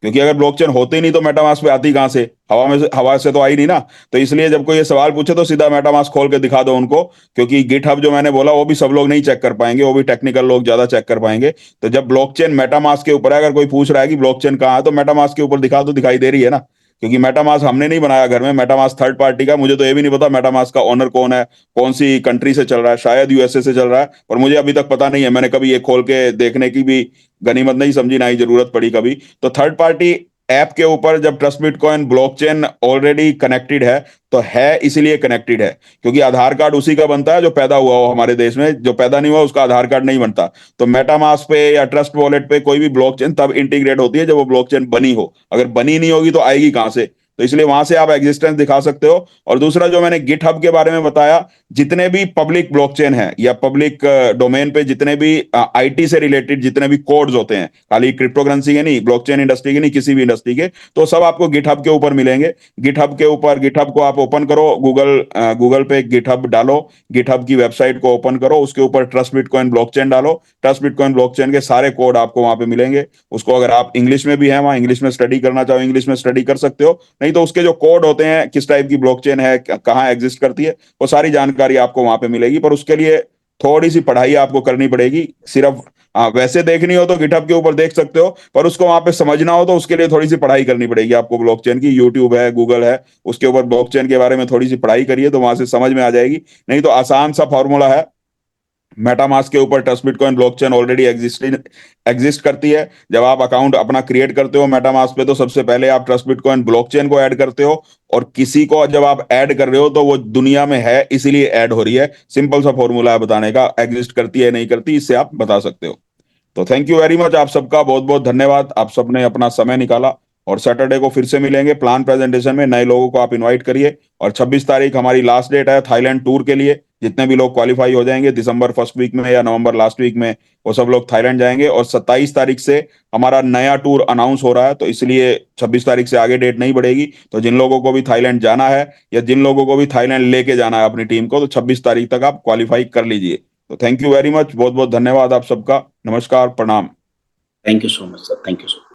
क्योंकि अगर ब्लॉकचेन होते ही नहीं तो मेटामास्क पे आती कहाँ से, हवा से तो आई नहीं ना। तो इसलिए जब कोई ये सवाल पूछे तो सीधा मेटामास्क खोल के दिखा दो उनको, क्योंकि गिटहब जो मैंने बोला वो भी सब लोग नहीं चेक कर पाएंगे, वो भी टेक्निकल लोग ज्यादा चेक कर पाएंगे। तो जब ब्लॉकचेन मेटामास्क के ऊपर है, अगर कोई पूछ रहा है कि ब्लॉकचेन कहाँ है तो मेटामास्क के ऊपर दिखा दो, दिखाई दे रही है ना। क्योंकि मेटामास्क हमने नहीं बनाया घर में, मेटामास्क थर्ड पार्टी का, मुझे तो ये भी नहीं पता मेटामास्क का ओनर कौन है, कौन सी कंट्री से चल रहा है, शायद यूएसए से चल रहा है, पर मुझे अभी तक पता नहीं है। मैंने कभी ये खोल के देखने की भी गनीमत नहीं समझी, ना ही जरूरत पड़ी कभी। तो थर्ड पार्टी ऐप के ऊपर जब trust bitcoin blockchain already connected है तो है, इसीलिए कनेक्टेड है क्योंकि आधार कार्ड उसी का बनता है जो पैदा हुआ हो हमारे देश में, जो पैदा नहीं हुआ उसका आधार कार्ड नहीं बनता। तो मेटामास्क पे या ट्रस्ट वॉलेट पे कोई भी ब्लॉकचेन तब इंटीग्रेट होती है जब वो ब्लॉकचेन बनी हो, अगर बनी नहीं होगी तो आएगी कहां से। तो इसलिए वहां से आप एग्जिस्टेंस दिखा सकते हो। और दूसरा जो मैंने गिटहब के बारे में बताया, जितने भी पब्लिक ब्लॉकचेन है या पब्लिक डोमेन पे जितने भी आईटी से रिलेटेड जितने भी कोड्स होते हैं, खाली क्रिप्टोकरेंसी के नहीं, ब्लॉकचेन इंडस्ट्री के नहीं, किसी भी इंडस्ट्री के, तो सब आपको गिटहब के ऊपर मिलेंगे। गिटहब के ऊपर, गिटहब को आप ओपन करो, गूगल पे गिटहब डालो, गिटहब की वेबसाइट को ओपन करो, उसके ऊपर ट्रस्ट बिटकॉइन ब्लॉकचेन डालो, ट्रस्ट बिटकॉइन ब्लॉकचेन के सारे कोड आपको वहां पे मिलेंगे। उसको अगर आप इंग्लिश में भी है वहां इंग्लिश में स्टडी करना चाहो इंग्लिश में स्टडी कर सकते हो, नहीं तो उसके जो कोड होते हैं, किस टाइप की ब्लॉकचेन है, कहाँ एग्जिस्ट करती है, वो सारी जानकारी आपको वहां पे मिलेगी। पर उसके लिए थोड़ी सी पढ़ाई आपको करनी पड़ेगी। सिर्फ वैसे देखनी हो तो गिटहब के ऊपर देख सकते हो, पर उसको वहां पे समझना हो तो उसके लिए थोड़ी सी पढ़ाई करनी पड़ेगी आपको ब्लॉकचेन की। यूट्यूब है, गूगल है, उसके ऊपर ब्लॉकचेन के बारे में थोड़ी सी पढ़ाई करिए तो वहां से समझ में आ जाएगी। नहीं तो आसान सा फॉर्मूला है, मेटामास्क के ऊपर trust bitcoin blockchain already exist करती है। जब आप अकाउंट अपना क्रिएट करते हो मेटामास्क पे तो सबसे पहले आप ट्रस्ट बिटकॉइन ब्लॉकचेन को ऐड करते हो, और किसी को जब आप ऐड कर रहे हो तो वो दुनिया में है इसीलिए ऐड हो रही है। सिंपल सा फॉर्मूला है बताने का, एग्जिस्ट करती है नहीं करती, इससे आप बता सकते हो। तो थैंक यू वेरी मच, आप सबका बहुत बहुत धन्यवाद, आप सबने अपना समय निकाला। और सैटरडे को फिर से मिलेंगे प्लान प्रेजेंटेशन में, नए लोगों को आप इनवाइट करिए। और 26 तारीख हमारी लास्ट डेट है थाईलैंड टूर के लिए। जितने भी लोग क्वालिफाई हो जाएंगे दिसंबर फर्स्ट वीक में या नवंबर लास्ट वीक में, वो सब लोग थाईलैंड जाएंगे। और 27 तारीख से हमारा नया टूर अनाउंस हो रहा है, तो इसलिए 26 तारीख से आगे डेट नहीं बढ़ेगी। तो जिन लोगों को भी थाईलैंड जाना है या जिन लोगों को भी थाईलैंड लेके जाना है अपनी टीम को, तो 26 तारीख तक आप क्वालिफाई कर लीजिए। तो थैंक यू वेरी मच, बहुत बहुत धन्यवाद आप सबका, नमस्कार, प्रणाम। Thank you so much sir, thank you so much.